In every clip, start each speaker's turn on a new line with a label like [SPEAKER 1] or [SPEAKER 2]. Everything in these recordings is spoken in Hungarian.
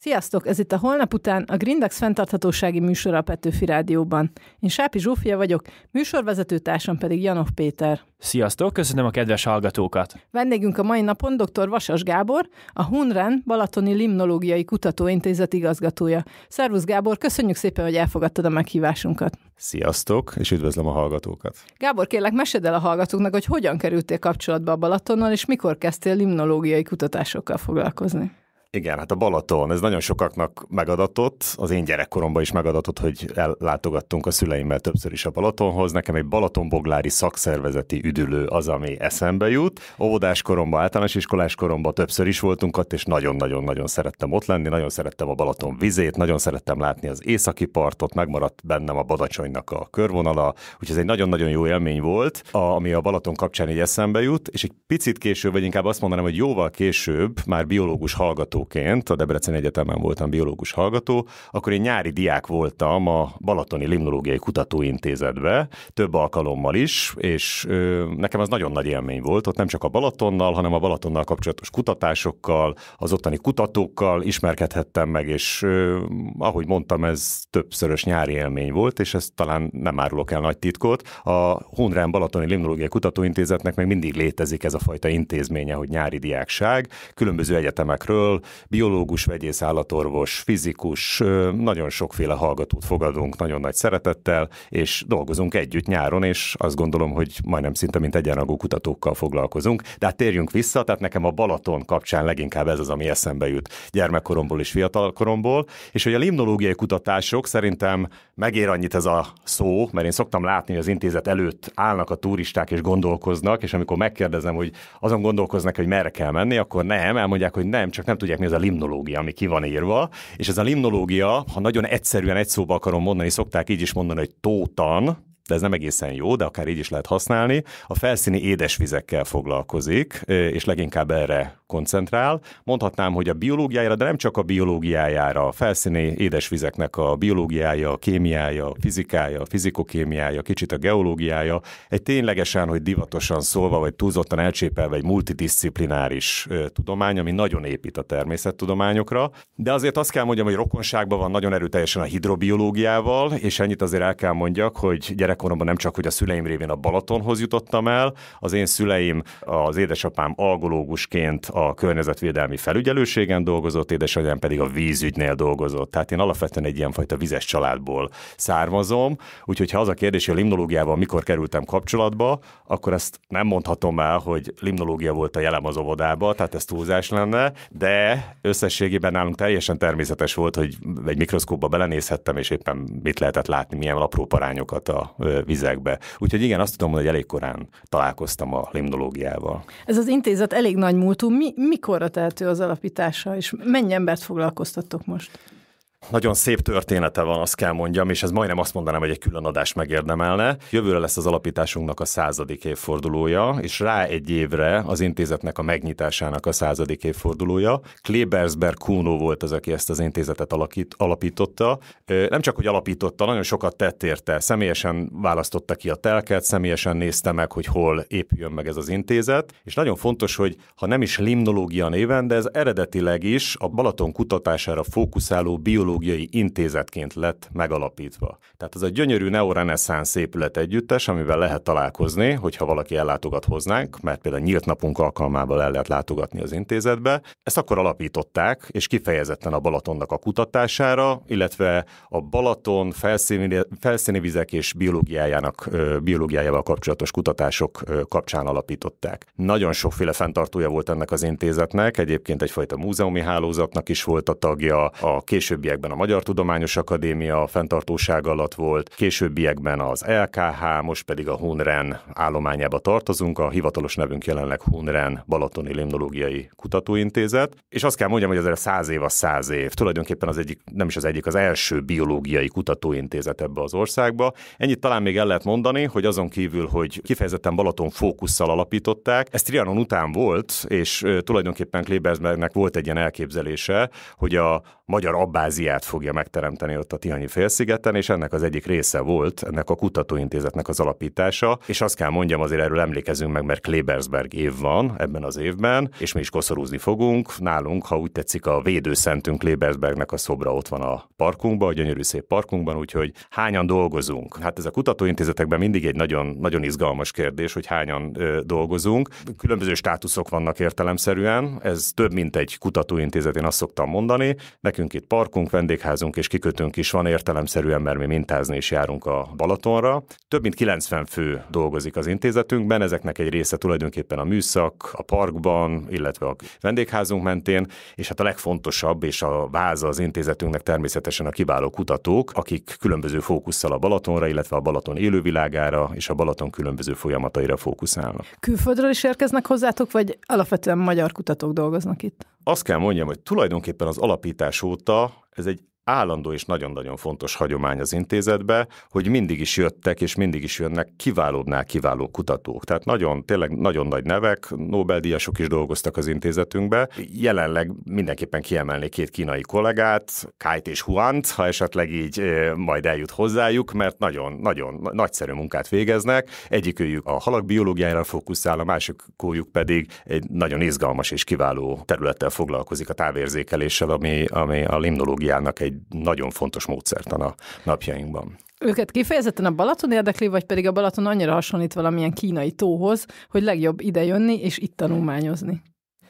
[SPEAKER 1] Sziasztok! Ez itt a Holnap után a Grindex fenntarthatósági műsora a Petőfi Rádióban. Én Sápi Zsófia vagyok, műsorvezetőtársam pedig Janov Péter.
[SPEAKER 2] Sziasztok! Köszönöm a kedves hallgatókat!
[SPEAKER 1] Vendégünk a mai napon dr. Vasas Gábor, a HUNREN Balatoni Limnológiai Kutatóintézet igazgatója. Szervusz Gábor, köszönjük szépen, hogy elfogadtad a meghívásunkat.
[SPEAKER 3] Sziasztok, és üdvözlöm a hallgatókat!
[SPEAKER 1] Gábor, kérlek, meséld el a hallgatóknak, hogy hogyan kerültél kapcsolatba a Balatonnal, és mikor kezdtél limnológiai kutatásokkal foglalkozni.
[SPEAKER 3] Igen, hát a Balaton, ez nagyon sokaknak megadatott, az én gyerekkoromban is megadatott, hogy ellátogattunk a szüleimmel többször is a Balatonhoz. Nekem egy balatonboglári szakszervezeti üdülő az, ami eszembe jut. Óvodás koromban, általános iskolás koromban többször is voltunk ott, és nagyon-nagyon-nagyon szerettem ott lenni, nagyon szerettem a Balaton vizét, nagyon szerettem látni az északi partot, megmaradt bennem a Badacsonynak a körvonala, úgyhogy ez egy nagyon-nagyon jó élmény volt, ami a Balaton kapcsán így eszembe jut, és egy picit később, vagy inkább azt mondanám, hogy jóval később, már biológus hallgató, a Debreceni Egyetemen voltam biológus hallgató, akkor én nyári diák voltam a Balatoni Limnológiai Kutatóintézetbe, több alkalommal is, és nekem az nagyon nagy élmény volt, ott nem csak a Balatonnal, hanem a Balatonnal kapcsolatos kutatásokkal, az ottani kutatókkal ismerkedhettem meg, és ahogy mondtam, ez többszörös nyári élmény volt, és ezt talán nem árulok el nagy titkot. A HUNREN Balatoni Limnológiai Kutatóintézetnek meg mindig létezik ez a fajta intézménye, hogy nyári diákság, különböző egyetemekről, biológus, vegyész, állatorvos, fizikus, nagyon sokféle hallgatót fogadunk nagyon nagy szeretettel, és dolgozunk együtt nyáron, és azt gondolom, hogy majdnem szinte mint egyenrangú kutatókkal foglalkozunk. De hát térjünk vissza, tehát nekem a Balaton kapcsán leginkább ez az, ami eszembe jut gyermekkoromból és fiatalkoromból, és hogy a limnológiai kutatások szerintem megér annyit ez a szó, mert én szoktam látni, hogy az intézet előtt állnak a turisták és gondolkoznak, és amikor megkérdezem, hogy azon gondolkoznak, hogy merre kell menni, akkor nem, elmondják, hogy nem, csak nem tudják, mi az a limnológia, ami ki van írva, és ez a limnológia, ha nagyon egyszerűen egy szóba akarom mondani, szokták így is mondani, hogy tótan, de ez nem egészen jó, de akár így is lehet használni, a felszíni édesvizekkel foglalkozik, és leginkább erre koncentrál. Mondhatnám, hogy a biológiájára, de nem csak a biológiájára, a felszíni édesvizeknek a biológiája, a kémiája, a fizikája, a fizikokémiája, kicsit a geológiája, egy ténylegesen, hogy divatosan szólva, vagy túlzottan elcsépelve egy multidisziplináris tudomány, ami nagyon épít a természettudományokra. De azért azt kell mondjam, hogy rokonságban van nagyon erőteljesen a hidrobiológiával, és ennyit azért el kell mondjak, hogy gyerekkoromban nem csak, hogy a szüleim révén a Balatonhoz jutottam el, az én szüleim, az édesapám algológusként a környezetvédelmi felügyelőségen dolgozott, édesanyám pedig a vízügynél dolgozott. Tehát én alapvetően egy ilyenfajta vizes családból származom, úgyhogy ha az a kérdés, hogy a limnológiával mikor kerültem kapcsolatba, akkor ezt nem mondhatom el, hogy limnológia volt a jelem az óvodába, tehát ez túlzás lenne, de összességében nálunk teljesen természetes volt, hogy egy mikroszkópba belenézhettem, és éppen mit lehetett látni, milyen apró parányokat a vizekbe. Úgyhogy igen, azt tudom, hogy elég korán találkoztam a limnológiával.
[SPEAKER 1] Ez az intézet elég nagy múltú. Mikorra tehető az alapítása, és mennyi embert foglalkoztattok most?
[SPEAKER 3] Nagyon szép története van, azt kell mondjam, és ez majdnem azt mondanám, hogy egy külön adást megérdemelne. Jövőre lesz az alapításunknak a 100. évfordulója, és rá egy évre az intézetnek a megnyitásának a 100. évfordulója. Klebersberg Kuno volt az, aki ezt az intézetet alapította. Nem csak, hogy alapította, nagyon sokat tett érte. Személyesen választotta ki a telket, személyesen nézte meg, hogy hol épüljön meg ez az intézet, és nagyon fontos, hogy ha nem is limnológia néven, de ez eredetileg is a Balaton kutatására fókuszáló biológiai intézetként lett megalapítva. Tehát ez a gyönyörű neoreneszánsz épület együttes, amivel lehet találkozni, hogyha valaki ellátogat hozzánk, mert például nyílt napunk alkalmával el lehet látogatni az intézetbe. Ezt akkor alapították, és kifejezetten a Balatonnak a kutatására, illetve a Balaton felszíni vizek és biológiájával kapcsolatos kutatások kapcsán alapították. Nagyon sokféle fenntartója volt ennek az intézetnek, egyébként egyfajta múzeumi hálózatnak is volt a tagja, a későbbiekben a Magyar Tudományos Akadémia fenntartósága alatt volt, későbbiekben az LKH, most pedig a HUNREN állományába tartozunk, a hivatalos nevünk jelenleg HUNREN Balatoni Limnológiai Kutatóintézet, és azt kell mondjam, hogy azért 100 év az 100 év. Tulajdonképpen az egyik, nem is az egyik, az első biológiai kutatóintézet ebbe az országba. Ennyit talán még el lehet mondani, hogy azon kívül, hogy kifejezetten Balaton fókusszal alapították, ez Trianon után volt, és tulajdonképpen Klebersbergnek volt egy ilyen elképzelése, hogy a magyar abbáziák biológiát fogja megteremteni ott a Tihanyi-félszigeten, és ennek az egyik része volt ennek a kutatóintézetnek az alapítása, és azt kell mondjam, azért erről emlékezünk meg, mert Klebersberg év van ebben az évben, és mi is koszorúzni fogunk. Nálunk, ha úgy tetszik, a védőszentünk Klebersbergnek a szobra ott van a parkunkban, a gyönyörű szép parkunkban, úgyhogy hányan dolgozunk? Hát ez a kutatóintézetekben mindig egy nagyon, nagyon izgalmas kérdés, hogy hányan dolgozunk. Különböző státuszok vannak értelemszerűen, ez több, mint egy kutatóintézet, én azt szoktam mondani. Nekünk itt parkunk, vendégházunk és kikötőnk is van értelemszerűen, mert mi mintázni is járunk a Balatonra. Több mint 90 fő dolgozik az intézetünkben, ezeknek egy része tulajdonképpen a műszak, a parkban, illetve a vendégházunk mentén, és hát a legfontosabb és a váza az intézetünknek természetesen a kiváló kutatók, akik különböző fókusszal a Balatonra, illetve a Balaton élővilágára és a Balaton különböző folyamataira fókuszálnak.
[SPEAKER 1] Külföldről is érkeznek hozzátok, vagy alapvetően magyar kutatók dolgoznak itt?
[SPEAKER 3] Azt kell mondjam, hogy tulajdonképpen az alapítás óta ez egy állandó és nagyon-nagyon fontos hagyomány az intézetbe, hogy mindig is jöttek és mindig is jönnek kiválóbbnál kiváló kutatók. Tehát tényleg nagyon nagy nevek, Nobel-díjasok is dolgoztak az intézetünkbe. Jelenleg mindenképpen kiemelnék 2 kínai kollégát, Kait és Huant, ha esetleg így majd eljut hozzájuk, mert nagyon nagyszerű munkát végeznek. Egyikőjük a halak biológiájára fókuszál, a másikőjük pedig egy nagyon izgalmas és kiváló területtel foglalkozik, a távérzékeléssel, ami a limnológiának egy nagyon fontos módszertan a napjainkban.
[SPEAKER 1] Őket kifejezetten a Balaton érdekli, vagy pedig a Balaton annyira hasonlít valamilyen kínai tóhoz, hogy legjobb idejönni és itt tanulmányozni?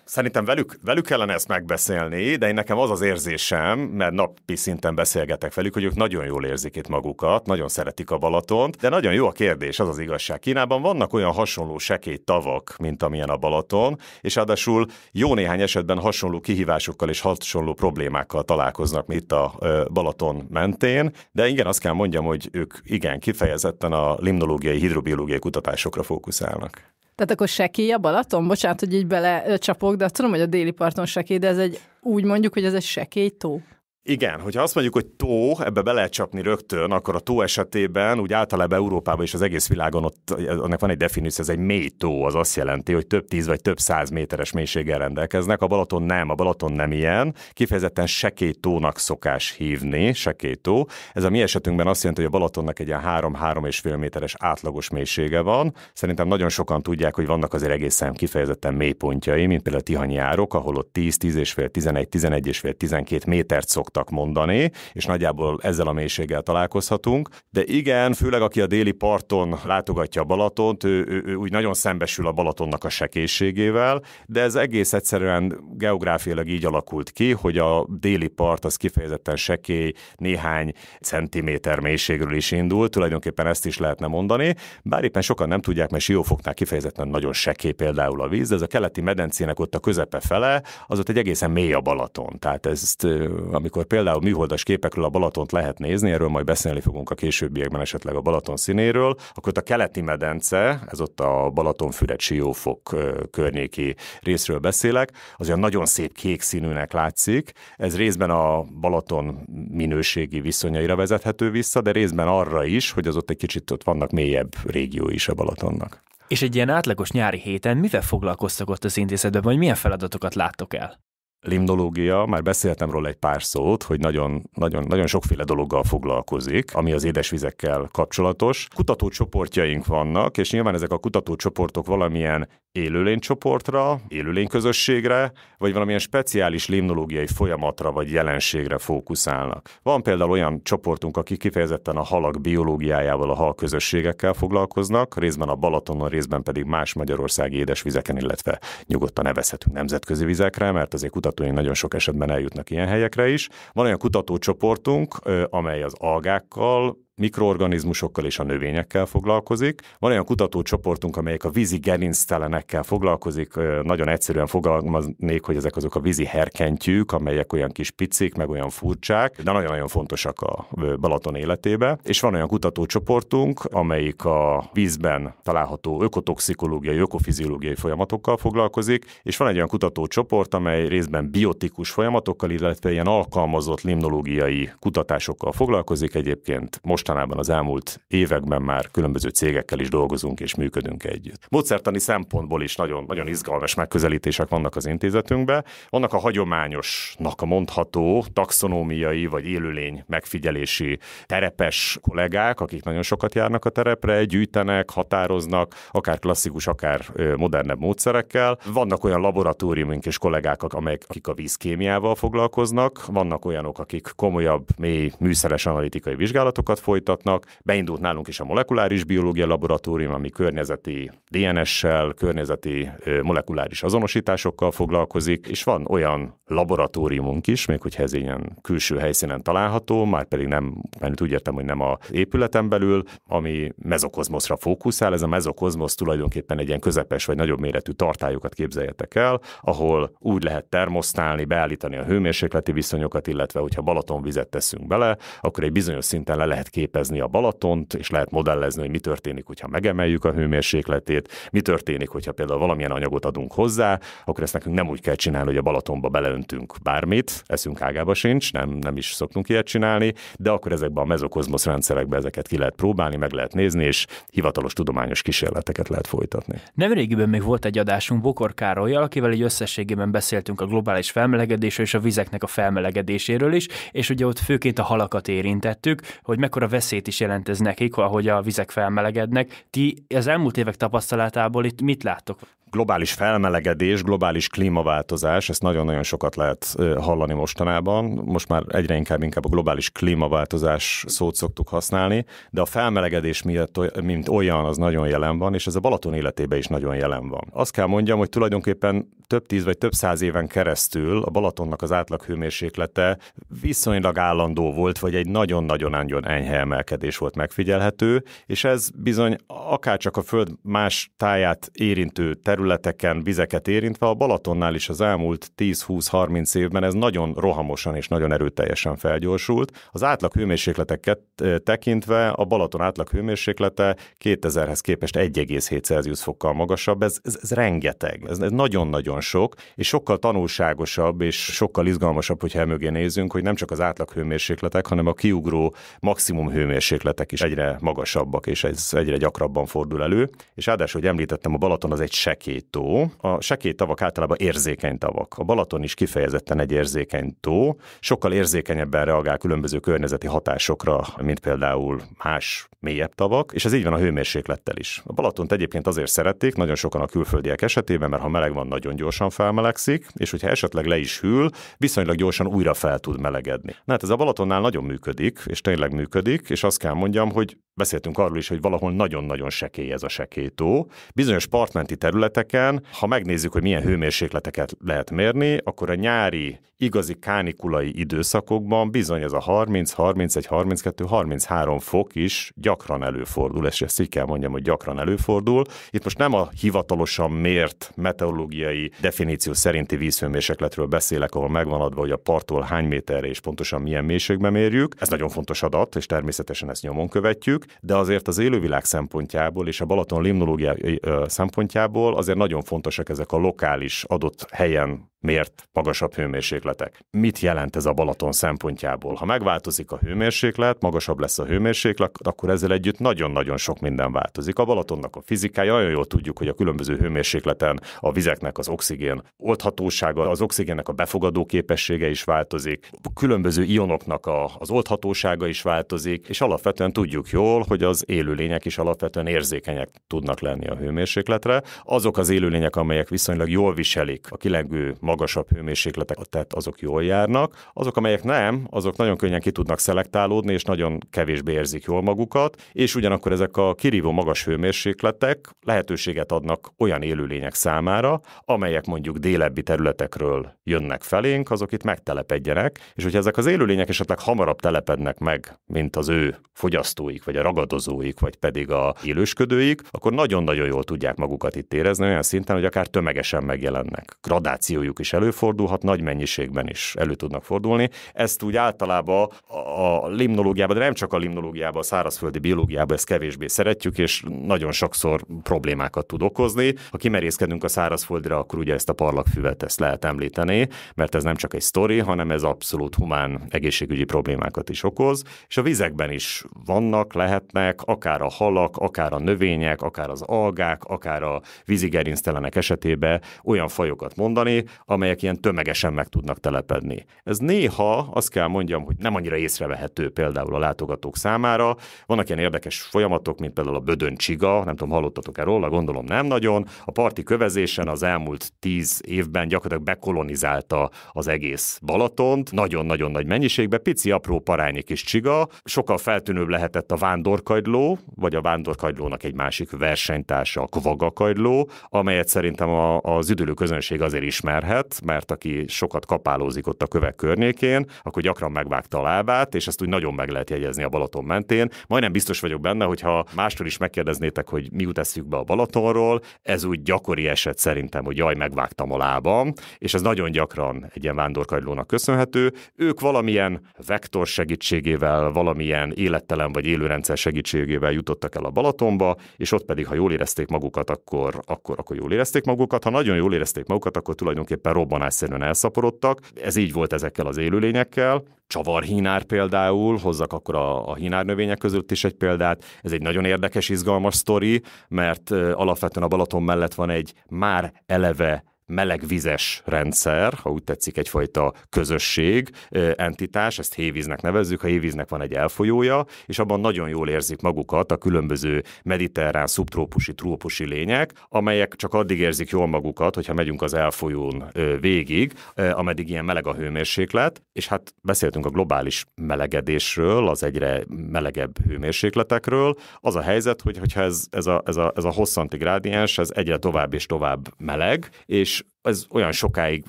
[SPEAKER 3] Szerintem velük kellene ezt megbeszélni, de nekem az az érzésem, mert napi szinten beszélgetek velük, hogy ők nagyon jól érzik itt magukat, nagyon szeretik a Balatont, de nagyon jó a kérdés, az az igazság. Kínában vannak olyan hasonló sekély tavak, mint amilyen a Balaton, és ráadásul jó néhány esetben hasonló kihívásokkal és hasonló problémákkal találkoznak itt a Balaton mentén, de igen, azt kell mondjam, hogy ők igen, kifejezetten a limnológiai, hidrobiológiai kutatásokra fókuszálnak.
[SPEAKER 1] Tehát akkor sekély a Balaton? Bocsánat, hogy így belecsapok, de azt tudom, hogy a déli parton sekély, de úgy mondjuk, hogy ez egy sekély tó.
[SPEAKER 3] Igen, hogyha azt mondjuk, hogy tó, ebbe be lehet csapni rögtön, akkor a tó esetében úgy általában Európában és az egész világon ott annak van egy definíció, ez egy mély tó, az azt jelenti, hogy több 10 vagy több 100 méteres mélységgel rendelkeznek. A Balaton nem ilyen, kifejezetten sekély tónak szokás hívni, sekély tó. Ez a mi esetünkben azt jelenti, hogy a Balatonnak egy ilyen 3-3,5 méteres átlagos mélysége van. Szerintem nagyon sokan tudják, hogy vannak azért egészen kifejezetten mélypontjai, mint például a Tihanyi-árok, ahol ott 10-10,5, 11-11,5, 12 métert szoktak mondani, és nagyjából ezzel a mélységgel találkozhatunk. De igen, főleg aki a déli parton látogatja a Balatont, ő úgy nagyon szembesül a Balatonnak a sekélységével, de ez egész egyszerűen geográfiailag így alakult ki, hogy a déli part az kifejezetten sekély, néhány centiméter mélységről is indul, tulajdonképpen ezt is lehetne mondani. Bár éppen sokan nem tudják, mert Siófoknál kifejezetten nagyon sekély például a víz, de ez a keleti medencének ott a közepe fele, az ott egy egészen mély a Balaton. Tehát ezt, amikor például műholdas képekről a Balatont lehet nézni, erről majd beszélni fogunk a későbbiekben esetleg a Balaton színéről, akkor ott a keleti medence, ez ott a Balatonfüred, Siófok környéki részről beszélek, az olyan nagyon szép kék színűnek látszik. Ez részben a Balaton minőségi viszonyaira vezethető vissza, de részben arra is, hogy az ott egy kicsit ott vannak mélyebb régió is a Balatonnak.
[SPEAKER 2] És egy ilyen átlagos nyári héten mivel foglalkoztak ott az intézetben, vagy milyen feladatokat láttok el?
[SPEAKER 3] Limnológia, már beszéltem róla egy pár szót, hogy nagyon sokféle dologgal foglalkozik, ami az édesvizekkel kapcsolatos. Kutatócsoportjaink vannak, és nyilván ezek a kutatócsoportok valamilyen élőlénycsoportra, élőlényközösségre, vagy valamilyen speciális limnológiai folyamatra vagy jelenségre fókuszálnak. Van például olyan csoportunk, akik kifejezetten a halak biológiájával, a halközösségekkel foglalkoznak, részben a Balatonon, részben pedig más magyarországi édesvizeken, illetve nyugodtan nevezhetünk nemzetközi vizekre, mert azért kutatóink nagyon sok esetben eljutnak ilyen helyekre is. Van olyan kutatócsoportunk, amely az algákkal, mikroorganizmusokkal és a növényekkel foglalkozik. Van olyan kutatócsoportunk, amelyek a vízi gerinctelenekkel foglalkozik. Nagyon egyszerűen fogalmaznék, hogy ezek azok a vízi herkentyűk, amelyek olyan kis picik, meg olyan furcsák, de nagyon-nagyon fontosak a Balaton életébe. És van olyan kutatócsoportunk, amelyik a vízben található ökotoxikológiai, ökofiziológiai folyamatokkal foglalkozik, és van egy olyan kutatócsoport, amely részben biotikus folyamatokkal, illetve ilyen alkalmazott limnológiai kutatásokkal foglalkozik. Egyébként most mostanában az elmúlt években már különböző cégekkel is dolgozunk és működünk együtt. Módszertani szempontból is nagyon, nagyon izgalmas megközelítések vannak az intézetünkben. Vannak a hagyományosnak a mondható taxonómiai vagy élőlény megfigyelési terepes kollégák, akik nagyon sokat járnak a terepre, gyűjtenek, határoznak, akár klasszikus, akár modernebb módszerekkel. Vannak olyan laboratóriumunk és kollégák, akik a vízkémiával foglalkoznak, vannak olyanok, akik komolyabb, mély műszeres analitikai vizsgálatokat folytatnak. Beindult nálunk is a molekuláris biológia laboratórium, ami környezeti DNS-sel, környezeti molekuláris azonosításokkal foglalkozik, és van olyan laboratóriumunk is, még hogyha ez ilyen külső helyszínen található, már pedig nem, mert úgy értem, hogy nem az épületen belül, ami mezokozmoszra fókuszál. Ez a mezokozmosz tulajdonképpen egy ilyen közepes vagy nagyobb méretű tartályokat képzeljetek el, ahol úgy lehet termosztálni, beállítani a hőmérsékleti viszonyokat, illetve hogyha Balatonvizet teszünk bele, akkor egy bizonyos szinten le lehet képezni a Balatont, és lehet modellezni, hogy mi történik, hogyha megemeljük a hőmérsékletét, mi történik, hogyha például valamilyen anyagot adunk hozzá, akkor ezt nekünk nem úgy kell csinálni, hogy a Balatonba beleöntünk bármit, eszünk ágába sincs, nem is szoktunk ilyet csinálni, de akkor ezekben a mezokozmosz rendszerekben ezeket ki lehet próbálni, meg lehet nézni, és hivatalos tudományos kísérleteket lehet folytatni.
[SPEAKER 2] Nemrégiben még volt egy adásunk Bokor Károllyal, akivel egy összességében beszéltünk a globális felmelegedésről és a vizeknek a felmelegedéséről is, és ugye ott főként a halakat érintettük, hogy mekkora veszélyt is jelent ez nekik, ahogy a vizek felmelegednek. Ti az elmúlt évek tapasztalatából itt mit láttok?
[SPEAKER 3] Globális felmelegedés, globális klímaváltozás, ezt nagyon-nagyon sokat lehet hallani mostanában. Most már egyre inkább a globális klímaváltozás szót szoktuk használni, de a felmelegedés miatt, mint olyan, az nagyon jelen van, és ez a Balaton életében is nagyon jelen van. Azt kell mondjam, hogy tulajdonképpen több 10 vagy több 100 éven keresztül a Balatonnak az átlaghőmérséklete viszonylag állandó volt, vagy egy nagyon-nagyon enyhe emelkedés volt megfigyelhető, és ez bizony akárcsak a Föld más táját érintő területeken, vizeket érintve, a Balatonnál is az elmúlt 10-20-30 évben ez nagyon rohamosan és nagyon erőteljesen felgyorsult. Az átlag hőmérsékleteket tekintve a Balaton átlag hőmérséklete 2000-hez képest 1,7 Celsius fokkal magasabb, ez rengeteg, ez nagyon-nagyon sok, és sokkal tanulságosabb és sokkal izgalmasabb, hogyha emögé nézzünk, hogy nem csak az átlag hőmérsékletek, hanem a kiugró maximum hőmérsékletek is egyre magasabbak, és ez egyre gyakrabban fordul elő. És ráadásul, hogy említettem, a Balaton az egy sekély tó. A sekély tavak általában érzékeny tavak. A Balaton is kifejezetten egy érzékeny tó, sokkal érzékenyebben reagál különböző környezeti hatásokra, mint például más mélyebb tavak, és ez így van a hőmérséklettel is. A Balatont egyébként azért szerették, nagyon sokan a külföldiek esetében, mert ha meleg van, nagyon gyorsan felmelegszik, és hogyha esetleg le is hűl, viszonylag gyorsan újra fel tud melegedni. Na hát ez a Balatonnál nagyon működik, és tényleg működik, és azt kell mondjam, hogy beszéltünk arról is, hogy valahol nagyon-nagyon sekély ez a sekélytó. Bizonyos partmenti területeken, ha megnézzük, hogy milyen hőmérsékleteket lehet mérni, akkor a nyári, igazi kánikulai időszakokban bizony ez a 30, 31, 32, 33 fok is gyakran előfordul, és ezt így kell mondjam, hogy gyakran előfordul. Itt most nem a hivatalosan mért meteorológiai definíció szerinti vízhőmérsékletről beszélek, ahol megvan adva, hogy a parttól hány méterre és pontosan milyen mélységben mérjük. Ez nagyon fontos adat, és természetesen ezt nyomon követjük, de azért az élővilág szempontjából és a Balaton limnológiai szempontjából azért nagyon fontosak ezek a lokális adott helyen mért magasabb hőmérsékletek. Mit jelent ez a Balaton szempontjából? Ha megváltozik a hőmérséklet, magasabb lesz a hőmérséklet, akkor ezzel együtt nagyon-nagyon sok minden változik. A Balatonnak a fizikája, nagyon jól tudjuk, hogy a különböző hőmérsékleten a vizeknek az oxigén oldhatósága, az oxigénnek a befogadó képessége is változik, a különböző ionoknak az oldhatósága is változik, és alapvetően tudjuk jól, hogy az élőlények is alapvetően érzékenyek tudnak lenni a hőmérsékletre. Azok az élőlények, amelyek viszonylag jól viselik a kilengő magasabb hőmérsékletek, tehát azok jól járnak. Azok, amelyek nem, azok nagyon könnyen ki tudnak szelektálódni, és nagyon kevésbé érzik jól magukat, és ugyanakkor ezek a kirívó magas hőmérsékletek lehetőséget adnak olyan élőlények számára, amelyek mondjuk délebbi területekről jönnek felénk, azok itt megtelepedjenek, és hogyha ezek az élőlények esetleg hamarabb telepednek meg, mint az ő fogyasztóik, vagy a ragadozóik, vagy pedig a élősködőik, akkor nagyon-nagyon jól tudják magukat itt érezni, olyan szinten, hogy akár tömegesen megjelennek. Gradációjuk náluk is előfordulhat, nagy mennyiségben is elő tudnak fordulni. Ezt úgy általában a limnológiában, de nem csak a limnológiában, a szárazföldi biológiában ezt kevésbé szeretjük, és nagyon sokszor problémákat tud okozni. Ha kimerészkedünk a szárazföldre, akkor ugye ezt a parlagfüvet ezt lehet említeni, mert ez nem csak egy sztori, hanem ez abszolút humán egészségügyi problémákat is okoz, és a vizekben is vannak, lehetnek, akár a halak, akár a növények, akár az algák, akár a vízigerinctelenek esetében olyan fajokat mondani, amelyek ilyen tömegesen meg tudnak telepedni. Ez néha, azt kell mondjam, hogy nem annyira észrevehető például a látogatók számára. Vannak ilyen érdekes folyamatok, mint például a bödöncsiga, nem tudom, hallottatok-e róla, gondolom nem nagyon. A parti kövezésen az elmúlt 10 évben gyakorlatilag bekolonizálta az egész Balatont, nagyon-nagyon nagy mennyiségben, pici, apró, parányi kis csiga. Sokkal feltűnőbb lehetett a vándorkagyló, vagy a vándorkagylónak egy másik versenytársa, a kvagakagyló, amelyet szerintem az üdülő közönség azért ismerhet, mert aki sokat kapálózik ott a kövek környékén, akkor gyakran megvágta a lábát, és ezt úgy nagyon meg lehet jegyezni a Balaton mentén. Majdnem biztos vagyok benne, hogyha mástól is megkérdeznétek, hogy mi jut eszükbe a Balatonról, ez úgy gyakori eset szerintem, hogy jaj, megvágtam a lábam, és ez nagyon gyakran egy ilyen vándorkagylónak köszönhető. Ők valamilyen vektor segítségével, valamilyen élettelen vagy élőrendszer segítségével jutottak el a Balatonba, és ott pedig, ha jól érezték magukat, akkor jól érezték magukat. Ha nagyon jól érezték magukat, akkor tulajdonképpen robbanásszerűen elszaporodtak. Ez így volt ezekkel az élőlényekkel. Csavarhínár például, hozzak akkor a hínárnövények között is egy példát. Ez egy nagyon érdekes, izgalmas sztori, mert alapvetően a Balaton mellett van egy már eleve melegvizes rendszer, ha úgy tetszik, egyfajta közösség, entitás, ezt hévíznek nevezzük, a hévíznek van egy elfolyója, és abban nagyon jól érzik magukat a különböző mediterrán, szubtrópusi, trópusi lények, amelyek csak addig érzik jól magukat, hogyha megyünk az elfolyón végig, ameddig ilyen meleg a hőmérséklet, és hát beszéltünk a globális melegedésről, az egyre melegebb hőmérsékletekről. Az a helyzet, hogyha ez a hosszanti grádiens, ez egyre tovább és tovább meleg, és ez olyan sokáig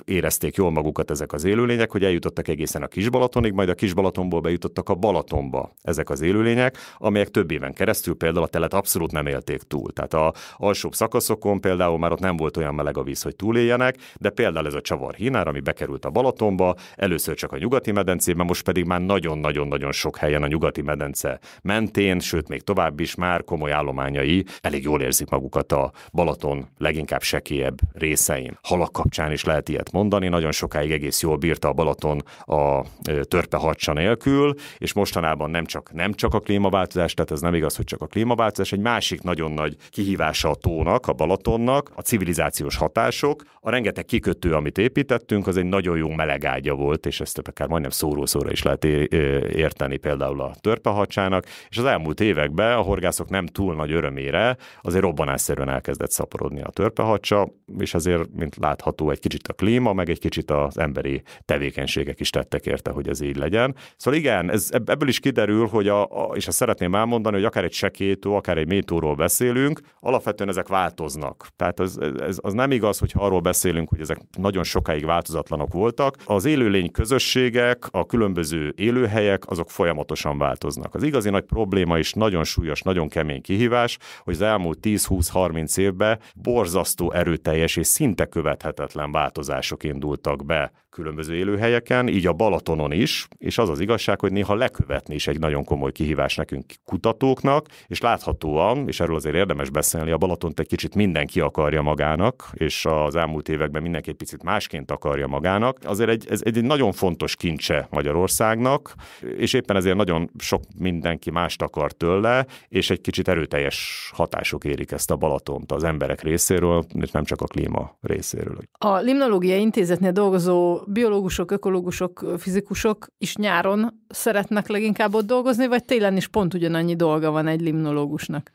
[SPEAKER 3] érezték jól magukat ezek az élőlények, hogy eljutottak egészen a Kis-Balatonig, majd a Kis-Balatonból bejutottak a Balatonba ezek az élőlények, amelyek több éven keresztül például a telet abszolút nem élték túl. Tehát az alsóbb szakaszokon például már ott nem volt olyan meleg a víz, hogy túléljenek, de például ez a csavarhínár, ami bekerült a Balatonba, először csak a nyugati medencében, most pedig már nagyon-nagyon-nagyon sok helyen a nyugati medence mentén, sőt még tovább is már komoly állományai elég jól érzik magukat a Balaton leginkább sekélyebb részein. Halak kapcsán is lehet ilyet mondani, nagyon sokáig egész jól bírta a Balaton a törpeharcsa nélkül, és mostanában nem csak a klímaváltozás, tehát ez nem igaz, hogy csak a klímaváltozás, egy másik nagyon nagy kihívása a tónak, a Balatonnak, a civilizációs hatások. A rengeteg kikötő, amit építettünk, az egy nagyon jó melegágya volt, és ezt akár majdnem szóról-szóra is lehet érteni például a törpeharcsának, és az elmúlt években a horgászok nem túl nagy örömére azért robbanásszerűen elkezdett szaporodni a törpeharcsa, és azért, mint látható, egy kicsit a klíma, meg egy kicsit az emberi tevékenységek is tettek érte, hogy ez így legyen. Szóval igen, ebből is kiderül, hogy és azt szeretném elmondani, hogy akár egy sekélytó, akár egy mélytóról beszélünk, alapvetően ezek változnak. Tehát az nem igaz, hogy arról beszélünk, hogy ezek nagyon sokáig változatlanok voltak. Az élőlény közösségek, a különböző élőhelyek, azok folyamatosan változnak. Az igazi nagy probléma is nagyon súlyos, nagyon kemény kihívás, hogy az elmúlt 10-20-30 évben borzasztó erőteljes és szinte követhetetlen változások indultak be különböző élőhelyeken, így a Balatonon is, és az az igazság, hogy néha lekövetni is egy nagyon komoly kihívás nekünk kutatóknak, és láthatóan, és erről azért érdemes beszélni, a Balatont egy kicsit mindenki akarja magának, és az elmúlt években mindenki egy picit másként akarja magának. Azért ez egy nagyon fontos kincse Magyarországnak, és éppen ezért nagyon sok mindenki mást akar tőle, és egy kicsit erőteljes hatások érik ezt a Balatont az emberek részéről, és nem csak a klíma részéről.
[SPEAKER 1] A Limnológiai Intézetnél dolgozó biológusok, ökológusok, fizikusok is nyáron szeretnek leginkább ott dolgozni, vagy télen is pont ugyanannyi dolga van egy limnológusnak?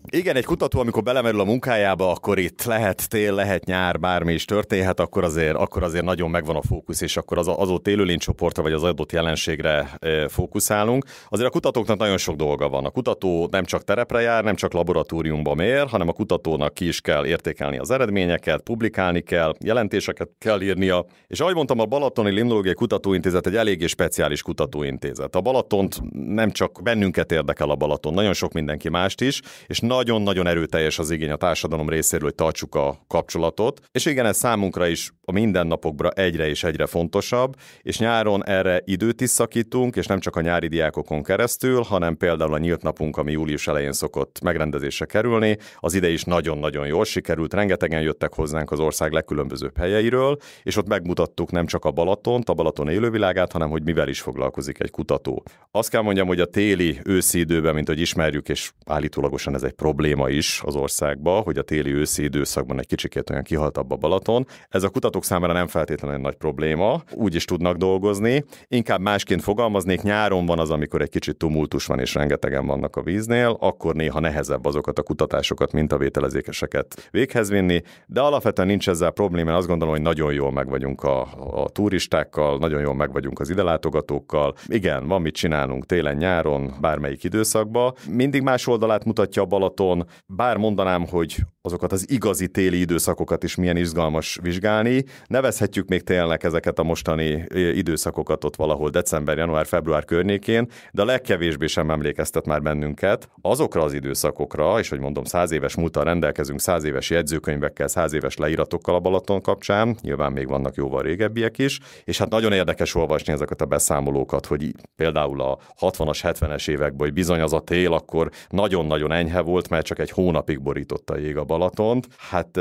[SPEAKER 3] Igen, egy kutató, amikor belemerül a munkájába, akkor itt lehet tél, lehet nyár, bármi is történhet, akkor azért nagyon megvan a fókusz, és akkor az adott élőlénycsoportra, vagy az adott jelenségre fókuszálunk. Azért a kutatóknak nagyon sok dolga van. A kutató nem csak terepre jár, nem csak laboratóriumba mér, hanem a kutatónak ki is kell értékelni az eredményeket, publikálni kell, jelentéseket kell írnia. És ahogy mondtam, a Balatoni Limnológiai Kutatóintézet egy eléggé speciális kutatóintézet. A Balatont nem csak bennünket érdekel a Balaton, nagyon sok mindenki mást is, és nagyon-nagyon erőteljes az igény a társadalom részéről, hogy tartsuk a kapcsolatot, és igen, ez számunkra is a mindennapokra egyre és egyre fontosabb, és nyáron erre időt is szakítunk, és nem csak a nyári diákokon keresztül, hanem például a nyílt napunk, ami július elején szokott megrendezésre kerülni, az ide is nagyon-nagyon jól sikerült, rengetegen jöttek hozzánk az ország legkülönbözőbb helyeiről, és ott megmutattuk nem csak a Balatont, a Balaton élővilágát, hanem hogy mivel is foglalkozik egy kutató. Azt kell mondjam, hogy a téli őszi időben, mint hogy ismerjük, és állítólagosan ez egy probléma is az országban, hogy a téli-őszi időszakban egy kicsikét olyan kihaltabb a Balaton. Ez a kutatók számára nem feltétlenül nagy probléma, úgy is tudnak dolgozni. Inkább másként fogalmaznék, nyáron van az, amikor egy kicsit tumultus van, és rengetegen vannak a víznél, akkor néha nehezebb azokat a kutatásokat, mintavételezéseket véghez vinni, de alapvetően nincs ezzel probléma, én azt gondolom, hogy nagyon jól megvagyunk a turistákkal, nagyon jól megvagyunk az idelátogatókkal. Igen, van mit csinálnunk télen, nyáron, bármelyik időszakban. Mindig más oldalát mutatja a Balaton, bár mondanám, hogy azokat az igazi téli időszakokat is milyen izgalmas vizsgálni. Nevezhetjük még tényleg ezeket a mostani időszakokat ott valahol december, január, február környékén, de a legkevésbé sem emlékeztet már bennünket azokra az időszakokra, és hogy mondom, 100 éves múlttal rendelkezünk, 100 éves jegyzőkönyvekkel, 100 éves leíratokkal a Balaton kapcsán, nyilván még vannak jóval régebbiek is, és hát nagyon érdekes olvasni ezeket a beszámolókat, hogy például a 60-as, 70-es években, hogy bizony az a tél akkor nagyon-nagyon enyhe volt, mert csak egy hónapig borította a jég a Balatont. Hát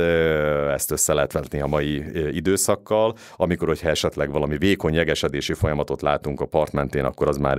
[SPEAKER 3] ezt össze lehet vetni a mai időszakkal, amikor, hogyha esetleg valami vékony jegesedési folyamatot látunk a part mentén, akkor az már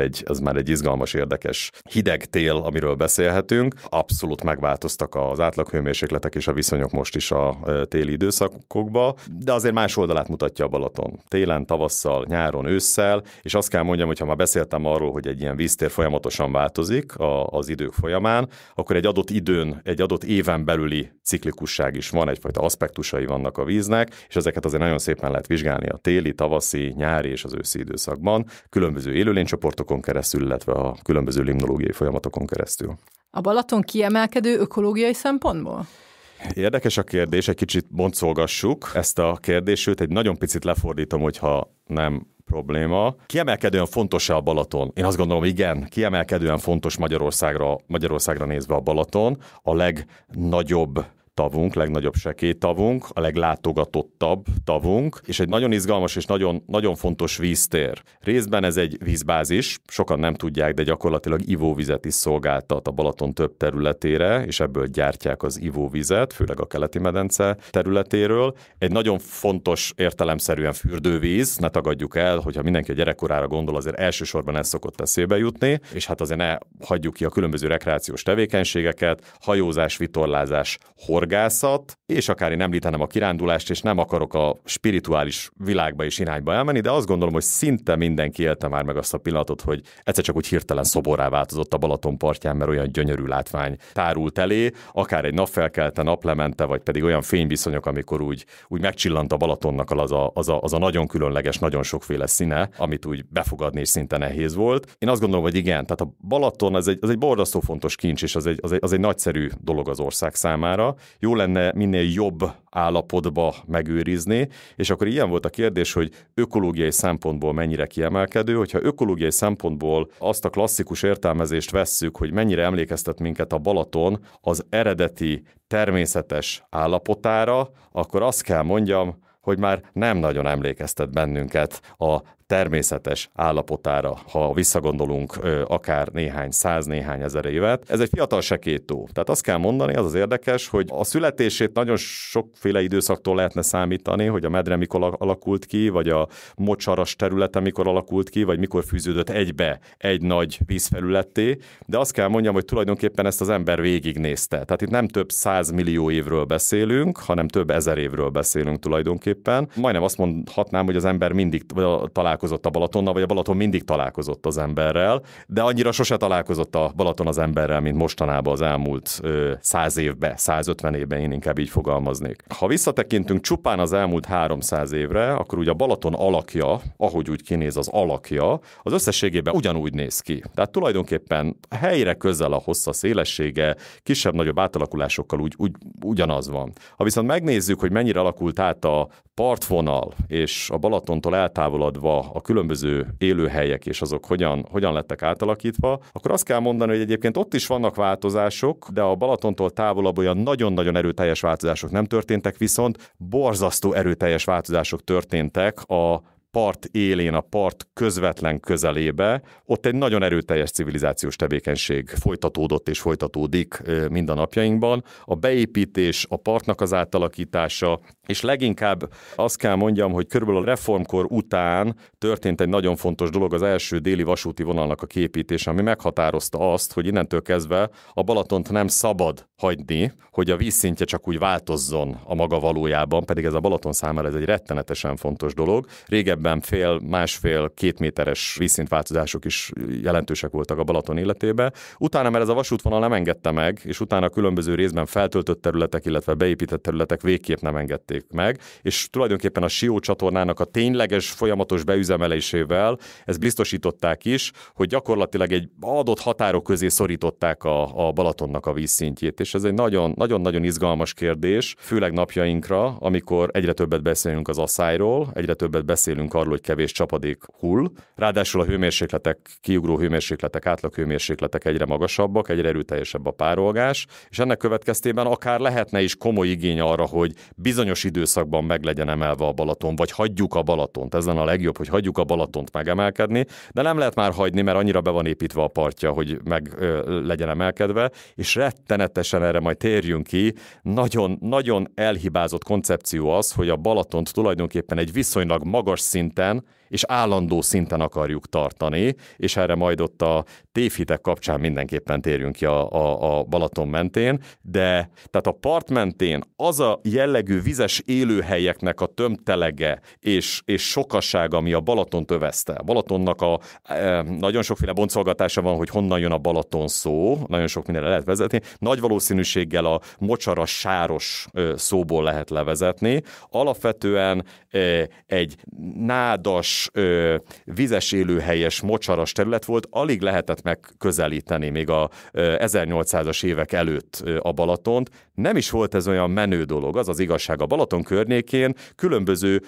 [SPEAKER 3] egy izgalmas, érdekes hideg tél, amiről beszélhetünk. Abszolút megváltoztak az átlaghőmérsékletek és a viszonyok most is a téli időszakokban, de azért más oldalát mutatja a Balaton. Télen, tavasszal, nyáron, ősszel, és azt kell mondjam, hogy ha már beszéltem arról, hogy egy ilyen víztér folyamatosan változik az idők folyamán, akkor egy adott időn, egy adott éven belüli ciklikusság is van, egyfajta aspektusai vannak a víznek, és ezeket azért nagyon szépen lehet vizsgálni a téli, tavaszi, nyári és az őszi időszakban, különböző élőlénycsoportokon keresztül, illetve a különböző limnológiai folyamatokon keresztül.
[SPEAKER 1] A Balaton kiemelkedő ökológiai szempontból?
[SPEAKER 3] Érdekes a kérdés, egy kicsit boncolgassuk ezt a kérdést, sőt, egy nagyon picit lefordítom, hogyha nem probléma. Kiemelkedően fontos-e a Balaton? Én azt gondolom, igen, kiemelkedően fontos Magyarországra nézve a Balaton, a legnagyobb tavunk, legnagyobb sekélytavunk, a leglátogatottabb tavunk, és egy nagyon izgalmas és nagyon, nagyon fontos víztér. Részben ez egy vízbázis, sokan nem tudják, de gyakorlatilag ivóvizet is szolgáltat a Balaton több területére, és ebből gyártják az ivóvizet, főleg a keleti medence területéről. Egy nagyon fontos értelemszerűen fürdővíz, ne tagadjuk el, hogyha mindenki a gyerekkorára gondol, azért elsősorban ez szokott eszébe jutni, és hát azért ne hagyjuk ki a különböző rekreációs tevékenységeket, hajózás, vitorlázás, horgászat, és akár én említenem a kirándulást, és nem akarok a spirituális világba és irányba elmenni, de azt gondolom, hogy szinte mindenki élte már meg azt a pillanatot, hogy egyszer csak úgy hirtelen szoborrá változott a Balaton partján, mert olyan gyönyörű látvány tárult elé, akár egy napfelkelte, naplemente, vagy pedig olyan fényviszonyok, amikor úgy megcsillant a Balatonnak az a nagyon különleges, nagyon sokféle színe, amit úgy befogadni is szinte nehéz volt. Én azt gondolom, hogy igen, tehát a Balaton az egy borzasztó fontos kincs, és az egy nagyszerű dolog az ország számára. Jó lenne minél jobb állapotba megőrizni, és akkor ilyen volt a kérdés, hogy ökológiai szempontból mennyire kiemelkedő, hogyha ökológiai szempontból azt a klasszikus értelmezést vesszük, hogy mennyire emlékeztet minket a Balaton az eredeti természetes állapotára, akkor azt kell mondjam, hogy már nem nagyon emlékeztet bennünket a természetes állapotára, ha visszagondolunk akár néhány ezer évet. Ez egy fiatal sekélytó. Tehát azt kell mondani, az érdekes, hogy a születését nagyon sokféle időszaktól lehetne számítani, hogy a medre mikor alakult ki, vagy a mocsaras területe mikor alakult ki, vagy mikor fűződött egybe egy nagy vízfelületté, de azt kell mondjam, hogy tulajdonképpen ezt az ember végignézte. Tehát itt nem több 100 millió évről beszélünk, hanem több ezer évről beszélünk tulajdonképpen. Majdnem azt mondhatnám, hogy az ember mindig találkozott a Balatonnal, vagy a Balaton mindig találkozott az emberrel, de annyira sose találkozott a Balaton az emberrel, mint mostanában az elmúlt 100 évben, 150 évben, én inkább így fogalmaznék. Ha visszatekintünk csupán az elmúlt 300 évre, akkor ugye a Balaton alakja, ahogy úgy kinéz az alakja, az összességében ugyanúgy néz ki. Tehát tulajdonképpen helyre közel a hossza, szélessége, kisebb-nagyobb átalakulásokkal ugyanaz van. Ha viszont megnézzük, hogy mennyire alakult át a partvonal és a Balatontól eltávolodva a különböző élőhelyek és azok hogyan lettek átalakítva, akkor azt kell mondani, hogy egyébként ott is vannak változások, de a Balatontól távolabb olyan nagyon-nagyon erőteljes változások nem történtek, viszont borzasztó erőteljes változások történtek a part élén, a part közvetlen közelébe, ott egy nagyon erőteljes civilizációs tevékenység folytatódott és folytatódik mind a napjainkban. A beépítés, a partnak az átalakítása, és leginkább azt kell mondjam, hogy körülbelül a reformkor után történt egy nagyon fontos dolog, az első déli vasúti vonalnak a kiépítése, ami meghatározta azt, hogy innentől kezdve a Balatont nem szabad hagyni, hogy a vízszintje csak úgy változzon a maga valójában, pedig ez a Balaton számára ez egy rettenetesen fontos dolog. Régebben másfél-két méteres vízszintváltozások is jelentősek voltak a Balaton életében. Utána, mert ez a vasútvonal nem engedte meg, és utána különböző részben feltöltött területek, illetve beépített területek végképp nem engedték meg, és tulajdonképpen a Sió csatornának a tényleges folyamatos beüzemelésével ezt biztosították is, hogy gyakorlatilag egy adott határok közé szorították a Balatonnak a vízszintjét, és ez egy nagyon-nagyon izgalmas kérdés, főleg napjainkra, amikor egyre többet beszélünk az asszályról, egyre többet beszélünk arról, hogy kevés csapadék hull, ráadásul a hőmérsékletek, kiugró hőmérsékletek, átlaghőmérsékletek egyre magasabbak, egyre erőteljesebb a párolgás, és ennek következtében akár lehetne is komoly igény arra, hogy bizonyos időszakban meg legyen emelve a Balaton, vagy hagyjuk a Balatont. Ez lenne a legjobb, hogy hagyjuk a Balatont megemelkedni, de nem lehet már hagyni, mert annyira be van építve a partja, hogy meg legyen emelkedve, és rettenetesen erre majd térjünk ki. Nagyon elhibázott koncepció az, hogy a Balatont tulajdonképpen egy viszonylag magas szinten és állandó szinten akarjuk tartani, és erre majd ott a tévhitek kapcsán mindenképpen térjünk ki a Balaton mentén, de tehát a part mentén az a jellegű vizes élőhelyeknek a tömtelege és sokassága, ami a Balatont övezte. A Balatonnak nagyon sokféle boncolgatása van, hogy honnan jön a Balaton szó, nagyon sok mindenre lehet vezetni. Nagy valószínűséggel a mocsaras, sáros szóból lehet levezetni. Alapvetően egy nádas, vizes élőhelyes, mocsaras terület volt, alig lehetett megközelíteni még a 1800-as évek előtt a Balatont. Nem is volt ez olyan menő dolog, az az igazság. A Balaton környékén különböző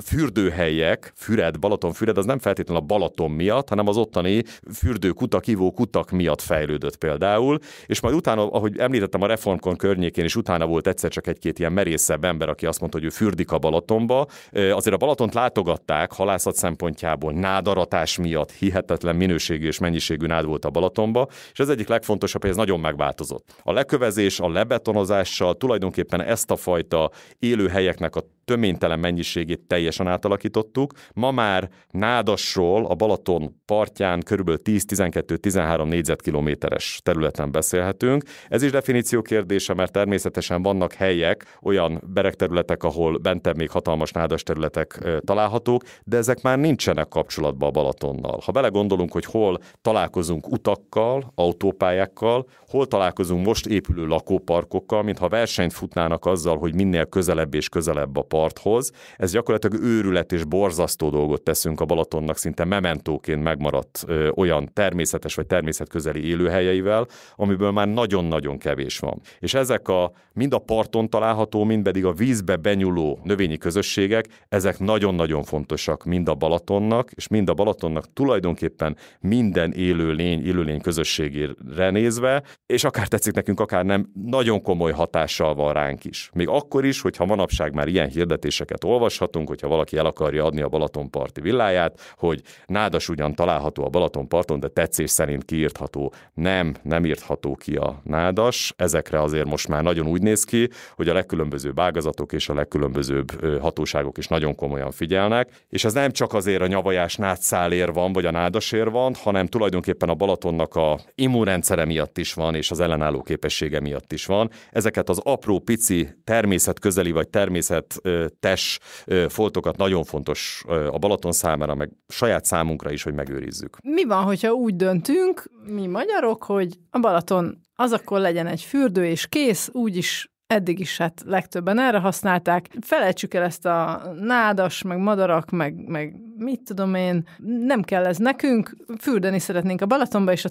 [SPEAKER 3] fürdőhelyek, Balatonfüred, az nem feltétlenül a Balaton miatt, hanem az ottani fürdőkutak, ivókutak miatt fejlődött például, és majd utána, ahogy említettem, a reformkor környékén is utána volt egyszer csak egy-két ilyen merészebb ember, aki azt mondta, hogy ő fürdik a Balatonba. Azért a Balatont látogatták halászat szempontjából, nádaratás miatt hihetetlen minőségű és mennyiségű nád volt a Balatonba, és ez egyik legfontosabb, hogy ez nagyon megváltozott. A lekövezés, a lebetonozással tulajdonképpen ezt a fajta élőhelyeknek a töménytelen mennyiségét teljesen átalakítottuk. Ma már nádasról a Balaton partján körülbelül 10-12-13 négyzetkilométeres területen beszélhetünk. Ez is definíció kérdése, mert természetesen vannak helyek, olyan beregterületek, ahol bentebb még hatalmas nádas területek találhatók, de ezek már nincsenek kapcsolatban a Balatonnal. Ha belegondolunk, hogy hol találkozunk utakkal, autópályákkal, hol találkozunk most épülő lakóparkokkal, mintha versenyt futnának azzal, hogy minél közelebb és közelebb a parthoz. Ez gyakorlatilag őrület és borzasztó dolgot teszünk a Balatonnak, szinte mementóként megmaradt olyan természetes vagy természetközeli élőhelyeivel, amiből már nagyon-nagyon kevés van. És ezek mind a parton található, mind pedig a vízbe benyúló növényi közösségek, ezek nagyon-nagyon fontosak mind a Balatonnak, és mind a Balatonnak tulajdonképpen minden élőlény közösségére nézve, és akár tetszik nekünk, akár nem, nagyon komoly hatással van ránk is. Még akkor is, hogyha manapság már ilyen hirdetéseket olvashatunk, hogyha valaki el akarja adni a Balatonparti villáját, hogy nádas ugyan található a Balatonparton, de tetszés szerint kiírtható. Nem írtható ki a nádas. Ezekre azért most már nagyon úgy néz ki, hogy a legkülönbözőbb ágazatok és a legkülönbözőbb hatóságok is nagyon komolyan figyelnek, és ez nem csak azért a nyavajás nádszálér van, vagy a nádasér van, hanem tulajdonképpen a Balatonnak a immunrendszere miatt is van, és az ellenálló képessége miatt is van. Ezeket az apró, pici, természetközeli vagy természetes foltokat nagyon fontos a Balaton számára, meg saját számunkra is, hogy megőrizzük.
[SPEAKER 1] Mi van, hogyha úgy döntünk, mi magyarok, hogy a Balaton az akkor legyen egy fürdő és kész, úgyis eddig is hát legtöbben erre használták. Felejtsük el ezt a nádas, meg madarak, meg mit tudom én, nem kell ez nekünk, fürdeni szeretnénk a Balatonba, és a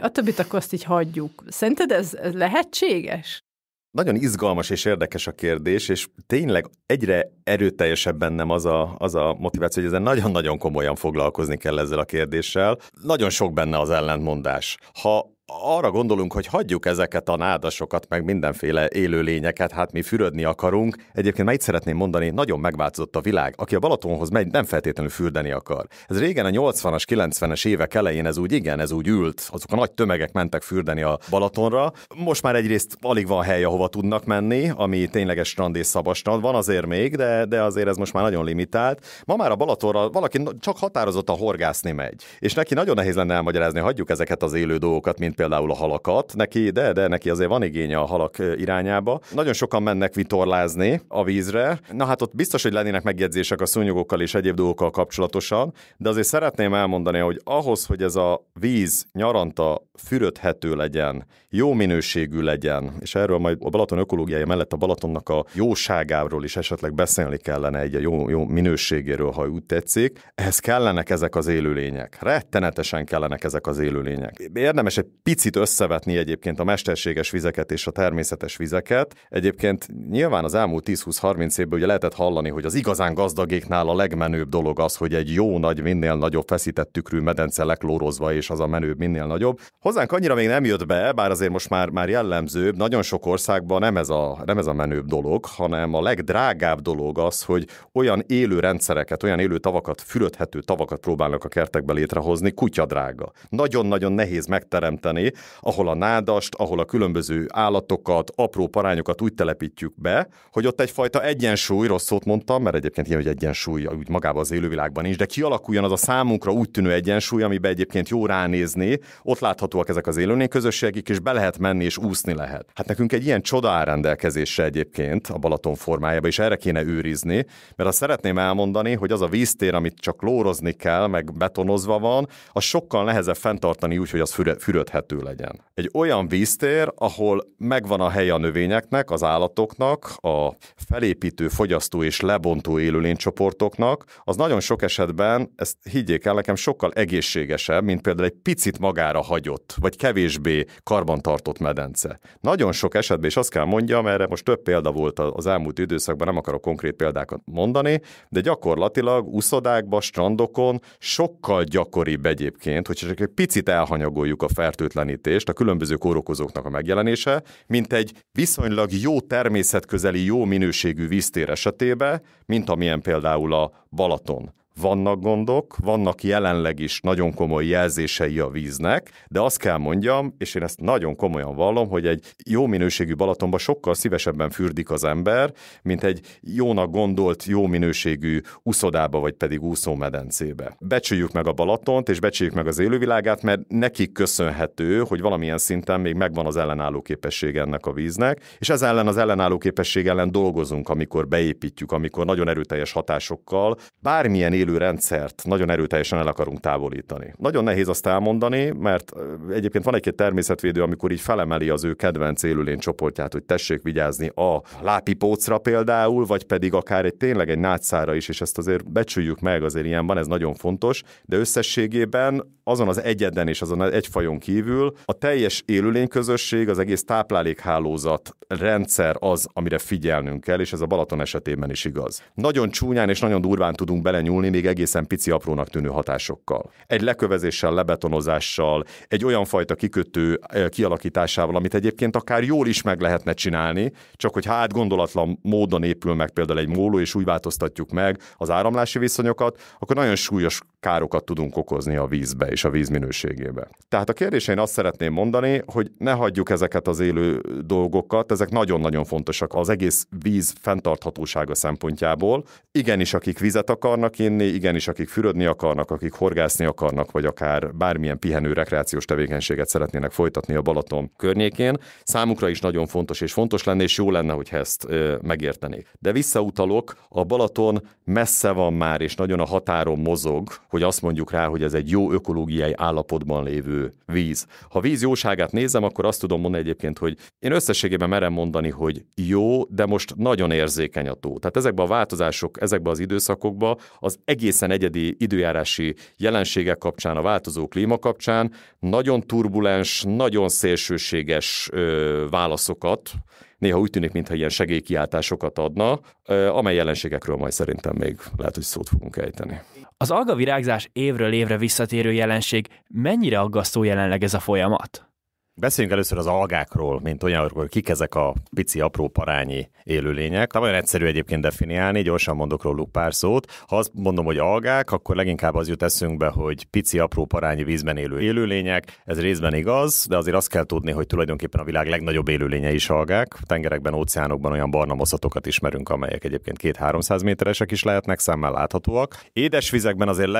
[SPEAKER 1] többit akkor azt így hagyjuk. Szerinted ez lehetséges?
[SPEAKER 3] Nagyon izgalmas és érdekes a kérdés, és tényleg egyre erőteljesebb bennem az a motiváció, hogy ezen nagyon-nagyon komolyan foglalkozni kell ezzel a kérdéssel. Nagyon sok benne az ellentmondás. Ha arra gondolunk, hogy hagyjuk ezeket a nádasokat, meg mindenféle élőlényeket, hát mi fürödni akarunk. Egyébként már itt szeretném mondani, nagyon megváltozott a világ. Aki a Balatonhoz megy, nem feltétlenül fürdeni akar. Ez régen a 80-as, 90-es évek elején ez úgy ült. Azok a nagy tömegek mentek fürdeni a Balatonra. Most már egyrészt alig van hely, ahova tudnak menni, ami tényleges strand és szabadstrand. Van azért még, de azért ez most már nagyon limitált. Ma már a Balatonra valaki csak határozottan horgászni megy. És neki nagyon nehéz lenne elmagyarázni, hagyjuk ezeket az élő dolgokat, mint például a halakat, de neki azért van igénye a halak irányába. Nagyon sokan mennek vitorlázni a vízre. Na hát ott biztos, hogy lennének megjegyzések a szúnyogokkal és egyéb dolgokkal kapcsolatosan, de azért szeretném elmondani, hogy ahhoz, hogy ez a víz nyaranta fürödhető legyen, jó minőségű legyen, és erről majd a Balaton ökológiája mellett a Balatonnak a jóságáról is esetleg beszélni kellene, egy jó minőségéről, ha úgy tetszik, ehhez kellenek ezek az élőlények. Rettenetesen kellenek ezek az élőlények. Érdemes egy picit összevetni egyébként a mesterséges vizeket és a természetes vizeket. Egyébként nyilván az elmúlt 10-20-30 évben ugye lehetett hallani, hogy az igazán gazdagéknál a legmenőbb dolog az, hogy egy jó nagy, minél nagyobb feszített tükrű medence leklórozva, és az a menőbb, minél nagyobb. Hozzánk annyira még nem jött be, bár azért most már jellemzőbb, nagyon sok országban nem ez a menőbb dolog, hanem a legdrágább dolog az, hogy olyan élő rendszereket, olyan élő tavakat, fürödhető tavakat próbálnak a kertekbe létrehozni, kutyadrága. Nagyon-nagyon nehéz megteremteni, ahol a nádast, ahol a különböző állatokat, apró parányokat úgy telepítjük be, hogy ott egyfajta egyensúly, rossz szót mondtam, mert egyébként ilyen, hogy egyensúly úgy magában az élővilágban is, de kialakuljon az a számunkra úgy tűnő egyensúly, amiben egyébként jó ránézni, ott láthatóak ezek az élőlényközösségek, és be lehet menni és úszni lehet. Hát nekünk egy ilyen csoda áll rendelkezésre egyébként a Balaton formájában, és erre kéne őrizni, mert azt szeretném elmondani, hogy az a víztér, amit csak lórozni kell, meg betonozva van, az sokkal nehezebb fenntartani úgy, hogy az fürödhető legyen. Egy olyan víztér, ahol megvan a helye a növényeknek, az állatoknak, a felépítő, fogyasztó és lebontó élőlénycsoportoknak, az nagyon sok esetben, ezt higgyék el nekem, sokkal egészségesebb, mint például egy picit magára hagyott, vagy kevésbé karbantartott medence. Nagyon sok esetben, és azt kell mondjam, erre most több példa volt az elmúlt időszakban, nem akarok konkrét példákat mondani, de gyakorlatilag uszodákban, strandokon sokkal gyakoribb egyébként, hogy csak egy picit elhanyagoljuk a fertőtlenítést, a különböző kórokozóknak a megjelenése, mint egy viszonylag jó természetközeli, jó minőségű víztér esetében, mint amilyen például a Balaton. Vannak gondok, vannak jelenleg is nagyon komoly jelzései a víznek, de azt kell mondjam, és én ezt nagyon komolyan vallom, hogy egy jó minőségű Balatonba sokkal szívesebben fürdik az ember, mint egy jónak gondolt, jó minőségű uszodába, vagy pedig úszómedencébe. Becsüljük meg a Balatont, és becsüljük meg az élővilágát, mert nekik köszönhető, hogy valamilyen szinten még megvan az ellenálló képesség ennek a víznek, és ez ellen az ellenálló képesség ellen dolgozunk, amikor beépítjük, amikor nagyon erőteljes hatásokkal bármilyen élő rendszert nagyon erőteljesen el akarunk távolítani. Nagyon nehéz azt elmondani, mert egyébként van egy-két természetvédő, amikor így felemeli az ő kedvenc élőlény csoportját, hogy tessék vigyázni a lápipócra például, vagy pedig akár tényleg egy nátszára is, és ezt azért becsüljük meg, azért ilyen van, ez nagyon fontos, de összességében azon az egyeden és azon az egyfajon kívül a teljes élőlényközösség, az egész táplálékhálózat rendszer az, amire figyelnünk kell, és ez a Balaton esetében is igaz. Nagyon csúnyán és nagyon durván tudunk belenyúlni, még egészen pici aprónak tűnő hatásokkal. Egy lekövezéssel, lebetonozással, egy olyan fajta kikötő kialakításával, amit egyébként akár jól is meg lehetne csinálni, csak hogy átgondolatlan módon épül meg például egy móló, és úgy változtatjuk meg az áramlási viszonyokat, akkor nagyon súlyos károkat tudunk okozni a vízbe és a víz minőségébe. Tehát a kérdésre én azt szeretném mondani, hogy ne hagyjuk ezeket az élő dolgokat, ezek nagyon-nagyon fontosak az egész víz fenntarthatósága szempontjából. Igenis, akik vizet akarnak inni, igenis, akik fürödni akarnak, akik horgászni akarnak, vagy akár bármilyen pihenő rekreációs tevékenységet szeretnének folytatni a Balaton környékén, számukra is nagyon fontos, és fontos lenne, és jó lenne, hogy ezt megértenék. De visszautalok, a Balaton messze van már, és nagyon a határon mozog, hogy azt mondjuk rá, hogy ez egy jó ökológiai állapotban lévő víz. Ha víz jóságát nézem, akkor azt tudom mondani egyébként, hogy én összességében merem mondani, hogy jó, de most nagyon érzékeny a tó. Tehát ezekben a változások, ezekben az időszakokban az egészen egyedi időjárási jelenségek kapcsán, a változó klíma kapcsán nagyon turbulens, nagyon szélsőséges válaszokat néha úgy tűnik, mintha ilyen segélykiáltásokat adna, amely jelenségekről majd szerintem még lehet, hogy szót fogunk ejteni.
[SPEAKER 2] Az algavirágzás évről évre visszatérő jelenség, mennyire aggasztó jelenleg ez a folyamat?
[SPEAKER 3] Beszéljünk először az algákról, mint olyanról, kik ezek a pici, apró parányi élőlények. Nem olyan egyszerű egyébként definiálni, gyorsan mondok róluk pár szót. Ha azt mondom, hogy algák, akkor leginkább az jut eszünkbe, hogy pici, apró parányi vízben élő élőlények. Ez részben igaz, de azért azt kell tudni, hogy tulajdonképpen a világ legnagyobb élőlénye is algák. Tengerekben, óceánokban olyan barna moszatokat ismerünk, amelyek egyébként 200-300 méteresek is lehetnek, szemmel láthatóak. Édesvizekben azért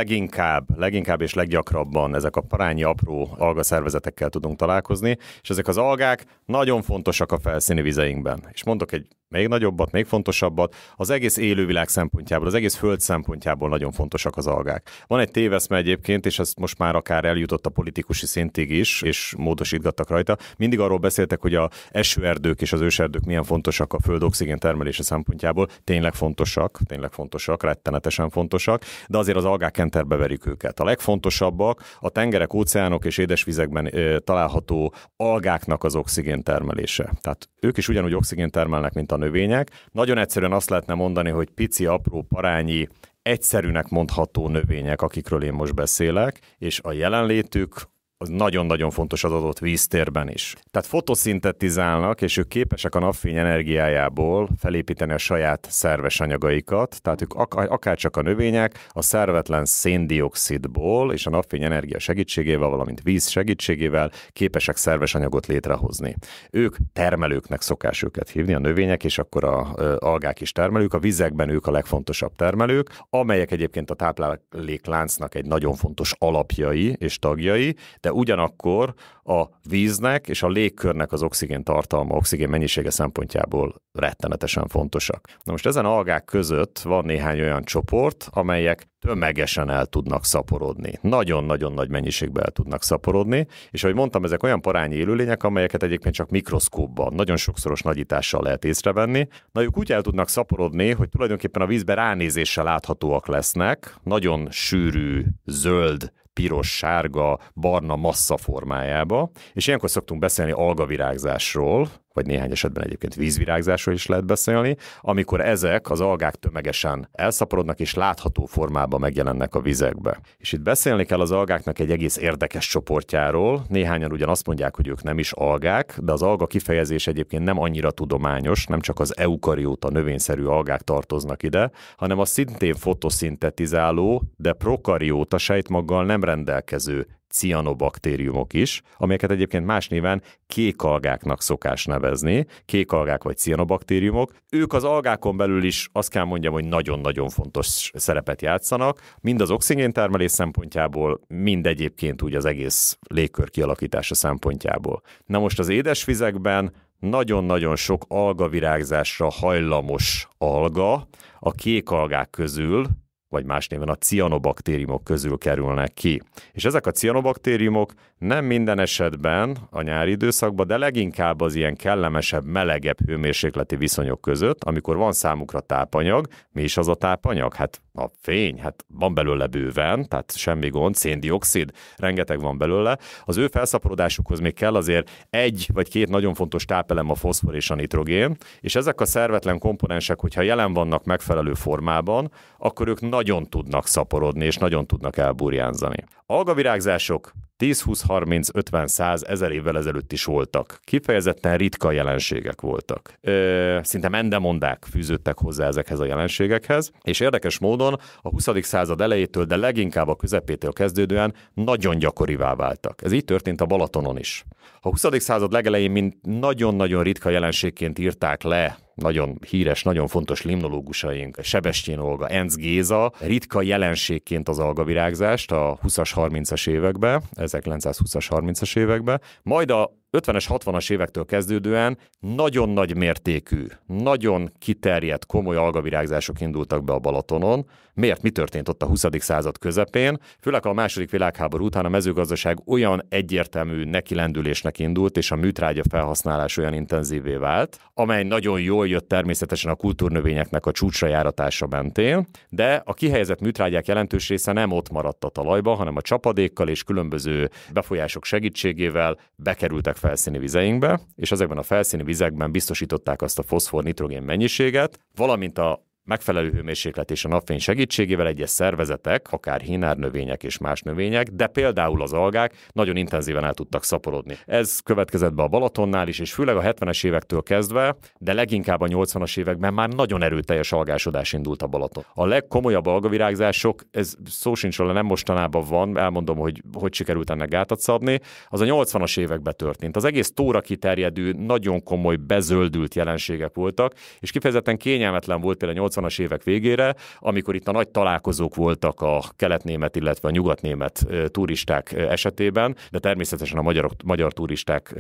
[SPEAKER 3] leginkább és leggyakrabban ezek a parányi, apró algaszervezetekkel tudunk találkozni, és ezek az algák nagyon fontosak a felszíni vizeinkben. És mondok egy még nagyobbat, még fontosabbat, az egész élővilág szempontjából, az egész föld szempontjából nagyon fontosak az algák. Van egy téveszme egyébként, és ez most már akár eljutott a politikusi szintig is, és módosítgattak rajta. Mindig arról beszéltek, hogy az esőerdők és az őserdők milyen fontosak a föld oxigén termelése szempontjából. Tényleg fontosak, rettenetesen fontosak, de azért az algák kenterbe verik őket. A legfontosabbak a tengerek, óceánok és édesvizekben található algáknak az oxigén termelése. Tehát ők is ugyanúgy oxigén termelnek, mint a növények. Nagyon egyszerűen azt lehetne mondani, hogy pici, apró, parányi, egyszerűnek mondható növények, akikről én most beszélek, és a jelenlétük az nagyon-nagyon fontos az adott víztérben is. Tehát fotoszintetizálnak, és ők képesek a napfény energiájából felépíteni a saját szerves anyagaikat, tehát ők akárcsak a növények a szervetlen széndioxidból és a napfény energia segítségével, valamint víz segítségével képesek szerves anyagot létrehozni. Ők termelőknek szokás őket hívni, a növények, és akkor az algák is termelők, a vizekben ők a legfontosabb termelők, amelyek egyébként a táplálékláncnak egy nagyon fontos alapjai és tagjai, de ugyanakkor a víznek és a légkörnek az oxigén tartalma, oxigén mennyisége szempontjából rettenetesen fontosak. Na most ezen algák között van néhány olyan csoport, amelyek tömegesen el tudnak szaporodni. Nagyon-nagyon nagy mennyiségben el tudnak szaporodni, és ahogy mondtam, ezek olyan parányi élőlények, amelyeket egyébként csak mikroszkópban, nagyon sokszoros nagyítással lehet észrevenni. Na, ők úgy el tudnak szaporodni, hogy tulajdonképpen a vízbe ránézéssel láthatóak lesznek, nagyon sűrű, zöld, piros, sárga, barna massza formájába, és ilyenkor szoktunk beszélni algavirágzásról, vagy néhány esetben egyébként vízvirágzásról is lehet beszélni, amikor ezek az algák tömegesen elszaporodnak és látható formában megjelennek a vizekbe. És itt beszélni kell az algáknak egy egész érdekes csoportjáról. Néhányan ugyan azt mondják, hogy ők nem is algák, de az alga kifejezés egyébként nem annyira tudományos, nem csak az eukarióta növényszerű algák tartoznak ide, hanem a szintén fotoszintetizáló, de prokarióta sejtmaggal nem rendelkező cianobaktériumok is, amelyeket egyébként más néven kékalgáknak szokás nevezni, kékalgák vagy cianobaktériumok. Ők az algákon belül is azt kell mondjam, hogy nagyon-nagyon fontos szerepet játszanak, mind az oxigéntermelés szempontjából, mind egyébként úgy az egész légkör kialakítása szempontjából. Na most az édesvizekben nagyon-nagyon sok algavirágzásra hajlamos alga a kékalgák közül, vagy más néven a cianobaktériumok közül kerülnek ki. És ezek a cianobaktériumok nem minden esetben a nyári időszakban, de leginkább az ilyen kellemesebb, melegebb hőmérsékleti viszonyok között, amikor van számukra tápanyag. Mi is az a tápanyag? Hát a fény, hát van belőle bőven, tehát semmi gond, széndioxid, rengeteg van belőle. Az ő felszaporodásukhoz még kell azért egy vagy két nagyon fontos tápelem, a foszfor és a nitrogén, és ezek a szervetlen komponensek, hogyha jelen vannak megfelelő formában, akkor ők nagyon tudnak szaporodni, és nagyon tudnak elburjánzani. Algavirágzások 10-20-30-50-100 ezer évvel ezelőtt is voltak. Kifejezetten ritka jelenségek voltak. Szinte mendemondák fűződtek hozzá ezekhez a jelenségekhez, és érdekes módon a 20. század elejétől, de leginkább a közepétől kezdődően nagyon gyakorivá váltak. Ez így történt a Balatonon is. A 20. század legelején mint nagyon-nagyon ritka jelenségként írták le nagyon híres, nagyon fontos limnológusaink, Sebestyén Olga, Enz Géza, ritka jelenségként az algavirágzást a 20-as, 30-as években, 1920-as, 30-as években, majd a 50-es, 60-as évektől kezdődően nagyon nagy mértékű, nagyon kiterjedt, komoly algavirágzások indultak be a Balatonon. Miért? Mi történt ott a 20. század közepén? Főleg a II. Világháború után a mezőgazdaság olyan egyértelmű nekilendülésnek indult, és a műtrágya felhasználás olyan intenzívé vált, amely nagyon jól jött természetesen a kultúrnövényeknek a csúcsra járatása mentén, de a kihelyezett műtrágyák jelentős része nem ott maradt a talajba, hanem a csapadékkal és különböző befolyások segítségével bekerültek felszíni vizeinkbe, és ezekben a felszíni vizekben biztosították azt a foszfor-nitrogén mennyiséget, valamint a megfelelő hőmérséklet és a napfény segítségével egyes szervezetek, akár hínárnövények és más növények, de például az algák nagyon intenzíven el tudtak szaporodni. Ez következett be a Balatonnál is, és főleg a 70-es évektől kezdve, de leginkább a 80-as években már nagyon erőteljes algásodás indult a Balaton. A legkomolyabb algavirágzások, ez szó sincs róla, nem mostanában van, elmondom, hogy sikerült ennek gátat szabni, az a 80-as években történt. Az egész tóra kiterjedő, nagyon komoly, bezöldült jelenségek voltak, és kifejezetten kényelmetlen volt például a 80-as évek végére, amikor itt a nagy találkozók voltak a keletnémet, illetve a nyugatnémet turisták esetében, de természetesen a magyar turisták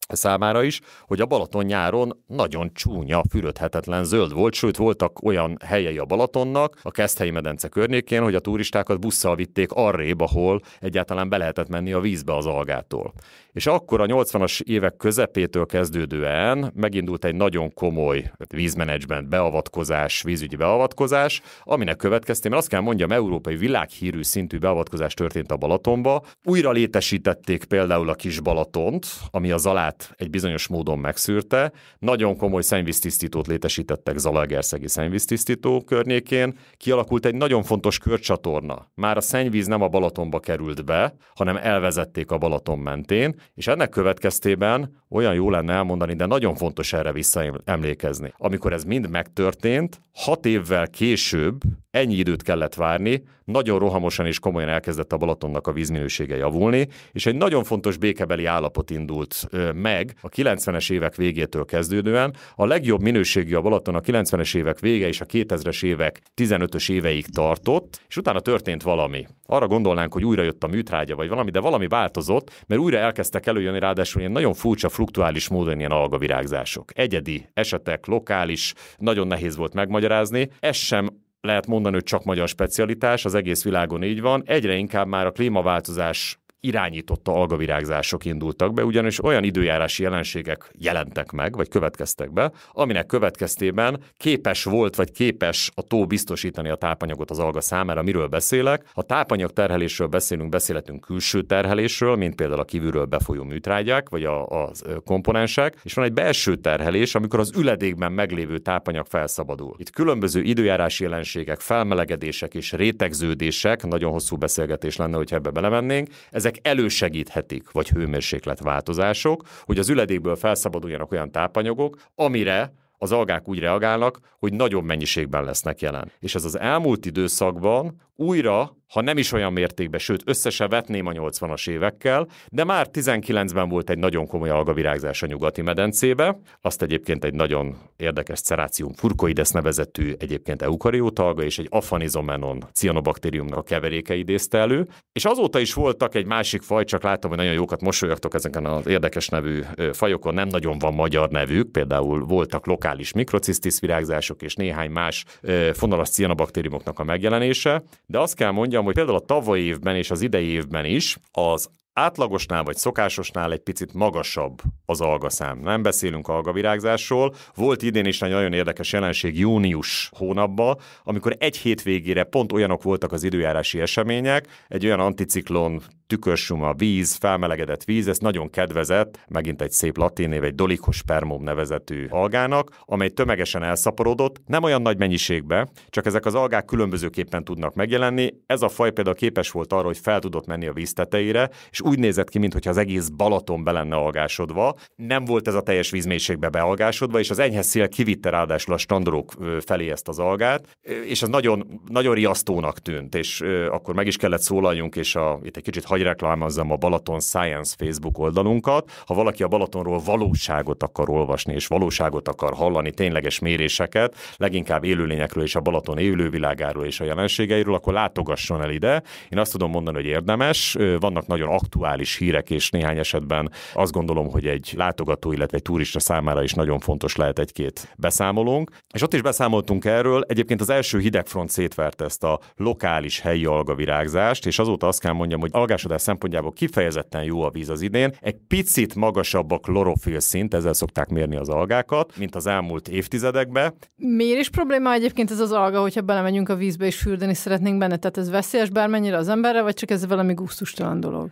[SPEAKER 3] számára is, hogy a Balaton nyáron nagyon csúnya, fürödhetetlen zöld volt, sőt voltak olyan helyei a Balatonnak, a Keszthelyi medence környékén, hogy a turistákat busszal vitték arrébb, ahol egyáltalán be lehetett menni a vízbe az algától. És akkor a 80-as évek közepétől kezdődően megindult egy nagyon komoly vízmenedzsment beavatkozás, vízügyi beavatkozás, aminek következtében azt kell mondjam, európai világhírű szintű beavatkozás történt a Balatonba. Újra létesítették például a kis Balatont, ami a Zalát egy bizonyos módon megszűrte. Nagyon komoly szennyvíztisztítót létesítettek Zalaegerszegi szennyvíztisztító környékén. Kialakult egy nagyon fontos körcsatorna. Már a szennyvíz nem a Balatonba került be, hanem elvezették a Balaton mentén, és ennek következtében olyan jó lenne elmondani, de nagyon fontos erre visszaemlékezni. Amikor ez mind megtörtént, 6 évvel később ennyi időt kellett várni, nagyon rohamosan és komolyan elkezdett a Balatonnak a vízminősége javulni, és egy nagyon fontos békebeli állapot indult meg a 90-es évek végétől kezdődően. A legjobb minőségű a Balaton a 90-es évek vége és a 2000-es évek 15-ös éveig tartott, és utána történt valami. Arra gondolnánk, hogy újra jött a műtrágya vagy valami, de valami változott, mert újra elkezdtek előjönni, ráadásul ilyen nagyon furcsa, fluktuális módon ilyen algavirágzások. Egyedi esetek, lokális, nagyon nehéz volt megmagyarázni. Ez sem lehet mondani, hogy csak magyar specialitás, az egész világon így van. Egyre inkább már a klímaváltozás irányította algavirágzások indultak be, ugyanis olyan időjárási jelenségek jelentek meg, vagy következtek be, aminek következtében képes volt, vagy képes a tó biztosítani a tápanyagot az alga számára. Miről beszélek? Ha tápanyag terhelésről beszélhetünk külső terhelésről, mint például a kívülről befolyó műtrágyák, vagy a komponensek, és van egy belső terhelés, amikor az üledékben meglévő tápanyag felszabadul. Itt különböző időjárási jelenségek, felmelegedések és rétegződések, nagyon hosszú beszélgetés lenne, hogyha ebbe belemennénk, ezek elősegíthetik, vagy hőmérsékletváltozások, hogy az üledékből felszabaduljanak olyan tápanyagok, amire az algák úgy reagálnak, hogy nagyobb mennyiségben lesznek jelen. És ez az elmúlt időszakban újra, ha nem is olyan mértékben, sőt összesen vetném a 80-as évekkel, de már 19-ben volt egy nagyon komoly algavirágzás a nyugati medencébe, azt egyébként egy nagyon érdekes Ceracium furcoides nevezetű egyébként eukarióta alga és egy Aphanizomenon cianobaktériumnak a keveréke idézte elő, és azóta is voltak egy másik faj, csak láttam, hogy nagyon jókat mosolyogtok ezeken az érdekes nevű fajokon, nem nagyon van magyar nevük, például voltak lokális mikrocisztis virágzások és néhány más fonalas cianobaktériumoknak a megjelenése, de azt kell mondjam, hogy például a tavalyi évben és az idei évben is az átlagosnál vagy szokásosnál egy picit magasabb az algaszám. Nem beszélünk algavirágzásról. Volt idén is egy nagyon érdekes jelenség június hónapban, amikor egy hétvégére pont olyanok voltak az időjárási események, egy olyan anticiklon, tükörsuma, víz, felmelegedett víz, ez nagyon kedvezett, megint egy szép latin név, egy Dolichospermum nevezetű algának, amely tömegesen elszaporodott, nem olyan nagy mennyiségbe, csak ezek az algák különbözőképpen tudnak megjelenni. Ez a faj például képes volt arra, hogy fel tudott menni a víz tetejére, és úgy nézett ki, mintha az egész Balaton be lenne algásodva. Nem volt ez a teljes vízmélységbe bealgásodva, és az enyhe szél kivitte ráadásul a strandolók felé ezt az algát, és ez nagyon, nagyon riasztónak tűnt, és akkor meg is kellett szólaljunk, és itt egy kicsit hagy reklámozzam a Balaton Science Facebook oldalunkat. Ha valaki a Balatonról valóságot akar olvasni, és valóságot akar hallani, tényleges méréseket, leginkább élőlényekről és a Balaton élővilágáról és a jelenségeiről, akkor látogasson el ide. Én azt tudom mondani, hogy érdemes. Vannak nagyon aktuális hírek, és néhány esetben azt gondolom, hogy egy látogató, illetve egy turista számára is nagyon fontos lehet egy-két beszámolónk. És ott is beszámoltunk erről. Egyébként az első hidegfront szétverte ezt a lokális helyi algavirágzást, és azóta azt kell mondjam, hogy algásodás szempontjából kifejezetten jó a víz az idén. Egy picit magasabb a klorofil szint, ezzel szokták mérni az algákat, mint az elmúlt évtizedekben.
[SPEAKER 1] Miért is probléma egyébként ez az alga, hogyha belemegyünk a vízbe és fürdeni szeretnénk benne? Tehát ez veszélyes bármennyire az emberre, vagy csak ez valami gusztustalan dolog?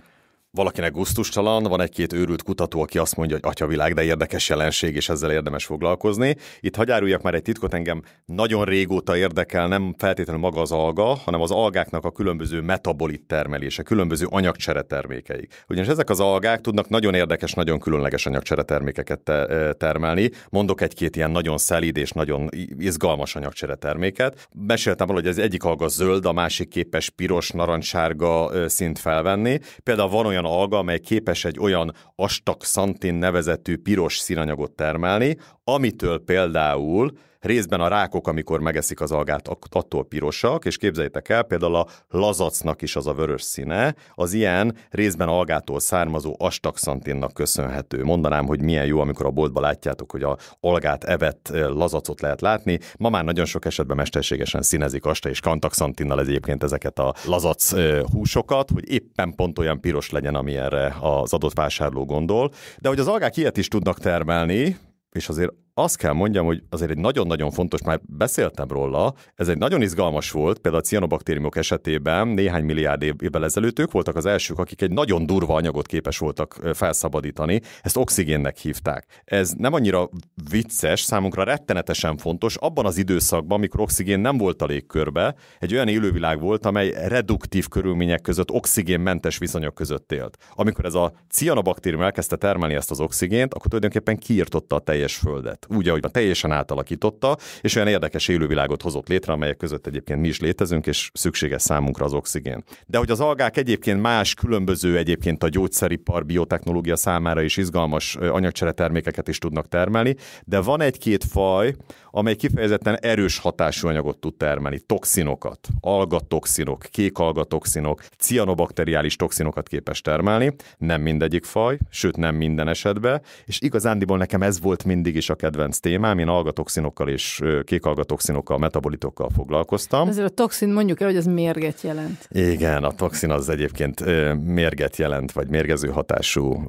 [SPEAKER 3] valakinek gusztustalan, van egy-két őrült kutató, aki azt mondja, hogy atyavilág, de érdekes jelenség, és ezzel érdemes foglalkozni. Itt hadd áruljak már egy titkot, engem nagyon régóta érdekel, nem feltétlenül maga az alga, hanem az algáknak a különböző metabolit termelése, különböző anyagcseretermékeik. Ugyanis ezek az algák tudnak nagyon érdekes, nagyon különleges anyagcseretermékeket termelni. Mondok egy-két ilyen nagyon szelíd és nagyon izgalmas anyagcsereterméket. Meséltem róla, hogy az egyik alga zöld, a másik képes piros, narancssárga színt felvenni. Például van olyan alga, amely képes egy olyan astaxantin nevezetű piros színanyagot termelni, amitől például részben a rákok, amikor megeszik az algát, attól pirosak, és képzeljétek el, például a lazacnak is az a vörös színe, az ilyen részben algától származó astaxantinnak köszönhető. Mondanám, hogy milyen jó, amikor a boltban látjátok, hogy a algát evett lazacot lehet látni. Ma már nagyon sok esetben mesterségesen színezik asta és kantaxantinnal egyébként ezeket a lazac húsokat, hogy éppen pont olyan piros legyen, ami erre az adott vásárló gondol. De hogy az algák ilyet is tudnak termelni, és azért azt kell mondjam, hogy azért egy nagyon-nagyon fontos, már beszéltem róla, ez egy nagyon izgalmas volt, például a cianobaktériumok esetében néhány milliárd évvel ezelőtt ők voltak az elsők, akik egy nagyon durva anyagot képes voltak felszabadítani, ezt oxigénnek hívták. Ez nem annyira vicces, számunkra rettenetesen fontos, abban az időszakban, amikor oxigén nem volt a légkörbe, egy olyan élővilág volt, amely reduktív körülmények között, oxigénmentes viszonyok között élt. Amikor ez a cianobaktérium elkezdte termelni ezt az oxigént, akkor tulajdonképpen kiirtotta a teljes földet. Úgy, ahogy teljesen átalakította, és olyan érdekes élővilágot hozott létre, amelyek között egyébként mi is létezünk, és szükséges számunkra az oxigén. De hogy az algák egyébként más, különböző egyébként a gyógyszeripar, biotechnológia számára is izgalmas anyagcseretermékeket is tudnak termelni, de van egy-két faj, amely kifejezetten erős hatású anyagot tud termelni, toxinokat, algatoxinok, kék algatoxinok, cianobakteriális toxinokat képes termelni, nem mindegyik faj, sőt nem minden esetben, és igazándiból nekem ez volt mindig is a kedvenc témám, én algatoxinokkal és kék algatoxinokkal, metabolitokkal foglalkoztam.
[SPEAKER 1] Ezért a toxin mondjuk el, hogy ez mérget jelent.
[SPEAKER 3] Igen, a toxin az egyébként mérget jelent, vagy mérgező hatású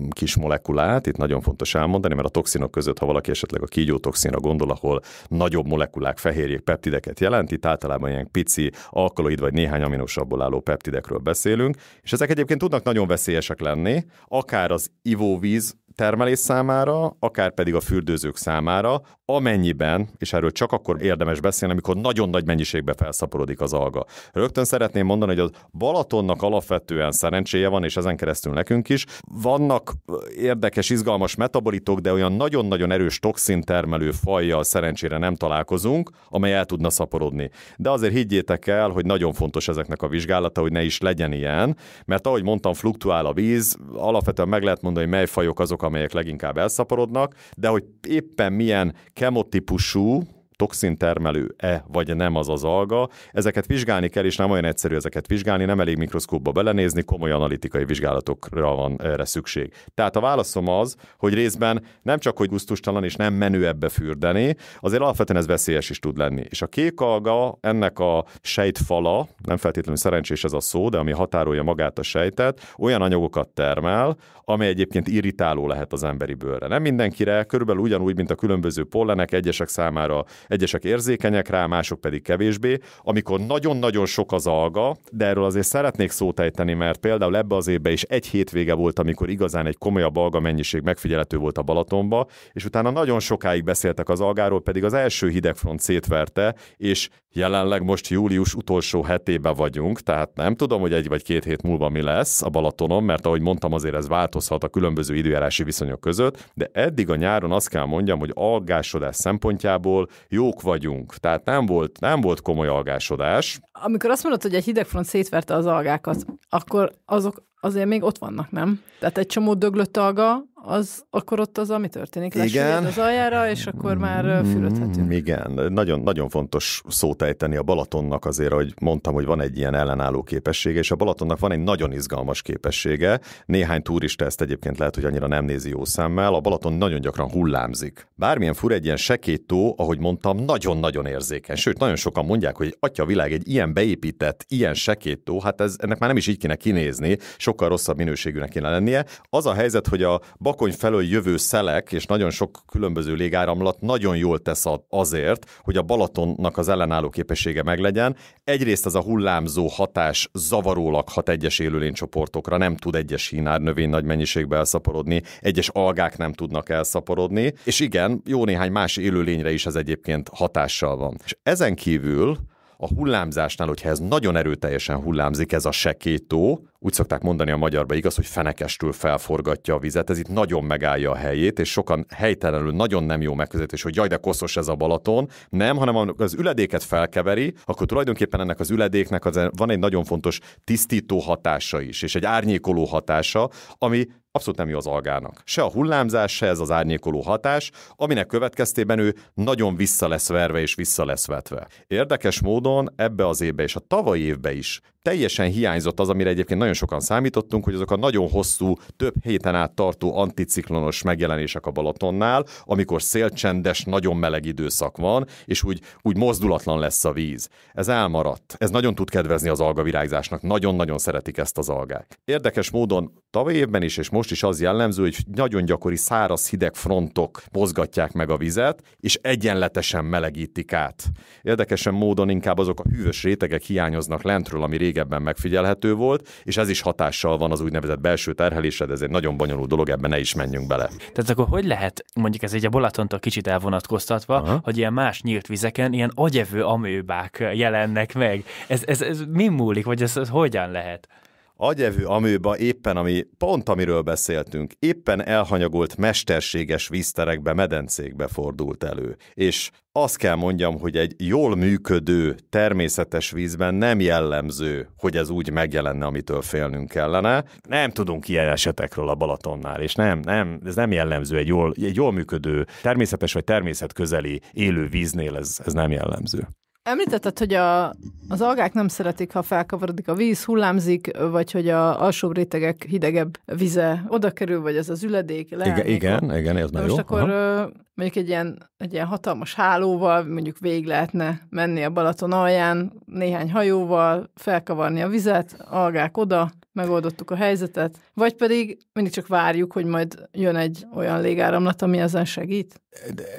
[SPEAKER 3] kis molekulát, itt nagyon fontos elmondani, mert a toxinok között, ha valaki esetleg a kígyótoxinra gondol, ahol nagyobb molekulák, fehérjék, peptideket jelent, itt általában ilyen pici alkaloid vagy néhány aminosabból álló peptidekről beszélünk, és ezek egyébként tudnak nagyon veszélyesek lenni, akár az ivóvíz termelés számára, akár pedig a fürdőzők számára, amennyiben, és erről csak akkor érdemes beszélni, amikor nagyon nagy mennyiségben felszaporodik az alga. Rögtön szeretném mondani, hogy a Balatonnak alapvetően szerencséje van, és ezen keresztül nekünk is. Vannak érdekes, izgalmas metabolitok, de olyan nagyon-nagyon erős toxintermelő fajjal szerencsére nem találkozunk, amely el tudna szaporodni. De azért higgyétek el, hogy nagyon fontos ezeknek a vizsgálata, hogy ne is legyen ilyen, mert ahogy mondtam, fluktuál a víz, alapvetően meg lehet mondani, hogy mely fajok azok, amelyek leginkább elszaporodnak, de hogy éppen milyen kemotípusú, toxintermelő-e vagy nem az az alga, ezeket vizsgálni kell, és nem olyan egyszerű ezeket vizsgálni, nem elég mikroszkópba belenézni, komoly analitikai vizsgálatokra van erre szükség. Tehát a válaszom az, hogy részben nem csak, hogy gusztustalan és nem menő ebbe fürdeni, azért alapvetően ez veszélyes is tud lenni. És a kék alga, ennek a sejtfala, nem feltétlenül szerencsés ez a szó, de ami határolja magát a sejtet, olyan anyagokat termel, amely egyébként irritáló lehet az emberi bőrre. Nem mindenkire, körülbelül ugyanúgy, mint a különböző pollenek, egyesek számára egyesek érzékenyek rá, mások pedig kevésbé, amikor nagyon-nagyon sok az alga, de erről azért szeretnék szót ejteni, mert például ebbe az évben is egy hétvége volt, amikor igazán egy komolyabb alga mennyiség megfigyelhető volt a Balatonba, és utána nagyon sokáig beszéltek az algáról, pedig az első hidegfront szétverte, és jelenleg most július utolsó hetében vagyunk, tehát nem tudom, hogy 1 vagy 2 hét múlva mi lesz a Balatonon, mert ahogy mondtam, azért ez változhat a különböző időjárási viszonyok között, de eddig a nyáron azt kell mondjam, hogy algásodás szempontjából jók vagyunk. Tehát nem volt komoly algásodás.
[SPEAKER 1] Amikor azt mondod, hogy egy hidegfront szétverte az algákat, akkor azok azért még ott vannak, nem? Tehát egy csomó döglött alga, akkor ott az, ami történik. Lesüllyed az aljára, és akkor már fürödhetünk.
[SPEAKER 3] Igen, nagyon, nagyon fontos szót ejteni a Balatonnak azért, hogy mondtam, hogy van egy ilyen ellenálló képessége, és a Balatonnak van egy nagyon izgalmas képessége. Néhány turista ezt egyébként lehet, hogy annyira nem nézi jó szemmel. A Balaton nagyon gyakran hullámzik. Bármilyen fura, egy ilyen sekélytó, ahogy mondtam, nagyon-nagyon érzékeny. Sőt, nagyon sokan mondják, hogy atya világ, egy ilyen beépített, ilyen sekélytó, hát ennek már nem is így kéne kinézni, sokkal rosszabb minőségűnek kéne lennie. Az a helyzet, hogy a Bakony felől jövő szelek és nagyon sok különböző légáramlat nagyon jól tesz azért, hogy a Balatonnak az ellenálló képessége meglegyen. Egyrészt ez a hullámzó hatás zavarólag hat egyes élőlénycsoportokra, nem tud egyes hínár növény nagy mennyiségbe elszaporodni, egyes algák nem tudnak elszaporodni, és igen, jó néhány más élőlényre is ez egyébként hatással van. És ezen kívül a hullámzásnál, hogyha ez nagyon erőteljesen hullámzik, ez a sekétó, úgy szokták mondani a magyarba, igaz, hogy fenekestül felforgatja a vizet, ez itt nagyon megállja a helyét, és sokan helytelenül nagyon nem jó megközelítés, hogy jaj, de koszos ez a Balaton. Nem, hanem az üledéket felkeveri, akkor tulajdonképpen ennek az üledéknek van egy nagyon fontos tisztító hatása is, és egy árnyékoló hatása, ami abszolút nem jó az algának. Se a hullámzás, se ez az árnyékoló hatás, aminek következtében ő nagyon vissza lesz verve és vissza lesz vetve. Érdekes módon ebbe az évbe és a tavalyi évbe is teljesen hiányzott az, amire egyébként nagyon sokan számítottunk, hogy azok a nagyon hosszú, több héten át tartó anticiklonos megjelenések a Balatonnál, amikor szélcsendes, nagyon meleg időszak van, és úgy mozdulatlan lesz a víz. Ez elmaradt. Ez nagyon tud kedvezni az algavirágzásnak. Nagyon-nagyon szeretik ezt az algák. Érdekes módon tavaly évben is, és most is az jellemző, hogy nagyon gyakori száraz hideg frontok mozgatják meg a vizet, és egyenletesen melegítik át. Érdekesen módon inkább azok a hűvös rétegek hiányoznak lentről, ami régebben megfigyelhető volt, és ez is hatással van az úgynevezett belső terhelésre, de ez egy nagyon bonyolult dolog, ebben ne is menjünk bele.
[SPEAKER 2] Tehát akkor hogy lehet, mondjuk ez egy a Balatontól kicsit elvonatkoztatva, hogy ilyen más nyílt vizeken ilyen agyevő amőbák jelennek meg? Ez mi múlik, vagy ez hogyan lehet?
[SPEAKER 3] Agyevő amőba éppen, amiről beszéltünk, éppen elhanyagolt mesterséges vízterekbe, medencékbe fordult elő. És azt kell mondjam, hogy egy jól működő természetes vízben nem jellemző, hogy ez úgy megjelenne, amitől félnünk kellene. Nem tudunk ilyen esetekről a Balatonnál, és ez nem jellemző egy jól működő természetes vagy természetközeli élő víznél, ez nem jellemző.
[SPEAKER 1] Említetted, hogy az algák nem szeretik, ha felkavarodik a víz, hullámzik, vagy hogy a alsóbb rétegek hidegebb vize oda kerül, vagy ez az üledék.
[SPEAKER 3] Igen, ez már jó.
[SPEAKER 1] Most akkor mondjuk egy ilyen hatalmas hálóval mondjuk végig lehetne menni a Balaton alján, néhány hajóval, felkavarni a vizet, algák oda, megoldottuk a helyzetet, vagy pedig mindig csak várjuk, hogy majd jön egy olyan légáramlat, ami ezen segít?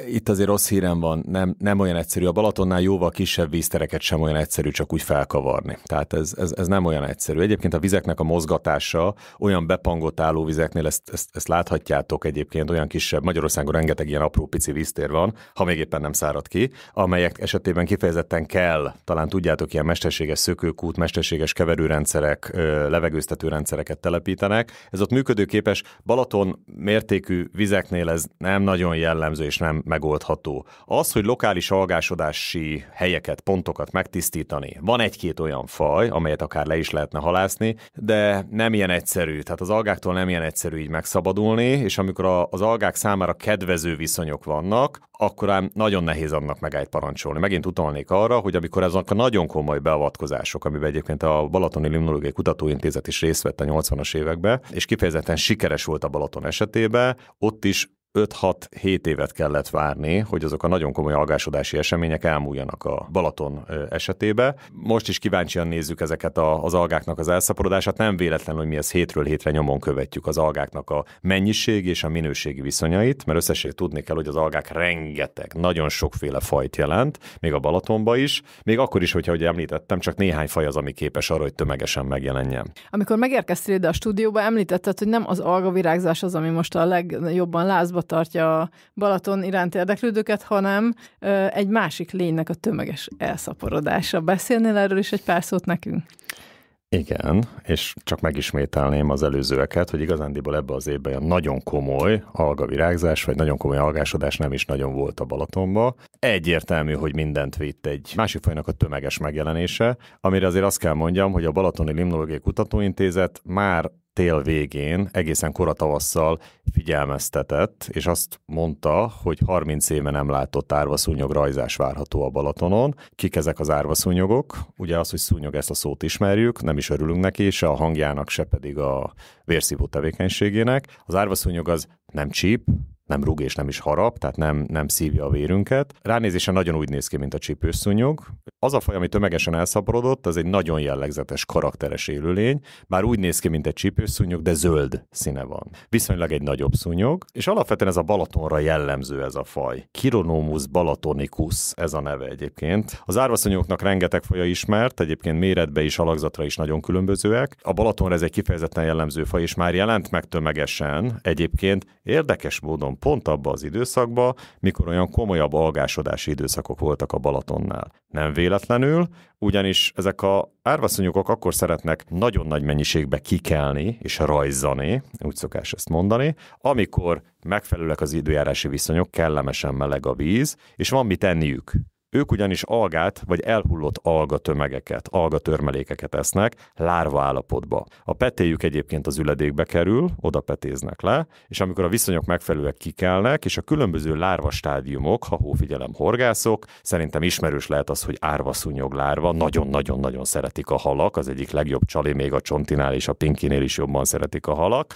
[SPEAKER 3] Itt azért rossz hírem van, nem olyan egyszerű. A Balatonnál jóval kisebb víztereket sem olyan egyszerű csak úgy felkavarni. Tehát ez nem olyan egyszerű. Egyébként a vizeknek a mozgatása olyan bepangott állóvizeknél, ezt láthatjátok egyébként, olyan kisebb, Magyarországon rengeteg ilyen apró pici víztér van, ha még éppen nem szárad ki, amelyek esetében kifejezetten kell, talán tudjátok, ilyen mesterséges szökőkút, mesterséges keverőrendszerek, levegőztető rendszereket telepítenek. Ez ott működőképes. Balaton mértékű vizeknél ez nem nagyon jellemző és nem megoldható. Az, hogy lokális algásodási helyeket, pontokat megtisztítani, van egy-két olyan faj, amelyet akár le is lehetne halászni, de nem ilyen egyszerű. Tehát az algáktól nem ilyen egyszerű így megszabadulni, és amikor az algák számára kedvező viszonyok vannak, akkor ám nagyon nehéz annak megállt parancsolni. Megint utalnék arra, hogy amikor ezek a nagyon komoly beavatkozások, amiben egyébként a Balatoni Limnológiai Kutatóintézet is részt vett a 80-as években, és kifejezetten sikeres volt a Balaton esetében, ott is 5-6-7 évet kellett várni, hogy azok a nagyon komoly algásodási események elmúljanak a Balaton esetébe. Most is kíváncsian nézzük ezeket az algáknak az elszaporodását. Nem véletlen, hogy mi ezt hétről hétre nyomon követjük az algáknak a mennyiség és a minőségi viszonyait, mert összességében tudni kell, hogy az algák rengeteg, nagyon sokféle fajt jelent, még a Balatonba is, még akkor is, hogyha, ahogy említettem, csak néhány faj az, ami képes arra, hogy tömegesen megjelenjen.
[SPEAKER 1] Amikor megérkeztél ide a stúdióba, említetted, hogy nem az algavirágzás az, ami most a legjobban lázba tartja a Balaton iránt érdeklődőket, hanem egy másik lénynek a tömeges elszaporodása. Beszélnél erről is egy pár szót nekünk?
[SPEAKER 3] Igen, és csak megismételném az előzőeket, hogy igazándiból ebbe az évben nagyon komoly algavirágzás, vagy nagyon komoly algásodás nem is nagyon volt a Balatonban. Egyértelmű, hogy mindent vitt egy másik fajnak a tömeges megjelenése, amire azért azt kell mondjam, hogy a Balatoni Limnológiai Kutatóintézet már tél végén, egészen kora tavasszal figyelmeztetett, és azt mondta, hogy 30 éve nem látott árvaszúnyog rajzás várható a Balatonon. Kik ezek az árvaszúnyogok? Ugye az, hogy szúnyog, ezt a szót ismerjük, nem is örülünk neki, se a hangjának, se pedig a vérszívó tevékenységének. Az árvaszúnyog az nem csíp, nem rúg és nem is harap, tehát nem szívja a vérünket. Ránézése nagyon úgy néz ki, mint a csípőszúnyog. Az a faj, ami tömegesen elszaporodott, az egy nagyon jellegzetes, karakteres élőlény, bár úgy néz ki, mint egy csípőszúnyog, de zöld színe van. Viszonylag egy nagyobb szúnyog, és alapvetően ez a Balatonra jellemző ez a faj. Chironomus balatonicus, ez a neve egyébként. Az árvaszúnyogoknak rengeteg faja ismert, egyébként méretbe is, alakzatra is nagyon különbözőek. A Balatonra ez egy kifejezetten jellemző faj, és már jelent meg tömegesen egyébként érdekes módon pont abba az időszakba, mikor olyan komolyabb algásodási időszakok voltak a Balatonnál. Nem véletlenül, ugyanis ezek az árvaszúnyogok akkor szeretnek nagyon nagy mennyiségbe kikelni és rajzani, úgy szokás ezt mondani, amikor megfelelőek az időjárási viszonyok, kellemesen meleg a víz, és van mit enniük. Ők ugyanis algát vagy elhullott algatömegeket, algatörmelékeket esznek lárva állapotba. A petéjük egyébként az üledékbe kerül, oda petéznek le, és amikor a viszonyok megfelelőek kikelnek, és a különböző lárva stádiumok, ha hófigyelem horgászok, szerintem ismerős lehet az, hogy árvaszúnyog lárva, nagyon-nagyon-nagyon szeretik a halak, az egyik legjobb csali, még a csontinál és a pinkinél is jobban szeretik a halak,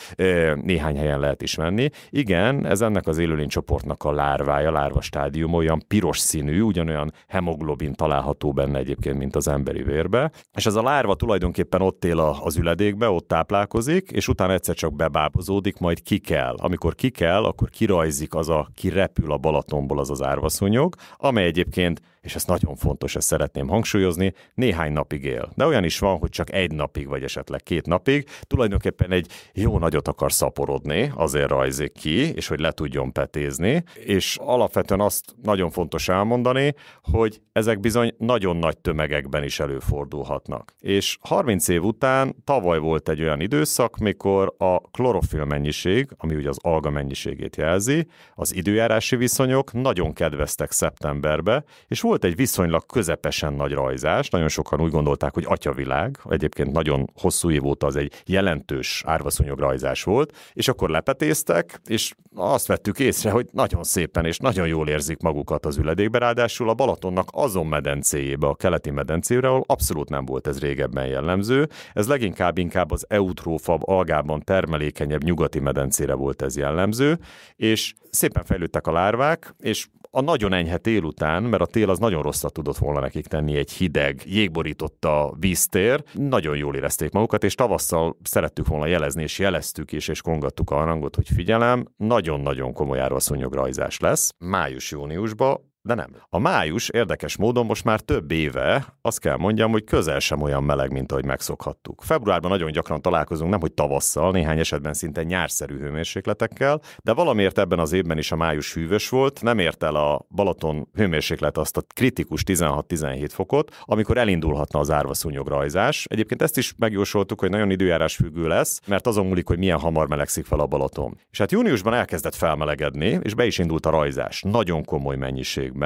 [SPEAKER 3] néhány helyen lehet is venni. Igen, ez ennek az élőlénycsoportnak a lárvája, lárva stádium, olyan piros színű, ugyanolyan hemoglobin található benne egyébként, mint az emberi vérbe, és ez a lárva tulajdonképpen ott él az üledékbe, ott táplálkozik, és utána egyszer csak bebábozódik, majd kikel. Amikor kikel, akkor kirajzik kirepül a Balatonból az árvaszúnyog, amely egyébként, és ez nagyon fontos, ezt szeretném hangsúlyozni, néhány napig él. De olyan is van, hogy csak egy napig, vagy esetleg 2 napig, tulajdonképpen egy jó nagyot akar szaporodni, azért rajzik ki, és hogy le tudjon petézni, és alapvetően azt nagyon fontos elmondani, hogy ezek bizony nagyon nagy tömegekben is előfordulhatnak. És 30 év után tavaly volt egy olyan időszak, mikor a klorofil mennyiség, ami ugye az alga mennyiségét jelzi, az időjárási viszonyok nagyon kedveztek szeptemberbe, és volt egy viszonylag közepesen nagy rajzás, nagyon sokan úgy gondolták, hogy atyavilág, egyébként nagyon hosszú év óta az egy jelentős árvaszúnyog rajzás volt, és akkor lepetéztek, és azt vettük észre, hogy nagyon szépen és nagyon jól érzik magukat az üledékbe, ráadásul a Balatonnak azon medencéjébe, a keleti medencére, ahol abszolút nem volt ez régebben jellemző. Ez leginkább az eutrófabb, algában termelékenyebb nyugati medencére volt ez jellemző, és szépen fejlődtek a lárvák, és a nagyon enyhe tél után, mert a tél az nagyon rosszat tudott volna nekik tenni, egy hideg, jégborította víztér, nagyon jól érezték magukat, és tavasszal szerettük volna jelezni, és jeleztük is, és kongattuk a harangot, hogy figyelem, nagyon-nagyon komoly árvaszúnyograjzás lesz, május-júniusban, de nem. A május érdekes módon most már több éve, azt kell mondjam, hogy közel sem olyan meleg, mint ahogy megszokhattuk. Februárban nagyon gyakran találkozunk, nemhogy tavasszal, néhány esetben szinte nyárszerű hőmérsékletekkel, de valamiért ebben az évben is a május hűvös volt, nem ért el a Balaton hőmérséklet azt a kritikus 16-17 fokot, amikor elindulhatna az árvaszúnyograjzás. Egyébként ezt is megjósoltuk, hogy nagyon időjárás függő lesz, mert azon múlik, hogy milyen hamar melegszik fel a Balaton. És hát júniusban elkezdett felmelegedni, és be is indult a rajzás. Nagyon komoly mennyiség.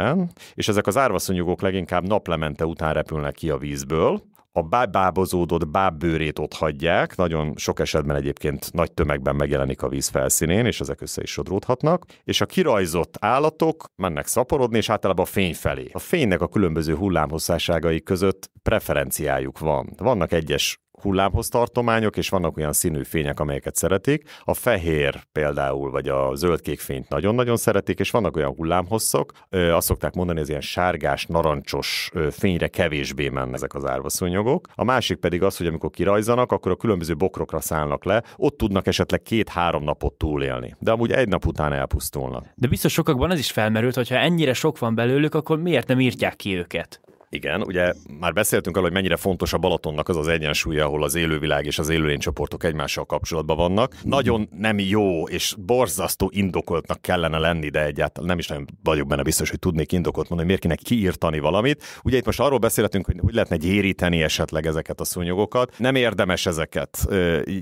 [SPEAKER 3] És ezek az árvaszúnyogok leginkább naplemente után repülnek ki a vízből, a bábozódott bábbőrét ott hagyják, nagyon sok esetben egyébként nagy tömegben megjelenik a víz felszínén, és ezek össze is sodródhatnak, és a kirajzott állatok mennek szaporodni, és általában a fény felé. A fénynek a különböző hullámhosszásságai között preferenciájuk van. Vannak egyes hullámhossztartományok, és vannak olyan színű fények, amelyeket szeretik. A fehér például, vagy a zöld-kék fényt nagyon-nagyon szeretik, és vannak olyan hullámhosszok, azt szokták mondani, hogy ez ilyen sárgás, narancsos fényre kevésbé mennek ezek az árvaszúnyogok. A másik pedig az, hogy amikor kirajzanak, akkor a különböző bokrokra szállnak le, ott tudnak esetleg 2-3 napot túlélni, de amúgy egy nap után elpusztulnak.
[SPEAKER 2] De biztos sokakban az is felmerült, hogyha ennyire sok van belőlük, akkor miért nem írtják ki őket?
[SPEAKER 3] Igen, ugye már beszéltünk arról, hogy mennyire fontos a Balatonnak az az egyensúlya, ahol az élővilág és az élőlénycsoportok egymással kapcsolatban vannak. Nagyon nem jó és borzasztó indokoltnak kellene lenni, de egyáltalán nem is nagyon vagyok benne biztos, hogy tudnék indokot mondani, hogy miért kéne kiírtani valamit. Ugye itt most arról beszélhetünk, hogy lehetne gyéríteni esetleg ezeket a szúnyogokat. Nem érdemes ezeket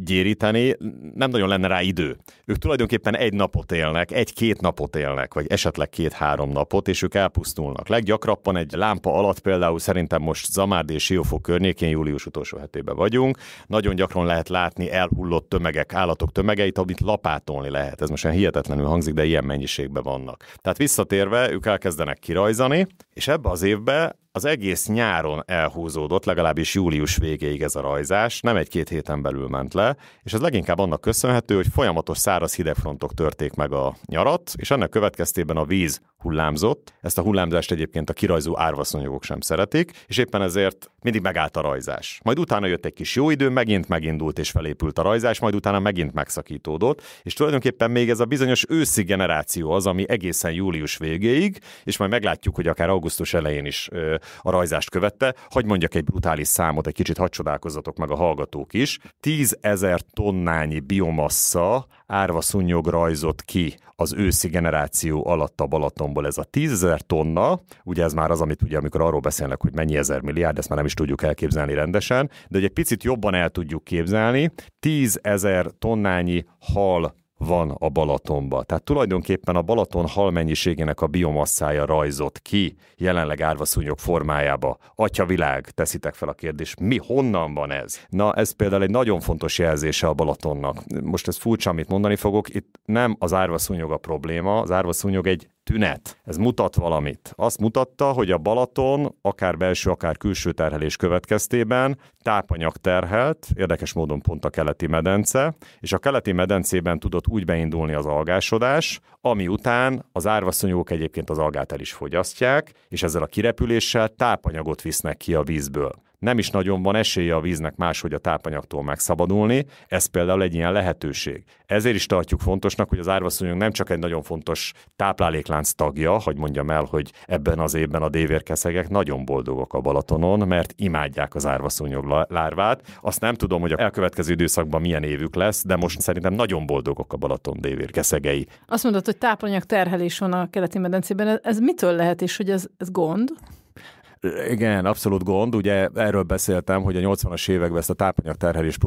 [SPEAKER 3] gyéríteni, nem nagyon lenne rá idő. Ők tulajdonképpen 1 napot élnek, 1-2 napot élnek, vagy esetleg 2-3 napot, és ők elpusztulnak. Leggyakrabban egy lámpa alatt például szerintem most Zamárdi és Siófok környékén július utolsó hetében vagyunk. Nagyon gyakran lehet látni elhullott tömegek, állatok tömegeit, amit lapátolni lehet. Ez most olyan hihetetlenül hangzik, de ilyen mennyiségben vannak. Tehát visszatérve, ők elkezdenek kirajzani, és ebbe az évbe az egész nyáron elhúzódott, legalábbis július végéig ez a rajzás, nem 1-2 héten belül ment le, és ez leginkább annak köszönhető, hogy folyamatos száraz hidegfrontok törték meg a nyarat, és ennek következtében a víz hullámzott. Ezt a hullámzást egyébként a kirajzó árvaszonyogok sem szeretik, és éppen ezért mindig megállt a rajzás. Majd utána jött egy kis jó idő, megint megindult és felépült a rajzás, majd utána megint megszakítódott, és tulajdonképpen még ez a bizonyos őszi generáció az, ami egészen július végéig, és majd meglátjuk, hogy akár augusztus elején is a rajzást követte. Hadd mondjak egy brutális számot, egy kicsit hadd csodálkozzatok meg a hallgatók is. 10 000 tonnányi biomassa árvaszúnyog rajzott ki az őszi generáció alatt a Balatonból. Ez a 10 000 tonna, ugye ez már az, amit ugye amikor arról beszélnek, hogy mennyi ezer milliárd, ezt már nem is tudjuk elképzelni rendesen, de hogy egy picit jobban el tudjuk képzelni, 10 000 tonnányi hal van a Balatonban. Tehát tulajdonképpen a Balaton hal mennyiségének a biomasszája rajzott ki jelenleg árvaszúnyog formájába. Atyavilág, teszitek fel a kérdést, honnan van ez? Na, ez például egy nagyon fontos jelzése a Balatonnak. Most ez furcsa, amit mondani fogok, itt nem az árvaszúnyog a probléma, az árvaszúnyog egy tünet. Ez mutat valamit. Azt mutatta, hogy a Balaton akár belső, akár külső terhelés következtében tápanyag terhelt, érdekes módon pont a keleti medence, és a keleti medencében tudott úgy beindulni az algásodás, ami után az árvaszúnyogok egyébként az algát el is fogyasztják, és ezzel a kirepüléssel tápanyagot visznek ki a vízből. Nem is nagyon van esélye a víznek máshogy a tápanyagtól megszabadulni, ez például egy ilyen lehetőség. Ezért is tartjuk fontosnak, hogy az árvaszúnyog nem csak egy nagyon fontos tápláléklánc tagja, hogy mondjam el, hogy ebben az évben a dévérkeszegek nagyon boldogok a Balatonon, mert imádják az árvaszúnyog lárvát. Azt nem tudom, hogy a elkövetkező időszakban milyen évük lesz, de most szerintem nagyon boldogok a Balaton dévérkeszegei.
[SPEAKER 1] Azt mondod, hogy tápanyag terhelés van a keleti medencében. Ez mitől lehet, és hogy ez gond?
[SPEAKER 3] Igen, abszolút gond. Ugye erről beszéltem, hogy a 80-as években ezt a tápanyagterhelést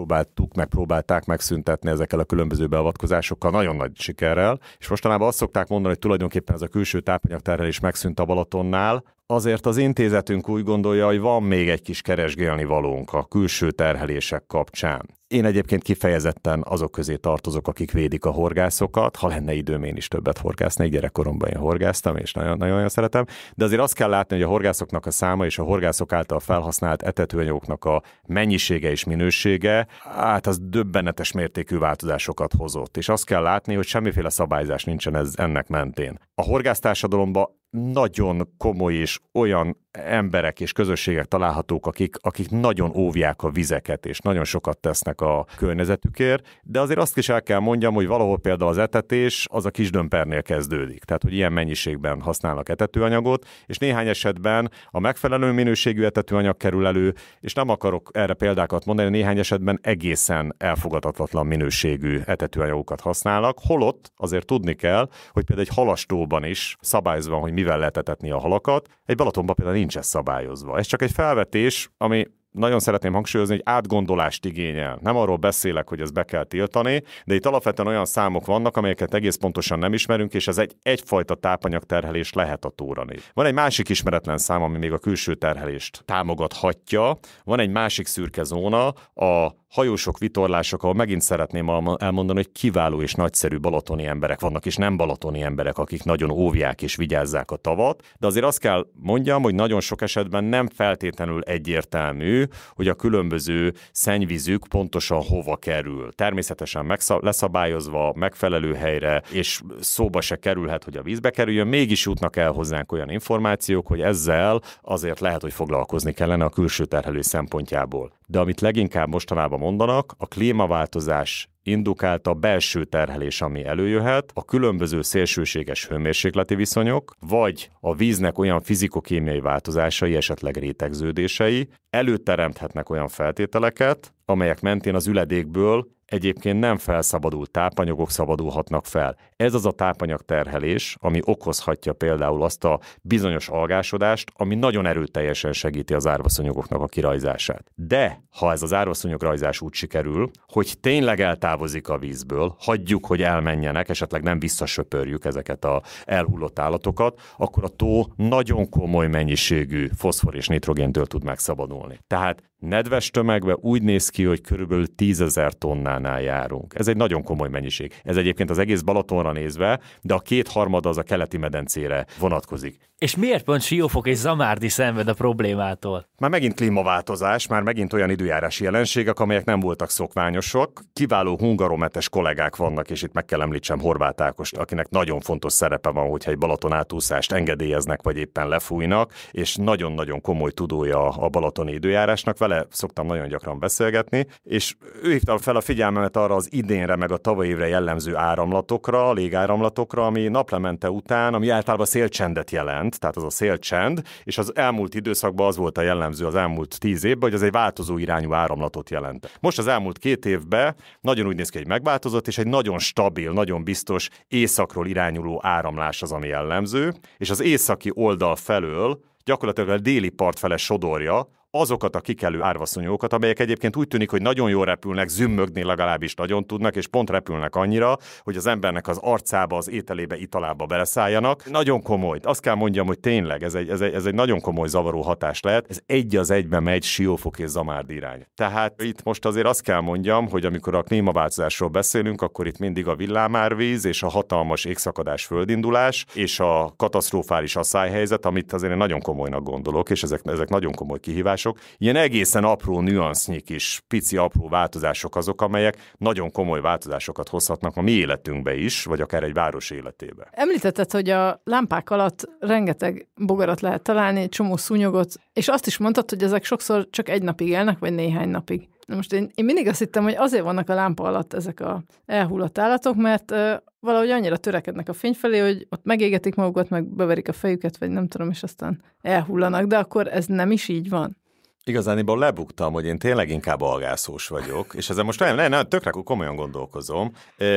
[SPEAKER 3] próbálták megszüntetni ezekkel a különböző beavatkozásokkal, nagyon nagy sikerrel, és mostanában azt szokták mondani, hogy tulajdonképpen ez a külső tápanyagterhelés megszűnt a Balatonnál. Azért az intézetünk úgy gondolja, hogy van még egy kis keresgélni valónk a külső terhelések kapcsán. Én egyébként kifejezetten azok közé tartozok, akik védik a horgászokat. Ha lenne időm, én is többet horgásznék, gyerekkoromban én horgáztam, és nagyon-nagyon szeretem. De azért azt kell látni, hogy a horgászoknak a száma és a horgászok által felhasznált etetőanyagoknak a mennyisége és minősége, hát az döbbenetes mértékű változásokat hozott. És azt kell látni, hogy semmiféle szabályzás nincsen ennek mentén. A horgásztársadalomban nagyon komoly és olyan emberek és közösségek találhatók, akik nagyon óvják a vizeket, és nagyon sokat tesznek a környezetükért, de azért azt is el kell mondjam, hogy valahol például az etetés az a Kisdömpernél kezdődik. Tehát, hogy ilyen mennyiségben használnak etetőanyagot, és néhány esetben a megfelelő minőségű etetőanyag kerül elő, és nem akarok erre példákat mondani, néhány esetben egészen elfogadhatatlan minőségű etetőanyagokat használnak, holott azért tudni kell, hogy például egy halastóban is szabályozva van, hogy mivel lehet etetni a halakat, egy Balatonban például nincs ez szabályozva. Ez csak egy felvetés, ami nagyon szeretném hangsúlyozni, hogy átgondolást igényel. Nem arról beszélek, hogy ezt be kell tiltani, de itt alapvetően olyan számok vannak, amelyeket egész pontosan nem ismerünk, és ez egyfajta tápanyagterhelés lehet a Tóranél. Van egy másik ismeretlen szám, ami még a külső terhelést támogathatja. Van egy másik szürke zóna, a hajósok, vitorlások, ahol megint szeretném elmondani, hogy kiváló és nagyszerű balatoni emberek vannak, és nem balatoni emberek, akik nagyon óvják és vigyázzák a tavat, de azért azt kell mondjam, hogy nagyon sok esetben nem feltétlenül egyértelmű, hogy a különböző szennyvízük pontosan hova kerül. Természetesen leszabályozva, megfelelő helyre, és szóba se kerülhet, hogy a vízbe kerüljön, mégis jutnak el hozzánk olyan információk, hogy ezzel azért lehet, hogy foglalkozni kellene a külső terhelő szempontjából. De amit leginkább mostanában mondanak, a klímaváltozás indukálta belső terhelés, ami előjöhet, a különböző szélsőséges hőmérsékleti viszonyok, vagy a víznek olyan fizikokémiai változásai, esetleg rétegződései előteremthetnek olyan feltételeket, amelyek mentén az üledékből egyébként nem felszabadult tápanyagok szabadulhatnak fel. Ez az a tápanyagterhelés, ami okozhatja például azt a bizonyos algásodást, ami nagyon erőteljesen segíti az árvaszúnyogoknak a kirajzását. De ha ez az árvaszúnyograjzás úgy sikerül, hogy tényleg eltávozik a vízből, hagyjuk, hogy elmenjenek, esetleg nem visszasöpörjük ezeket az elhullott állatokat, akkor a tó nagyon komoly mennyiségű foszfor és nitrogéntől tud megszabadulni. Tehát nedves tömegben úgy néz ki, hogy körülbelül 10 000 tonnát tonánál járunk. Ez egy nagyon komoly mennyiség. Ez egyébként az egész Balatonra nézve, de a 2/3 az a keleti medencére vonatkozik.
[SPEAKER 2] És miért pont Siófok és Zamárdi szenved a problémától?
[SPEAKER 3] Már megint klímaváltozás, már megint olyan időjárási jelenségek, amelyek nem voltak szokványosak. Kiváló hungarometes kollégák vannak, és itt meg kell említsem Horváth Ákost, akinek nagyon fontos szerepe van, hogyha egy Balaton átúszást engedélyeznek, vagy éppen lefújnak, és nagyon-nagyon komoly tudója a balatoni időjárásnak, vele szoktam nagyon gyakran beszélgetni, és ő hívta fel a figyelmemet arra az idénre, meg a tavalyi évre jellemző áramlatokra, légáramlatokra, ami naplemente után, ami általában szélcsendet jelent, tehát az a szélcsend, és az elmúlt időszakban az volt a jellemző az elmúlt 10 évben, hogy az egy változó irányú áramlatot jelent. Most az elmúlt 2 évben nagyon úgy néz ki, hogy megváltozott, és egy nagyon stabil, nagyon biztos északról irányuló áramlás az, ami jellemző, és az északi oldal felől gyakorlatilag a déli part fele sodorja azokat a kikelő árvaszonyókat, amelyek egyébként úgy tűnik, hogy nagyon jól repülnek, zümmögni legalábbis nagyon tudnak, és pont repülnek annyira, hogy az embernek az arcába, az ételébe, italába beleszálljanak. Nagyon komoly. Azt kell mondjam, hogy tényleg ez egy nagyon komoly zavaró hatás lehet. Ez egy az egyben megy Siófok és Zamárdi irány. Tehát itt most azért azt kell mondjam, hogy amikor a klímaváltozásról beszélünk, akkor itt mindig a villámárvíz és a hatalmas égszakadás, földindulás és a katasztrofális asszályhelyzet, amit azért én nagyon komolynak gondolok, és ezek nagyon komoly kihívások. Ilyen egészen apró nüansznyi kis, pici apró változások azok, amelyek nagyon komoly változásokat hozhatnak a mi életünkbe is, vagy akár egy város életébe.
[SPEAKER 1] Említetted, hogy a lámpák alatt rengeteg bogarat lehet találni, csomó szúnyogot, és azt is mondtad, hogy ezek sokszor csak egy napig élnek, vagy néhány napig. Na most én mindig azt hittem, hogy azért vannak a lámpa alatt ezek a elhullott állatok, mert valahogy annyira törekednek a fény felé, hogy ott megégetik magukat, meg beverik a fejüket, vagy nem tudom, és aztán elhullanak, de akkor ez nem is így van.
[SPEAKER 3] Igazániból lebuktam, hogy én tényleg inkább algászós vagyok, és ezzel most tökre komolyan gondolkozom.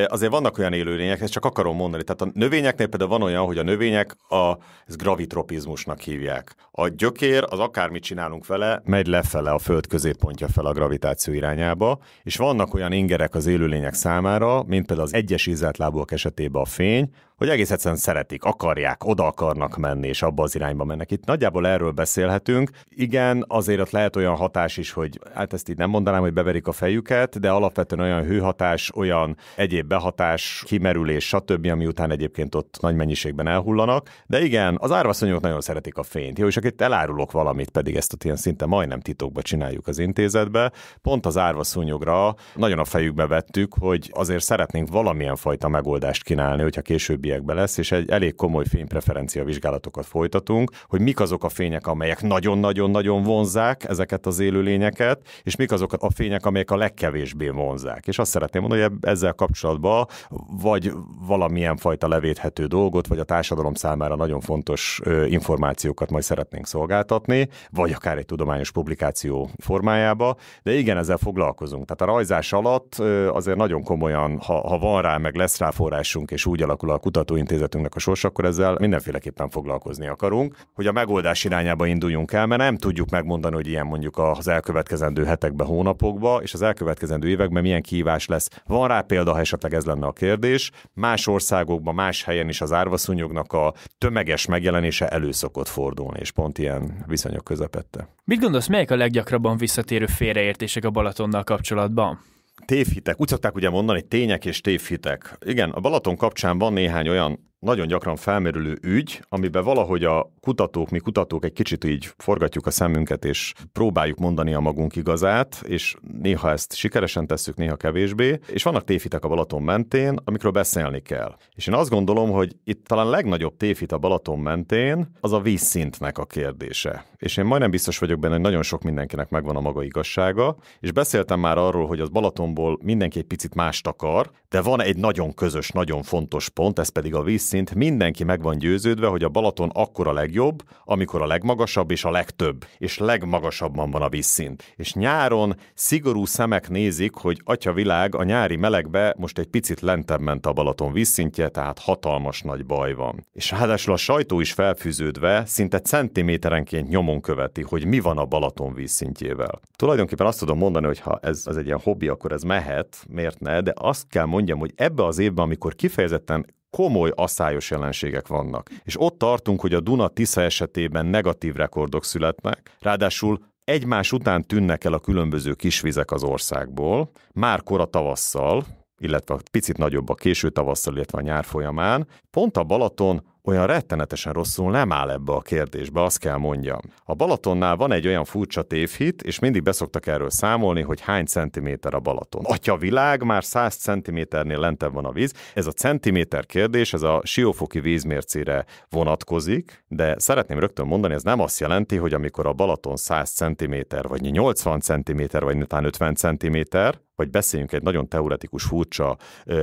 [SPEAKER 3] Azért vannak olyan élőlények, ezt csak akarom mondani. Tehát a növényeknél például van olyan, hogy a növények ezt gravitropizmusnak hívják. A gyökér, az akármit csinálunk vele, megy lefele a föld középpontja fel a gravitáció irányába, és vannak olyan ingerek az élőlények számára, mint például az egyes ízeltlábúak esetében a fény, hogy egész egyszerűen szeretik, akarják, oda akarnak menni, és abba az irányba mennek. Itt nagyjából erről beszélhetünk. Igen, azért ott lehet olyan hatás is, hogy hát ezt így nem mondanám, hogy beverik a fejüket, de alapvetően olyan hőhatás, olyan egyéb behatás, kimerülés, stb., ami után egyébként ott nagy mennyiségben elhullanak. De igen, az árvaszonyok nagyon szeretik a fényt. Jó, és akkor itt elárulok valamit, pedig ezt ilyen szinte majdnem titokba csináljuk az intézetbe. Pont az árvaszonyokra nagyon a fejükbe vettük, hogy azért szeretnénk valamilyen fajta megoldást kínálni, hogyha később lesz, és egy elég komoly fénypreferencia vizsgálatokat folytatunk, hogy mik azok a fények, amelyek nagyon-nagyon-nagyon vonzzák ezeket az élőlényeket, és mik azok a fények, amelyek a legkevésbé vonzzák. És azt szeretném mondani, hogy ezzel kapcsolatban vagy valamilyen fajta levédhető dolgot, vagy a társadalom számára nagyon fontos információkat majd szeretnénk szolgáltatni, vagy akár egy tudományos publikáció formájába, de igen, ezzel foglalkozunk. Tehát a rajzás alatt azért nagyon komolyan, ha van rá, meg lesz rá forrásunk, és úgy alakul a kutatóintézetünknek a sorsa, akkor ezzel mindenféleképpen foglalkozni akarunk, hogy a megoldás irányába induljunk el, mert nem tudjuk megmondani, hogy ilyen mondjuk az elkövetkezendő hetekben, hónapokban, és az elkövetkezendő években milyen kihívás lesz. Van rá példa, ha esetleg ez lenne a kérdés. Más országokban, más helyen is az árvaszúnyognak a tömeges megjelenése elő szokott fordulni, és pont ilyen viszonyok közepette.
[SPEAKER 2] Mit gondolsz, melyek a leggyakrabban visszatérő félreértések a Balatonnal kapcsolatban?
[SPEAKER 3] Tévhitek. Úgy szokták ugye mondani, tények és tévhitek. Igen, a Balaton kapcsán van néhány olyan nagyon gyakran felmerülő ügy, amiben valahogy mi kutatók egy kicsit így forgatjuk a szemünket, és próbáljuk mondani a magunk igazát, és néha ezt sikeresen tesszük, néha kevésbé, és vannak tévhitek a Balaton mentén, amikről beszélni kell. És én azt gondolom, hogy itt talán legnagyobb tévhit a Balaton mentén az a vízszintnek a kérdése. És én majdnem biztos vagyok benne, hogy nagyon sok mindenkinek megvan a maga igazsága, és beszéltem már arról, hogy az Balatonból mindenki egy picit mást akar, de van egy nagyon közös, nagyon fontos pont, ez pedig a vízszint. Mindenki meg van győződve, hogy a Balaton akkor a legjobb, amikor a legmagasabb és a legtöbb, és legmagasabban van a vízszint. És nyáron szigorú szemek nézik, hogy atyavilág, a nyári melegbe most egy picit lentebb ment a Balaton vízszintje, tehát hatalmas nagy baj van. És ráadásul a sajtó is felfűződve szinte centiméterenként nyomon követi, hogy mi van a Balaton vízszintjével. Tulajdonképpen azt tudom mondani, hogy ha ez egy ilyen hobbi, akkor ez mehet, miért ne, de azt kell mondjam, hogy ebbe az évben, amikor kifejezetten komoly asszályos jelenségek vannak. És ott tartunk, hogy a Duna-Tisza esetében negatív rekordok születnek, ráadásul egymás után tűnnek el a különböző kisvizek az országból, már kora tavasszal, illetve picit nagyobb a késő tavasszal, illetve a nyár folyamán, pont a Balaton olyan rettenetesen rosszul nem áll ebbe a kérdésbe, azt kell mondjam. A Balatonnál van egy olyan furcsa tévhit, és mindig beszoktak erről számolni, hogy hány centiméter a Balaton. Atya világ, már 100 centiméternél lentebb van a víz. Ez a centiméter kérdés, ez a Siófoki vízmércére vonatkozik, de szeretném rögtön mondani, ez nem azt jelenti, hogy amikor a Balaton 100 centiméter, vagy 80 centiméter, vagy netán 50 centiméter, vagy beszéljünk egy nagyon teoretikus furcsa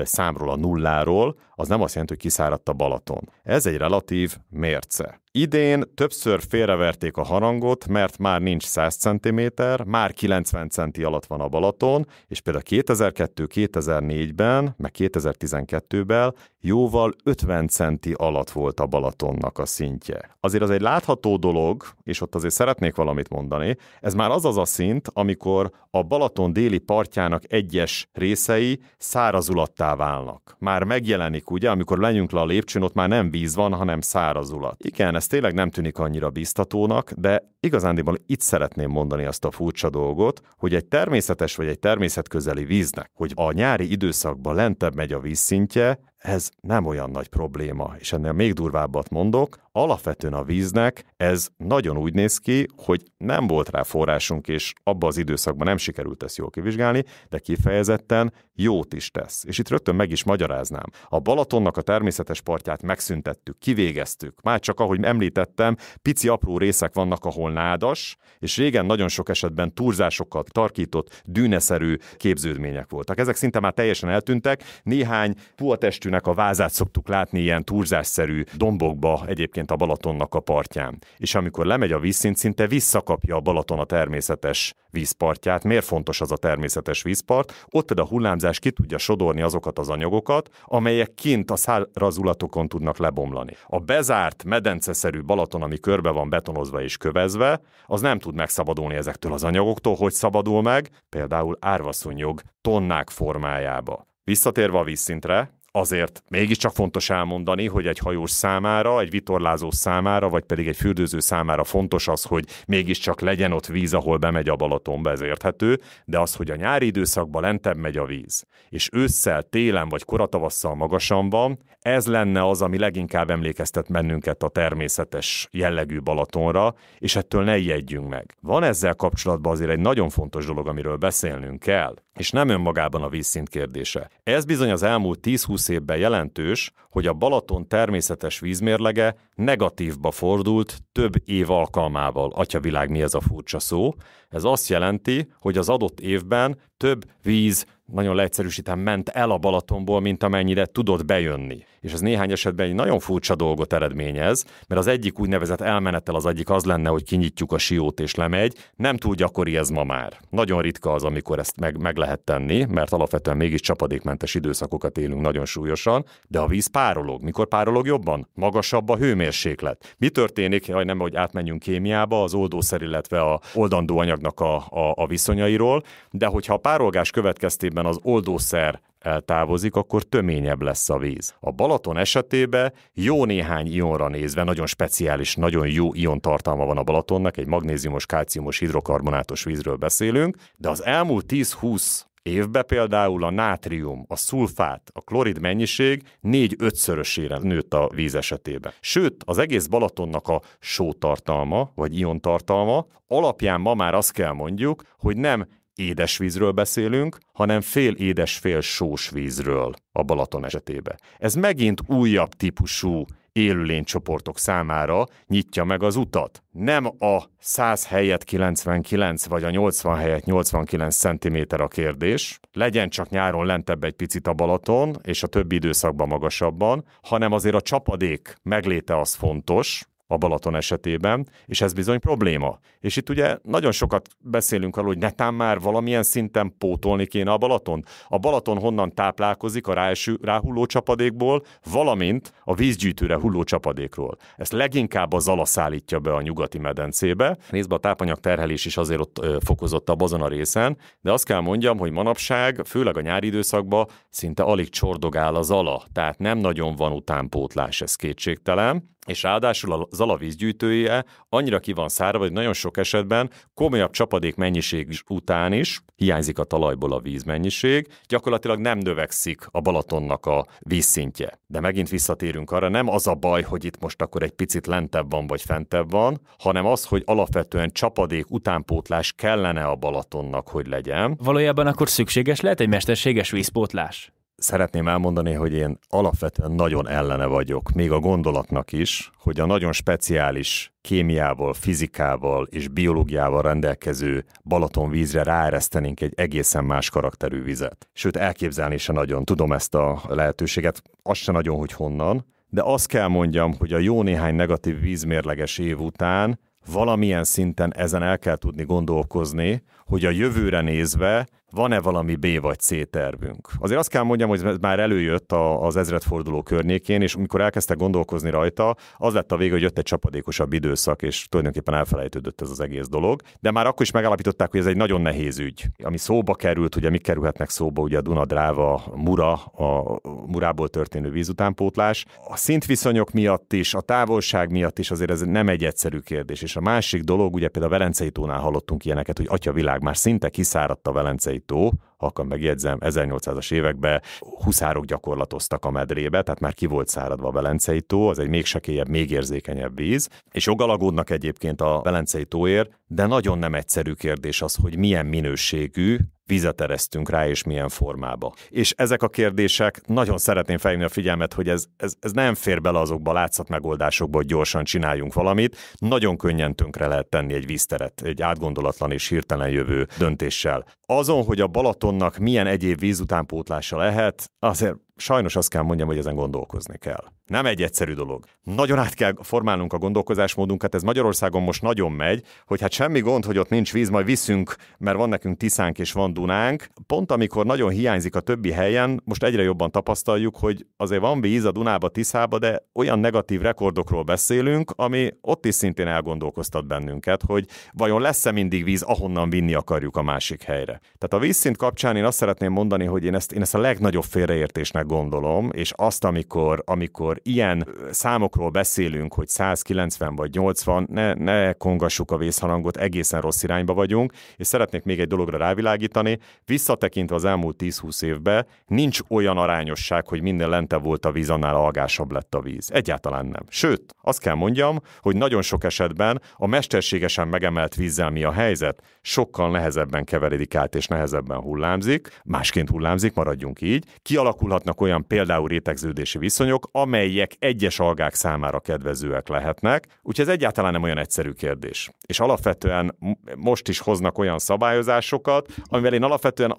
[SPEAKER 3] számról, a nulláról, az nem azt jelenti, hogy kiszáradt a Balaton. Ez egy relatív mérce. Idén többször félreverték a harangot, mert már nincs 100 cm, már 90 centi alatt van a Balaton, és például 2002-2004-ben, meg 2012-ben jóval 50 centi alatt volt a Balatonnak a szintje. Azért az egy látható dolog, és ott azért szeretnék valamit mondani, ez már az a szint, amikor a Balaton déli partjának egyes részei szárazulattá válnak. Már megjelenik, ugye, amikor lenyünk le a lépcsőn, ott már nem víz van, hanem szárazulat. Igen, ez tényleg nem tűnik annyira biztatónak, de igazándiból itt szeretném mondani azt a furcsa dolgot, hogy egy természetes vagy egy természetközeli víznek, hogy a nyári időszakban lentebb megy a vízszintje, ez nem olyan nagy probléma, és ennél még durvábbat mondok, alapvetően a víznek ez nagyon úgy néz ki, hogy nem volt rá forrásunk, és abban az időszakban nem sikerült ezt jól kivizsgálni, de kifejezetten jót is tesz. És itt rögtön meg is magyaráznám. A Balatonnak a természetes partját megszüntettük, kivégeztük. Már csak ahogy említettem, pici apró részek vannak, ahol nádas, és régen nagyon sok esetben turzásokkal tarkított, dűneszerű képződmények voltak. Ezek szinte már teljesen eltűntek. Néhány puhatestűnek a vázát szoktuk látni ilyen turzásszerű dombokba egyébként a Balatonnak a partján. És amikor lemegy a vízszint, szinte visszakapja a Balaton a természetes vízpartját. Miért fontos az a természetes vízpart? Ott például a hullámzás ki tudja sodorni azokat az anyagokat, amelyek kint a szárazulatokon tudnak lebomlani. A bezárt medenceszerű Balaton, ami körbe van betonozva és kövezve, az nem tud megszabadulni ezektől az anyagoktól. Hogy szabadul meg? Például árvaszúnyog tonnák formájába. Visszatérve a vízszintre, azért mégiscsak fontos elmondani, hogy egy hajós számára, egy vitorlázó számára, vagy pedig egy fürdőző számára fontos az, hogy mégiscsak legyen ott víz, ahol bemegy a Balatonba, ez érthető, de az, hogy a nyári időszakban lentebb megy a víz, és ősszel, télen vagy koratavasszal magasan van, ez lenne az, ami leginkább emlékeztet bennünket a természetes jellegű Balatonra, és ettől ne ijedjünk meg. Van ezzel kapcsolatban azért egy nagyon fontos dolog, amiről beszélnünk kell, és nem önmagában a vízszint kérdése. Ez bizony az elmúlt 10-20 évben jelentős, hogy a Balaton természetes vízmérlege negatívba fordult több év alkalmával. Atyavilág, mi ez a furcsa szó? Ez azt jelenti, hogy az adott évben több víz, nagyon leegyszerűsíten ment el a Balatonból, mint amennyire tudott bejönni. És ez néhány esetben egy nagyon furcsa dolgot eredményez, mert az egyik úgynevezett elmenettel az egyik az lenne, hogy kinyitjuk a siót és lemegy. Nem túl gyakori ez ma már. Nagyon ritka az, amikor ezt meg lehet tenni, mert alapvetően mégis csapadékmentes időszakokat élünk nagyon súlyosan, de a víz párolog. Mikor párolog jobban? Magasabb a hőmérséklet. Mi történik, nem hogy átmenjünk kémiába, az oldószer, illetve a oldandó anyagnak a viszonyairól, de hogyha a párolgás következtében az oldószer eltávozik, akkor töményebb lesz a víz. A Balaton esetében jó néhány ionra nézve, nagyon speciális, nagyon jó iontartalma van a Balatonnak, egy magnéziumos, kálciumos, hidrokarbonátos vízről beszélünk, de az elmúlt 10-20 évben például a nátrium, a szulfát, a klorid mennyiség 4-5-szörösére nőtt a víz esetében. Sőt, az egész Balatonnak a sótartalma, vagy iontartalma alapján ma már azt kell mondjuk, hogy nem édesvízről beszélünk, hanem fél édes, fél sós vízről a Balaton esetében. Ez megint újabb típusú élőlénycsoportok számára nyitja meg az utat. Nem a 100 helyett 99, vagy a 80 helyett 89 cm a kérdés, legyen csak nyáron lentebb egy picit a Balaton, és a többi időszakban magasabban, hanem azért a csapadék megléte az fontos a Balaton esetében, és ez bizony probléma. És itt ugye nagyon sokat beszélünk arról, hogy netán már valamilyen szinten pótolni kéne a Balaton. A Balaton honnan táplálkozik a ráhulló csapadékból, valamint a vízgyűjtőre hulló csapadékról. Ezt leginkább a Zala szállítja be a nyugati medencébe. Részben a tápanyag terhelés is azért ott fokozottabb azon a részen, de azt kell mondjam, hogy manapság, főleg a nyári időszakban szinte alig csordogál a Zala, tehát nem nagyon van utánpótlás, ez kétségtelen. és ráadásul a Zala vízgyűjtője annyira ki van száradva, hogy nagyon sok esetben komolyabb csapadék mennyiség után is hiányzik a talajból a vízmennyiség, gyakorlatilag nem növekszik a Balatonnak a vízszintje. De megint visszatérünk arra, nem az a baj, hogy itt most akkor egy picit lentebb van vagy fentebb van, hanem az, hogy alapvetően csapadék utánpótlás kellene a Balatonnak, hogy legyen.
[SPEAKER 2] Valójában akkor szükséges lehet egy mesterséges vízpótlás?
[SPEAKER 3] Szeretném elmondani, hogy én alapvetően nagyon ellene vagyok, még a gondolatnak is, hogy a nagyon speciális kémiával, fizikával és biológiával rendelkező Balatonvízre ráeresztenénk egy egészen más karakterű vizet. Sőt, elképzelni se nagyon tudom ezt a lehetőséget, azt se nagyon, hogy honnan, de azt kell mondjam, hogy a jó néhány negatív vízmérleges év után valamilyen szinten ezen el kell tudni gondolkozni, hogy a jövőre nézve van-e valami B vagy C tervünk. Azért azt kell mondjam, hogy ez már előjött az ezredforduló környékén, és amikor elkezdtek gondolkozni rajta, az lett a vége, hogy jött egy csapadékosabb időszak, és tulajdonképpen elfelejtődött ez az egész dolog. De már akkor is megállapították, hogy ez egy nagyon nehéz ügy. Ami szóba került, ugye mik kerülhetnek szóba, ugye a Duna-Dráva, Mura, a Murából történő vízutánpótlás. A szintviszonyok miatt is, a távolság miatt is azért ez nem egy egyszerű kérdés. És a másik dolog, ugye például a Velencei tónál hallottunk ilyeneket, hogy atya világ, már szinte kiszáradt a Velencei tó, akkor megjegyzem, 1800-as években huszárok gyakorlatoztak a medrébe, tehát már ki volt száradva a Velencei tó, az egy még sekélyebb, még érzékenyebb víz, és joggal aggódnak egyébként a Velencei tóért, de nagyon nem egyszerű kérdés az, hogy milyen minőségű vizet eresztünk rá, és milyen formába. És ezek a kérdések, nagyon szeretném felhívni a figyelmet, hogy ez nem fér bele azokba a látszatmegoldásokba, hogy gyorsan csináljunk valamit, nagyon könnyen tönkre lehet tenni egy vízteret, egy átgondolatlan és hirtelen jövő döntéssel. Azon, hogy a Balatonnak milyen egyéb vízutánpótlása lehet, azért sajnos azt kell mondjam, hogy ezen gondolkozni kell. Nem egy egyszerű dolog. Nagyon át kell formálnunk a gondolkozásmódunkat, ez Magyarországon most nagyon megy, hogy hát semmi gond, hogy ott nincs víz, majd viszünk, mert van nekünk Tiszánk és van Dunánk. Pont amikor nagyon hiányzik a többi helyen, most egyre jobban tapasztaljuk, hogy azért van víz a Dunába, Tiszába, de olyan negatív rekordokról beszélünk, ami ott is szintén elgondolkoztat bennünket, hogy vajon lesz-e mindig víz, ahonnan vinni akarjuk a másik helyre. Tehát a vízszint kapcsán én azt szeretném mondani, hogy én ezt a legnagyobb félreértésnek gondolom, és azt, amikor ilyen számokról beszélünk, hogy 190 vagy 80, ne kongassuk a vészharangot, egészen rossz irányba vagyunk, és szeretnék még egy dologra rávilágítani, visszatekintve az elmúlt 10-20 évben nincs olyan arányosság, hogy minden lentebb volt a víz, annál algásabb lett a víz. Egyáltalán nem. Sőt, azt kell mondjam, hogy nagyon sok esetben a mesterségesen megemelt vízzel mi a helyzet, sokkal nehezebben keveredik át és nehezebben hullámzik, másként hullámzik, maradjunk így, kialakulhatnak olyan például rétegződési viszonyok, amelyek egyes algák számára kedvezőek lehetnek, úgyhogy ez egyáltalán nem olyan egyszerű kérdés. És alapvetően most is hoznak olyan szabályozásokat, amivel én alapvetően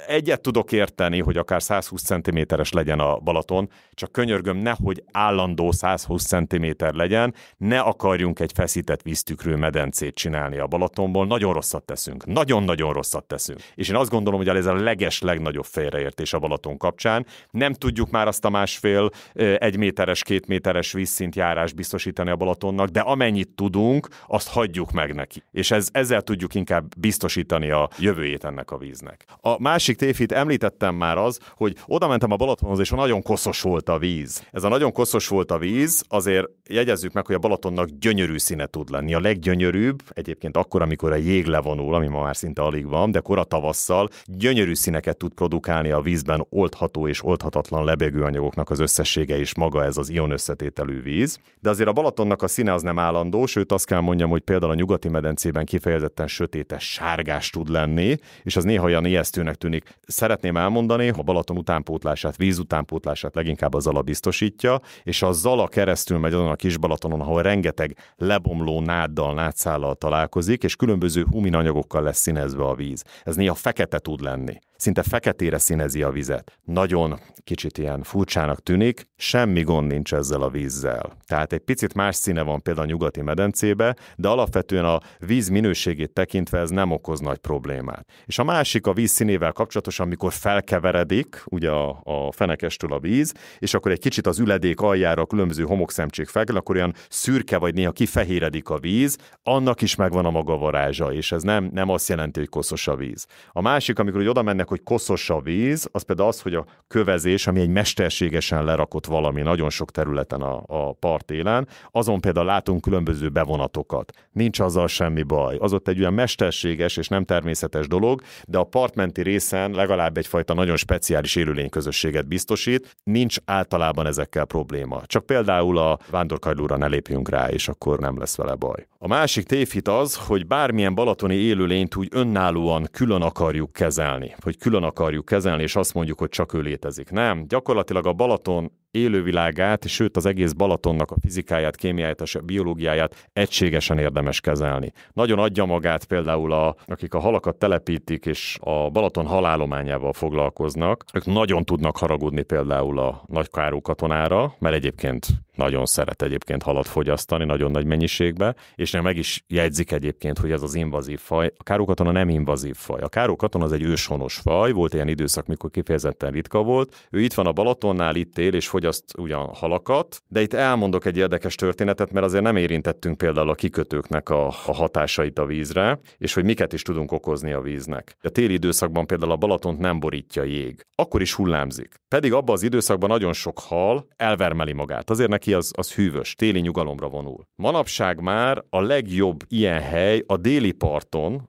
[SPEAKER 3] egyet tudok érteni, hogy akár 120 cm-es legyen a Balaton, csak könyörgöm, nehogy állandó 120 cm legyen, ne akarjunk egy feszített víztükrű medencét csinálni a Balatonból, nagyon rosszat teszünk. Nagyon-nagyon rosszat teszünk. És én azt gondolom, hogy ez a legnagyobb félreértés a Balaton kapcsán. Nem tudjuk már azt a 1,5-1 méteres, 2 méteres vízszintjárás biztosítani a Balatonnak, de amennyit tudunk, azt hagyjuk meg neki. És ezzel tudjuk inkább biztosítani a jövőjét ennek a víznek. A másik tévhit, említettem már az, hogy oda mentem a Balatonhoz, és nagyon koszos volt a víz. Ez a nagyon koszos volt a víz, azért jegyezzük meg, hogy a Balatonnak gyönyörű színe tud lenni. A leggyönyörűbb, egyébként akkor, amikor a jég levonul, ami ma már szinte alig van, de kora tavasszal gyönyörű színeket tud produkálni a vízben oldható és oldhatatlan lebegőanyagoknak az összessége is maga ez az ion összetételű víz. De azért a Balatonnak a színe az nem állandó, sőt azt kell mondjam, hogy például a nyugati medencében kifejezetten sötétes, sárgás tud lenni, és az néha olyan ijesztőnek tűnik. Szeretném elmondani, a Balaton utánpótlását, víz utánpótlását leginkább a Zala biztosítja, és a Zala keresztül megy azon a kis Balatonon, ahol rengeteg lebomló náddal, nádszállal találkozik, és különböző huminanyagokkal lesz színezve a víz. Ez néha fekete tud lenni. Szinte feketére színezi a vizet. Nagyon kicsit ilyen furcsának tűnik, semmi gond nincs ezzel a vízzel. Tehát egy picit más színe van például a nyugati medencébe, de alapvetően a víz minőségét tekintve ez nem okoz nagy problémát. És a másik a víz színével kapcsolatosan, amikor felkeveredik, ugye a fenekestől a víz, és akkor egy kicsit az üledék aljára a különböző homokszemcsék felkel, akkor olyan szürke vagy néha kifehéredik a víz, annak is megvan a maga varázsa, és ez nem azt jelenti, hogy koszos a víz. A másik, amikor oda mennek, hogy koszos a víz, az például az, hogy a kövezés, ami egy mesterségesen lerakott valami nagyon sok területen a part élen, azon például látunk különböző bevonatokat. Nincs azzal semmi baj. Az ott egy olyan mesterséges és nem természetes dolog, de a partmenti részen legalább egyfajta nagyon speciális élőlényközösséget biztosít. Nincs általában ezekkel probléma. Csak például a vándorkagylóra ne lépjünk rá, és akkor nem lesz vele baj. A másik tévhit az, hogy bármilyen balatoni élőlényt úgy önállóan külön akarjuk kezelni. Hogy külön akarjuk kezelni, és azt mondjuk, hogy csak ő létezik. Nem, gyakorlatilag a Balaton élővilágát, és sőt az egész Balatonnak a fizikáját, kémiáját, a biológiáját egységesen érdemes kezelni. Nagyon adja magát például akik a halakat telepítik, és a Balaton halállományával foglalkoznak, ők nagyon tudnak haragudni például a Nagy-Káró katonára, mert egyébként nagyon szeret egyébként halat fogyasztani, nagyon nagy mennyiségbe, és meg is jegyzik egyébként, hogy ez az invazív faj. A káró-katona nem invazív faj. A káró-katona az egy őshonos faj, volt ilyen időszak, mikor kifejezetten ritka volt. Ő itt van a Balatonnál, itt él, és fogyaszt ugyan halakat, de itt elmondok egy érdekes történetet, mert azért nem érintettünk például a kikötőknek a hatásait a vízre, és hogy miket is tudunk okozni a víznek. A téli időszakban például a Balatont nem borítja jég. Akkor is hullámzik. Pedig abban az időszakban nagyon sok hal elvermeli magát. Azért neki az hűvös, téli nyugalomra vonul. Manapság már a legjobb ilyen hely a déli parton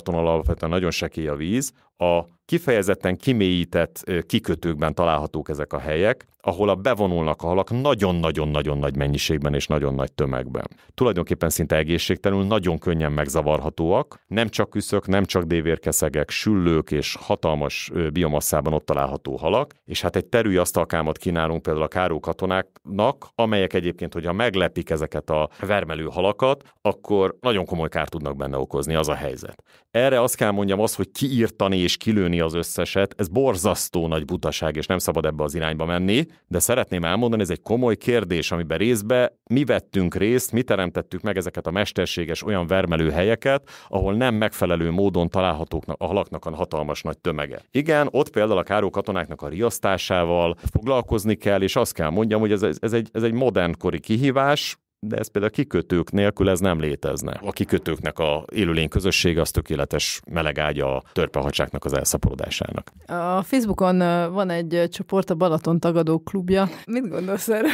[SPEAKER 3] alapvetően nagyon sekély a víz, a kifejezetten kimélyített kikötőkben találhatók ezek a helyek, ahol bevonulnak a halak nagyon-nagyon-nagyon nagy mennyiségben és nagyon nagy tömegben. Tulajdonképpen szinte egészségtelenül nagyon könnyen megzavarhatóak, nem csak üszök, nem csak dévérkeszegek, süllők és hatalmas biomasszában ott található halak, és hát egy terülyasztalkámat kínálunk például a káró-katonáknak, amelyek egyébként, hogyha meglepik ezeket a vermelő halakat, akkor nagyon komoly kárt tudnak benne okozni, az a helyzet. Erre azt kell mondjam, hogy kiírtani és kilőni az összeset, ez borzasztó nagy butaság, és nem szabad ebbe az irányba menni, de szeretném elmondani, ez egy komoly kérdés, amiben részbe mi vettünk részt, mi teremtettük meg ezeket a mesterséges olyan vermelő helyeket, ahol nem megfelelő módon találhatók a halaknak a hatalmas nagy tömege. Igen, ott például a káró-katonáknak a riasztásával foglalkozni kell, és azt kell mondjam, hogy ez egy modernkori kihívás, de ez például a kikötők nélkül ez nem létezne. A kikötőknek a élőlény közössége az tökéletes melegágya a törpehacsáknak az elszaporodásának.
[SPEAKER 1] A Facebookon van egy csoport, a Balaton Tagadók Klubja. Mit gondolsz erre?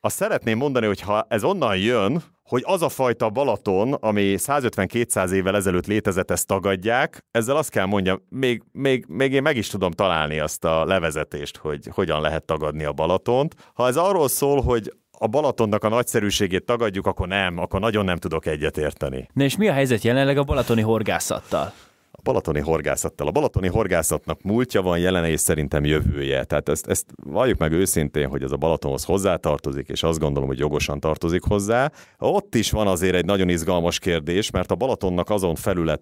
[SPEAKER 3] Azt szeretném mondani, hogy ha ez onnan jön, hogy az a fajta Balaton, ami 150-200 évvel ezelőtt létezett, ezt tagadják, ezzel azt kell mondjam, még én meg is tudom találni azt a levezetést, hogy hogyan lehet tagadni a Balatont. Ha ez arról szól, hogy a Balatonnak a nagyszerűségét tagadjuk, akkor nagyon nem tudok egyetérteni.
[SPEAKER 2] Na és mi a helyzet jelenleg a balatoni horgászattal?
[SPEAKER 3] A balatoni horgászatnak múltja van, jelene és szerintem jövője. Tehát ezt valljuk meg őszintén, hogy ez a Balatonhoz hozzátartozik, és azt gondolom, hogy jogosan tartozik hozzá. Ott is van azért egy nagyon izgalmas kérdés, mert a Balatonnak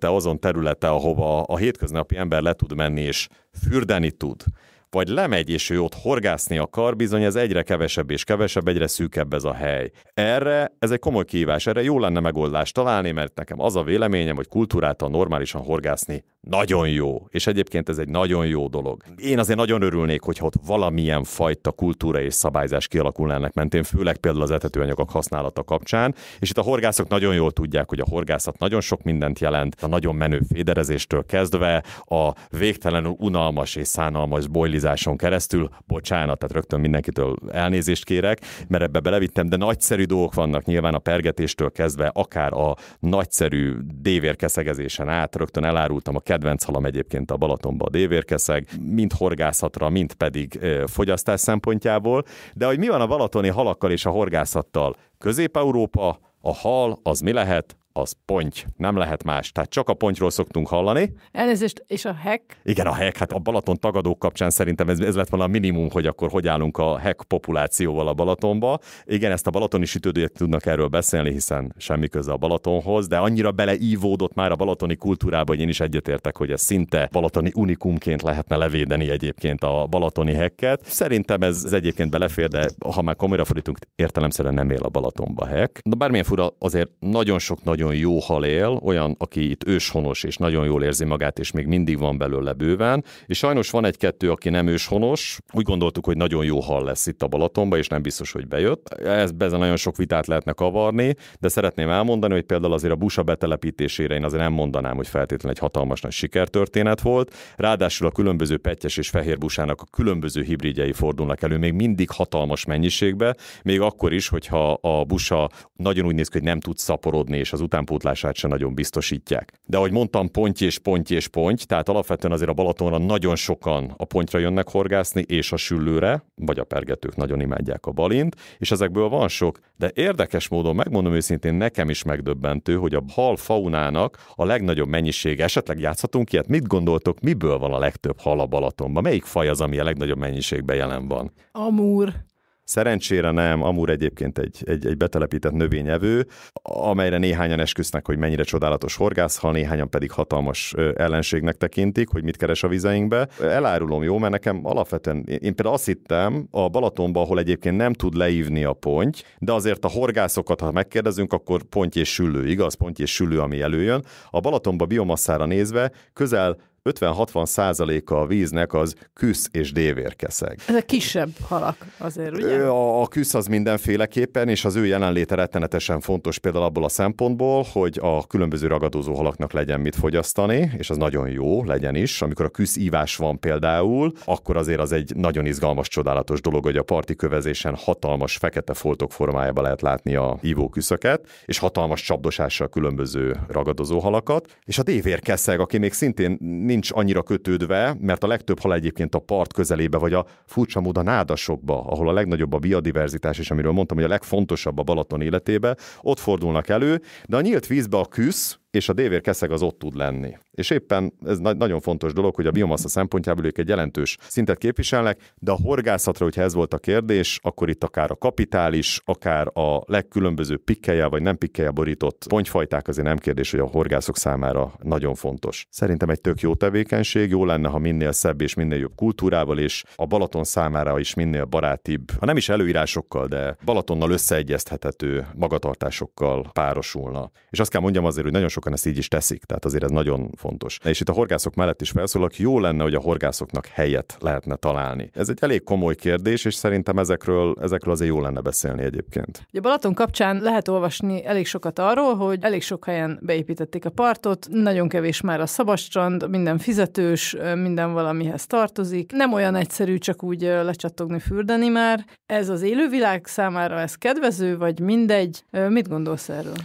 [SPEAKER 3] azon területe, ahova a hétköznapi ember le tud menni és fürdeni tud, vagy lemegy, és ő ott horgászni akar, bizony ez egyre kevesebb és kevesebb, egyre szűkebb ez a hely. Erre ez egy komoly kihívás, erre jó lenne megoldást találni, mert nekem az a véleményem, hogy kultúráltan normálisan horgászni nagyon jó, és egyébként ez egy nagyon jó dolog. Én azért nagyon örülnék, hogyha ott valamilyen fajta kultúra és szabályzás kialakulna ennek mentén, főleg például az etetőanyagok használata kapcsán, és itt a horgászok nagyon jól tudják, hogy a horgászat nagyon sok mindent jelent, a nagyon menő féderezéstől kezdve, a végtelenül unalmas és szánalmas bojlizáson keresztül, bocsánat, tehát rögtön mindenkitől elnézést kérek, mert ebbe belevittem, de nagyszerű dolgok vannak nyilván a pergetéstől kezdve, akár a nagyszerű dévérkeszegezésen át, rögtön elárultam, a kedvenc halam egyébként a Balatonban a dévérkeszeg, mind horgászatra, mind pedig fogyasztás szempontjából, de hogy mi van a balatoni halakkal és a horgászattal? Közép-Európa, a hal, az mi lehet? Az ponty, nem lehet más. Tehát csak a pontyról szoktunk hallani.
[SPEAKER 1] Elnézést, és a hek?
[SPEAKER 3] Igen, a hek, hát a Balaton tagadók kapcsán szerintem ez lett volna a minimum, hogy akkor hogy állunk a hek populációval a Balatonba. Igen, ezt a balatoni sütődők tudnak erről beszélni, hiszen semmi köze a Balatonhoz, de annyira beleívódott már a balatoni kultúrába, hogy én is egyetértek, hogy ez szinte balatoni unikumként lehetne levédeni egyébként a balatoni hekket. Szerintem ez egyébként belefér, de ha már komolyra fordítunk, értelemszerűen nem él a Balatonba hek. De bármilyen fura, azért nagyon sok nagyon nagyon jó hal él, olyan, aki itt őshonos, és nagyon jól érzi magát, és még mindig van belőle bőven, és sajnos van egy-kettő, aki nem őshonos. Úgy gondoltuk, hogy nagyon jó hal lesz itt a Balatonban, és nem biztos, hogy bejött. Ezen nagyon sok vitát lehetne kavarni, de szeretném elmondani, hogy például azért a busa betelepítésére én azért nem mondanám, hogy feltétlenül egy hatalmas nagy sikertörténet volt. Ráadásul a különböző pettyes és fehér busának a különböző hibridjei fordulnak elő még mindig hatalmas mennyiségbe, még akkor is, hogyha a busa nagyon úgy néz ki, hogy nem tud szaporodni, és az utánpótlását sem nagyon biztosítják. De ahogy mondtam, ponty és ponty és ponty, tehát alapvetően azért a Balatonra nagyon sokan a pontyra jönnek horgászni, és a süllőre, vagy a pergetők nagyon imádják a balint, és ezekből van sok, de érdekes módon, megmondom őszintén, nekem is megdöbbentő, hogy a hal faunának a legnagyobb mennyisége, esetleg játszhatunk ilyet, mit gondoltok, miből van a legtöbb hal a Balatonban? Melyik faj az, ami a legnagyobb mennyiségben jelen van?
[SPEAKER 1] Amúr.
[SPEAKER 3] Szerencsére nem, amúr egyébként egy betelepített növényevő, amelyre néhányan esküsznek, hogy mennyire csodálatos horgászhal, néhányan pedig hatalmas ellenségnek tekintik, hogy mit keres a vizeinkbe. Elárulom, jó, mert nekem alapvetően, én például azt hittem a Balatonban, ahol egyébként nem tud leívni a ponty, de azért a horgászokat, ha megkérdezünk, akkor ponty és süllő, igaz? Ponty és süllő, ami előjön. A Balatonban biomasszára nézve közel 50-60%-a a víznek az küsz és dévérkeszeg.
[SPEAKER 1] Ezek kisebb halak azért, ugye?
[SPEAKER 3] A küsz az mindenféleképpen, és az ő jelenléte rettenetesen fontos például abból a szempontból, hogy a különböző ragadozó halaknak legyen mit fogyasztani, és az nagyon jó, legyen is. Amikor a küsz ívás van például, akkor azért az egy nagyon izgalmas, csodálatos dolog, hogy a parti kövezésen hatalmas fekete foltok formájában lehet látni a ívóküszöket, és hatalmas csapdosással különböző ragadozó halakat, és a dévérkeszeg, aki még szintén nincs annyira kötődve, mert a legtöbb hal egyébként a part közelébe, vagy a furcsa mód a nádasokba, ahol a legnagyobb a biodiverzitás, és amiről mondtam, hogy a legfontosabb a Balaton életébe, ott fordulnak elő, de a nyílt vízbe a küsz és a dévérkeszeg az ott tud lenni. És éppen ez nagyon fontos dolog, hogy a biomassa szempontjából ők egy jelentős szintet képviselnek, de a horgászatra, hogyha ez volt a kérdés, akkor itt akár a kapitális, akár a legkülönbözőbb pikkelyel vagy nem pikkelyel borított pontyfajták azért nem kérdés, hogy a horgászok számára nagyon fontos. Szerintem egy tök jó tevékenység, jó lenne, ha minél szebb és minél jobb kultúrával, és a Balaton számára is minél barátibb, ha nem is előírásokkal, de Balatonnal összeegyeztethető magatartásokkal párosulna. És azt kell mondjam azért, hogy nagyon sokan ezt így is teszik, tehát azért ez nagyon fontos. És itt a horgászok mellett is felszólok, jó lenne, hogy a horgászoknak helyet lehetne találni. Ez egy elég komoly kérdés, és szerintem ezekről azért jó lenne beszélni egyébként.
[SPEAKER 1] A Balaton kapcsán lehet olvasni elég sokat arról, hogy elég sok helyen beépítették a partot, nagyon kevés már a szabadstrand, minden fizetős, minden valamihez tartozik. Nem olyan egyszerű csak úgy lecsattogni, fürdeni már. Ez az élővilág számára ez kedvező, vagy mindegy? Mit gondolsz erről?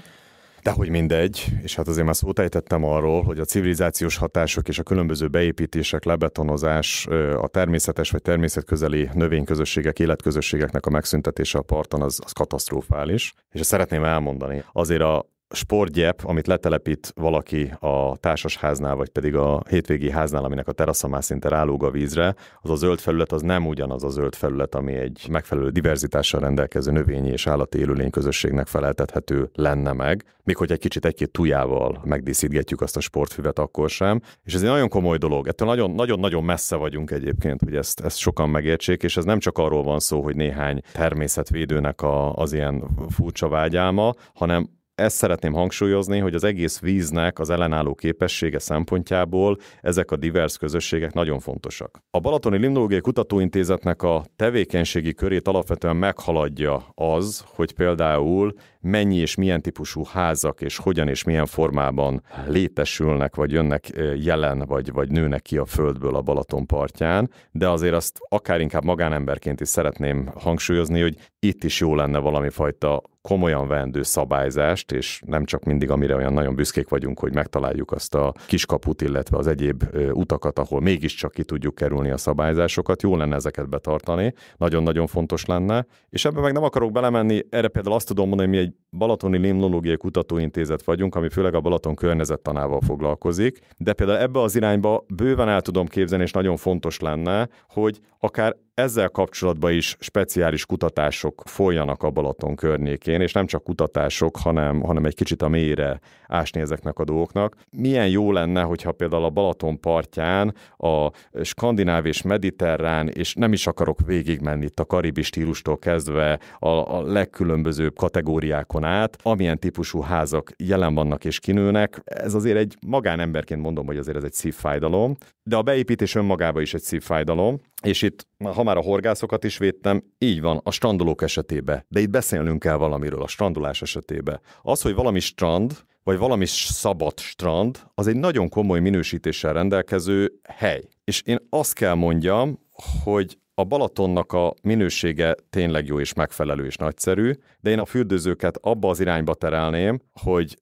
[SPEAKER 3] Dehogy mindegy, és hát azért már szót ejtettem arról, hogy a civilizációs hatások és a különböző beépítések, lebetonozás, a természetes vagy természetközeli növényközösségek, életközösségeknek a megszüntetése a parton az katasztrofális. És ezt szeretném elmondani. Azért a sportgyep, amit letelepít valaki a társasháznál, vagy pedig a hétvégi háznál, aminek a terasza már szinte rálóg a vízre, az a zöld felület az nem ugyanaz a zöld felület, ami egy megfelelő diverzitással rendelkező növényi és állati élőlény közösségnek feleltethető lenne meg, még hogy egy kicsit egy-két tujával megdíszítgetjük azt a sportfüvet, akkor sem. És ez egy nagyon komoly dolog. Ettől nagyon-nagyon messze vagyunk egyébként, hogy ezt sokan megértsék, és ez nem csak arról van szó, hogy néhány természetvédőnek az ilyen furcsa vágyálma, hanem ezt szeretném hangsúlyozni, hogy az egész víznek az ellenálló képessége szempontjából ezek a divers közösségek nagyon fontosak. A Balatoni Limnológiai Kutatóintézetnek a tevékenységi körét alapvetően meghaladja az, hogy például mennyi és milyen típusú házak és hogyan és milyen formában létesülnek, vagy jönnek jelen, vagy nőnek ki a földből a Balaton partján, de azért azt akár inkább magánemberként is szeretném hangsúlyozni, hogy itt is jó lenne valami fajta komolyan veendő szabályzást, és nem csak mindig, amire olyan nagyon büszkék vagyunk, hogy megtaláljuk azt a kiskaput, illetve az egyéb utakat, ahol mégiscsak ki tudjuk kerülni a szabályzásokat. Jó lenne ezeket betartani, nagyon-nagyon fontos lenne. És ebben meg nem akarok belemenni, erre például azt tudom mondani, hogy mi egy Balatoni Limnológiai Kutatóintézet vagyunk, ami főleg a Balaton környezettanával foglalkozik, de például ebbe az irányba bőven el tudom képzelni, és nagyon fontos lenne, hogy akár ezzel kapcsolatban is speciális kutatások folyjanak a Balaton környékén, és nem csak kutatások, hanem egy kicsit a mélyre ásni ezeknek a dolgoknak. Milyen jó lenne, hogyha például a Balaton partján a skandináv és mediterrán, és nem is akarok végigmenni itt a karibi stílustól kezdve a legkülönbözőbb kategóriákon át, amilyen típusú házak jelen vannak és kinőnek. Ez azért egy magánemberként mondom, hogy azért ez egy szívfájdalom, de a beépítés önmagában is egy szívfájdalom, és itt, ha már a horgászokat is védtem, így van a strandolók esetében, de itt beszélnünk kell valamiről a strandolás esetében. Az, hogy valami strand, vagy valami szabad strand, az egy nagyon komoly minősítéssel rendelkező hely. És én azt kell mondjam, hogy a Balatonnak a minősége tényleg jó és megfelelő és nagyszerű, de én a fürdőzőket abba az irányba terelném, hogy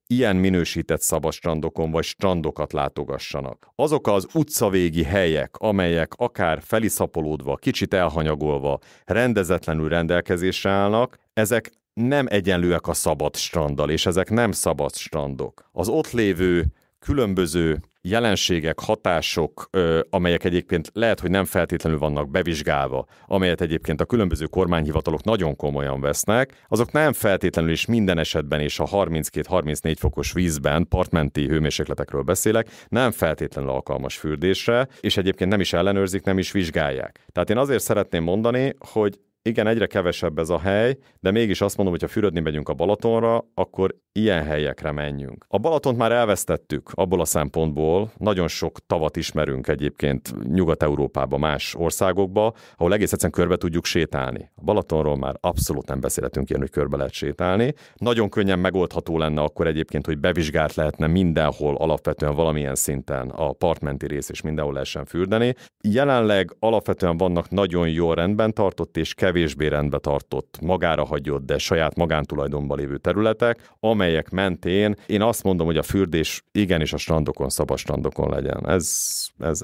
[SPEAKER 3] ilyen minősített szabad strandokon vagy strandokat látogassanak. Azok az utcavégi helyek, amelyek akár feliszapolódva, kicsit elhanyagolva, rendezetlenül rendelkezésre állnak, ezek nem egyenlőek a szabad stranddal, és ezek nem szabad strandok. Az ott lévő különböző jelenségek, hatások, amelyek egyébként lehet, hogy nem feltétlenül vannak bevizsgálva, amelyet egyébként a különböző kormányhivatalok nagyon komolyan vesznek, azok nem feltétlenül is minden esetben és a 32-34 fokos vízben, partmenti hőmérsékletekről beszélek, nem feltétlenül alkalmas fürdésre, és egyébként nem is ellenőrzik, nem is vizsgálják. Tehát én azért szeretném mondani, hogy igen, egyre kevesebb ez a hely, de mégis azt mondom, hogy ha fürödni megyünk a Balatonra, akkor ilyen helyekre menjünk. A Balatont már elvesztettük abból a szempontból, nagyon sok tavat ismerünk egyébként Nyugat-Európában, más országokba, ahol egész egyszerűen körbe tudjuk sétálni. A Balatonról már abszolút nem beszélhetünk ilyen, hogy körbe lehet sétálni. Nagyon könnyen megoldható lenne akkor egyébként, hogy bevizsgált lehetne mindenhol alapvetően valamilyen szinten a partmenti rész, és mindenhol lehessen fürdeni. Jelenleg alapvetően vannak nagyon jól rendben tartott és kevésbé rendben tartott, magára hagyott, de saját magántulajdonban lévő területek, amelyek mentén én azt mondom, hogy a fürdés igenis a strandokon, szabad strandokon legyen.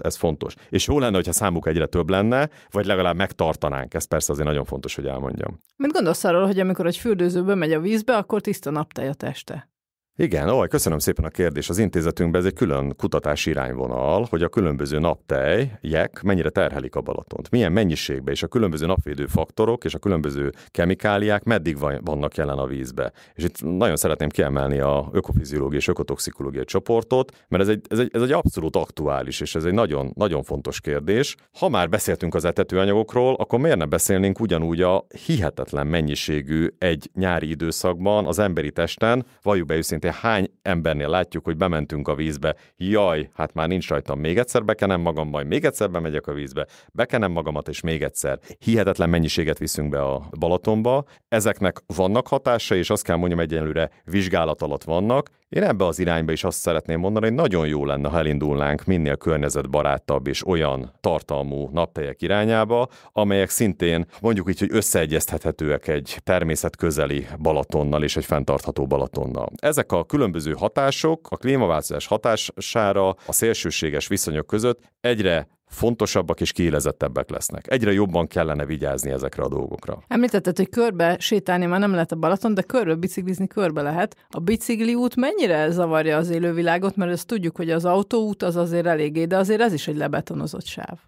[SPEAKER 3] Ez fontos. És jó lenne, hogyha számuk egyre több lenne, vagy legalább megtartanánk. Ez persze azért nagyon fontos, hogy elmondjam.
[SPEAKER 1] Mit gondolsz arról, hogy amikor egy fürdőző bemegy a vízbe, akkor tiszta naptej a teste?
[SPEAKER 3] Igen, köszönöm szépen a kérdést. Az intézetünkben ez egy külön kutatási irányvonal, hogy a különböző naptejek mennyire terhelik a Balatont. Milyen mennyiségben, és a különböző napvédő faktorok és a különböző kemikáliák meddig vannak jelen a vízbe. És itt nagyon szeretném kiemelni a ökofiziológiai és ökotoxikológiai csoportot, mert ez egy abszolút aktuális, és ez egy nagyon, nagyon fontos kérdés. Ha már beszéltünk az etetőanyagokról, akkor miért ne beszélnénk ugyanúgy a hihetetlen mennyiségű egy nyári időszakban az emberi testen, valljuk be őszintén, hány embernél látjuk, hogy bementünk a vízbe, jaj, hát már nincs rajtam, még egyszer bekenem magam, majd még egyszer bemegyek a vízbe, bekenem magamat, és még egyszer. Hihetetlen mennyiséget viszünk be a Balatonba. Ezeknek vannak hatásai, és azt kell mondjam, egyenlőre vizsgálat alatt vannak. Én ebbe az irányba is azt szeretném mondani, hogy nagyon jó lenne, ha elindulnánk minél környezetbarátabb és olyan tartalmú naptejek irányába, amelyek szintén mondjuk így, hogy összeegyeztethetőek egy természetközeli Balatonnal és egy fenntartható Balatonnal. Ezek a különböző hatások a klímaváltozás hatására a szélsőséges viszonyok között egyre fontosabbak és kiélezettebbek lesznek. Egyre jobban kellene vigyázni ezekre a dolgokra.
[SPEAKER 1] Említetted, hogy körbe sétálni már nem lehet a Balaton, de körbe biciklizni körbe lehet. A bicikliút mennyire zavarja az élővilágot, mert ezt tudjuk, hogy az autóút az azért eléggé, de azért ez is egy lebetonozott sáv.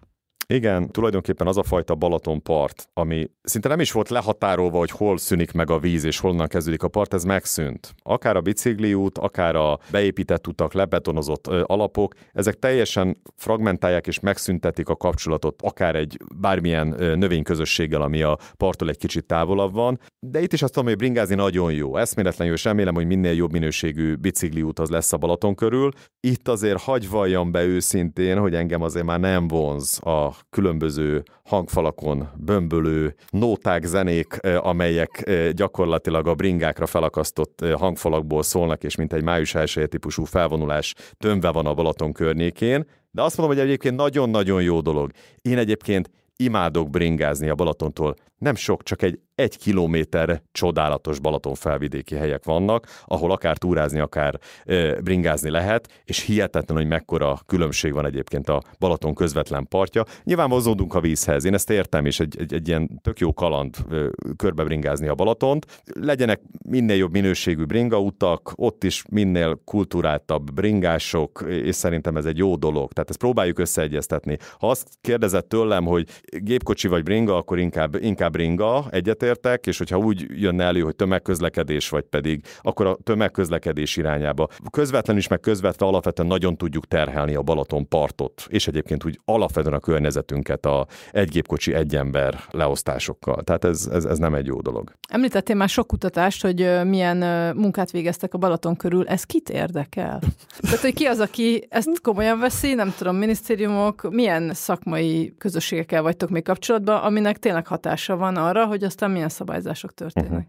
[SPEAKER 3] Igen, tulajdonképpen az a fajta Balatonpart, ami szinte nem is volt lehatárolva, hogy hol szűnik meg a víz, és honnan kezdődik a part, ez megszűnt. Akár a bicikliút, akár a beépített utak, lebetonozott alapok, ezek teljesen fragmentálják és megszüntetik a kapcsolatot, akár egy bármilyen növényközösséggel, ami a parttól egy kicsit távolabb van. De itt is azt mondom, hogy bringázni nagyon jó. Eszméletlen jó, és remélem, hogy minél jobb minőségű bicikliút az lesz a Balaton körül. Itt azért hagy valljam be őszintén, hogy engem azért már nem vonz a különböző hangfalakon bömbölő nóták, zenék, amelyek gyakorlatilag a bringákra felakasztott hangfalakból szólnak, és mint egy május 1 típusú felvonulás tömve van a Balaton környékén. De azt mondom, hogy egyébként nagyon-nagyon jó dolog. Én egyébként imádok bringázni a Balatontól. Nem sok, csak egy kilométer csodálatos Balaton felvidéki helyek vannak, ahol akár túrázni, akár bringázni lehet, és hihetetlen, hogy mekkora különbség van egyébként a Balaton közvetlen partja. Nyilván mozódunk a vízhez, én ezt értem, és egy ilyen tök jó kaland körbebringázni a Balatont. Legyenek minél jobb minőségű bringautak, ott is minél kulturáltabb bringások, és szerintem ez egy jó dolog. Tehát ezt próbáljuk összeegyeztetni. Ha azt kérdezett tőlem, hogy gépkocsi vagy bringa, akkor inkább bringa, egyetértek, egyetértek, és hogyha úgy jönne elő, hogy tömegközlekedés, vagy pedig akkor a tömegközlekedés irányába. Közvetlen is, meg közvetve alapvetően nagyon tudjuk terhelni a Balaton partot, és egyébként úgy alapvetően a környezetünket a egy gépkocsi, egy ember leosztásokkal. Tehát ez nem egy jó dolog.
[SPEAKER 1] Említettél már sok kutatást, hogy milyen munkát végeztek a Balaton körül. Ez kit érdekel? Tehát, hogy ki az, aki ezt komolyan veszi, nem tudom, minisztériumok, milyen szakmai közösségekkel vagytok még kapcsolatban, aminek tényleg hatása van arra, hogy aztán milyen szabályzások történnek.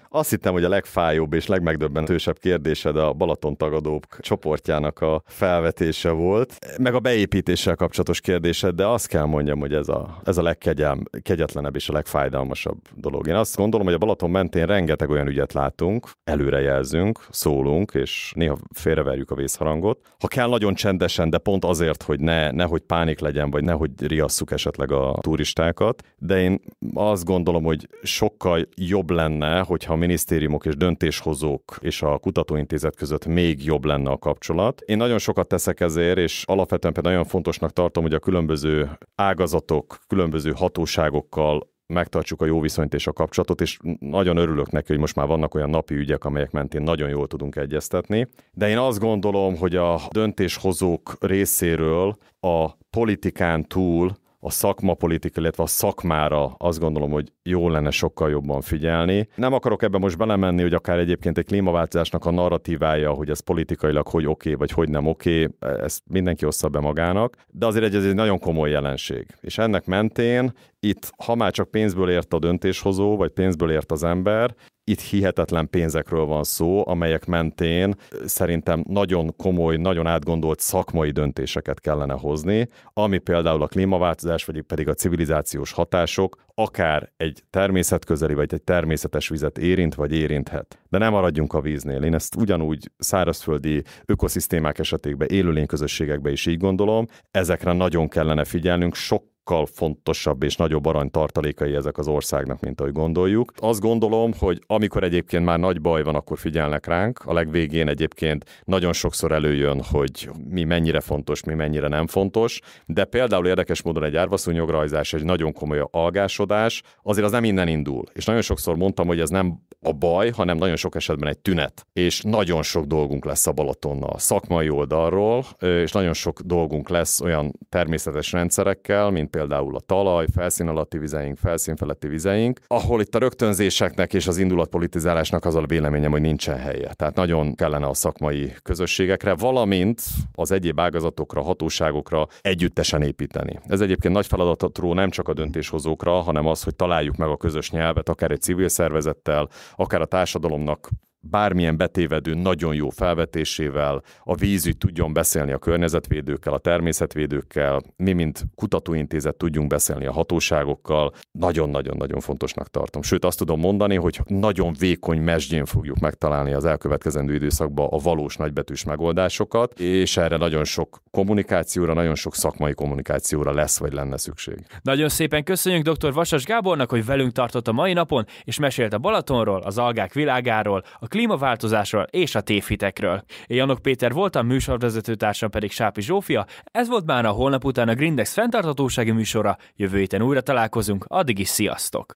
[SPEAKER 3] Azt hittem, hogy a legfájóbb és legmegdöbbentősebb kérdésed a Balaton tagadók csoportjának a felvetése volt, meg a beépítéssel kapcsolatos kérdésed, de azt kell mondjam, hogy ez a legkegyetlenebb és a legfájdalmasabb dolog. Én azt gondolom, hogy a Balaton mentén rengeteg olyan ügyet látunk, előrejelzünk, szólunk, és néha félreverjük a vészharangot. Ha kell, nagyon csendesen, de pont azért, hogy nehogy pánik legyen, vagy nehogy riasszuk esetleg a turistákat, de én azt gondolom, hogy sokkal jobb lenne, hogyha a minisztériumok és döntéshozók és a kutatóintézet között még jobb lenne a kapcsolat. Én nagyon sokat teszek ezért, és alapvetően például nagyon fontosnak tartom, hogy a különböző ágazatok, különböző hatóságokkal megtartsuk a jó viszonyt és a kapcsolatot, és nagyon örülök neki, hogy most már vannak olyan napi ügyek, amelyek mentén nagyon jól tudunk egyeztetni. De én azt gondolom, hogy a döntéshozók részéről a politikán túl a szakmapolitika, illetve a szakmára azt gondolom, hogy jó lenne sokkal jobban figyelni. Nem akarok ebbe most belemenni, hogy akár egyébként egy klímaváltozásnak a narratívája, hogy ez politikailag hogy oké, vagy hogy nem oké, ezt mindenki ossza be magának, de azért ez egy nagyon komoly jelenség. És ennek mentén itt, ha már csak pénzből ért a döntéshozó, vagy pénzből ért az ember, itt hihetetlen pénzekről van szó, amelyek mentén szerintem nagyon komoly, nagyon átgondolt szakmai döntéseket kellene hozni, ami például a klímaváltozás, vagy pedig a civilizációs hatások akár egy természetközeli, vagy egy természetes vizet érint, vagy érinthet. De nem maradjunk a víznél. Én ezt ugyanúgy szárazföldi ökoszisztémák esetében, élőlényközösségekben is így gondolom. Ezekre nagyon kellene figyelnünk, sokkal fontosabb és nagyobb aranytartalékai ezek az országnak, mint ahogy gondoljuk. Azt gondolom, hogy amikor egyébként már nagy baj van, akkor figyelnek ránk. A legvégén egyébként nagyon sokszor előjön, hogy mi mennyire fontos, mi mennyire nem fontos, de például érdekes módon egy árvaszúnnyograjzás, egy nagyon komoly algásodás, azért az nem innen indul. És nagyon sokszor mondtam, hogy ez nem a baj, hanem nagyon sok esetben egy tünet. És nagyon sok dolgunk lesz a Balatonnal, szakmai oldalról, és nagyon sok dolgunk lesz olyan természetes rendszerekkel, mint például a talaj, felszín alatti vizeink, felszín feletti vizeink, ahol itt a rögtönzéseknek és az indulatpolitizálásnak az a véleményem, hogy nincsen helye. Tehát nagyon kellene a szakmai közösségekre, valamint az egyéb ágazatokra, hatóságokra együttesen építeni. Ez egyébként nagy feladatot ró nem csak a döntéshozókra, hanem az, hogy találjuk meg a közös nyelvet, akár egy civil szervezettel, akár a társadalomnak bármilyen betévedő, nagyon jó felvetésével, a vízügy tudjon beszélni a környezetvédőkkel, a természetvédőkkel, mi, mint kutatóintézet tudjunk beszélni a hatóságokkal, nagyon-nagyon-nagyon fontosnak tartom. Sőt, azt tudom mondani, hogy nagyon vékony mesdjén fogjuk megtalálni az elkövetkezendő időszakban a valós nagybetűs megoldásokat, és erre nagyon sok kommunikációra, nagyon sok szakmai kommunikációra lesz vagy lenne szükség.
[SPEAKER 2] Nagyon szépen köszönjük dr. Vasas Gábornak, hogy velünk tartott a mai napon, és mesélt a Balatonról, az algák világáról, a klímaváltozásról és a tévhitekről. Én Janok Péter voltam, műsorvezetőtársam pedig Sápi Zsófia. Ez volt már a holnap után a Grindex fenntarthatósági műsora. Jövő héten újra találkozunk, addig is sziasztok!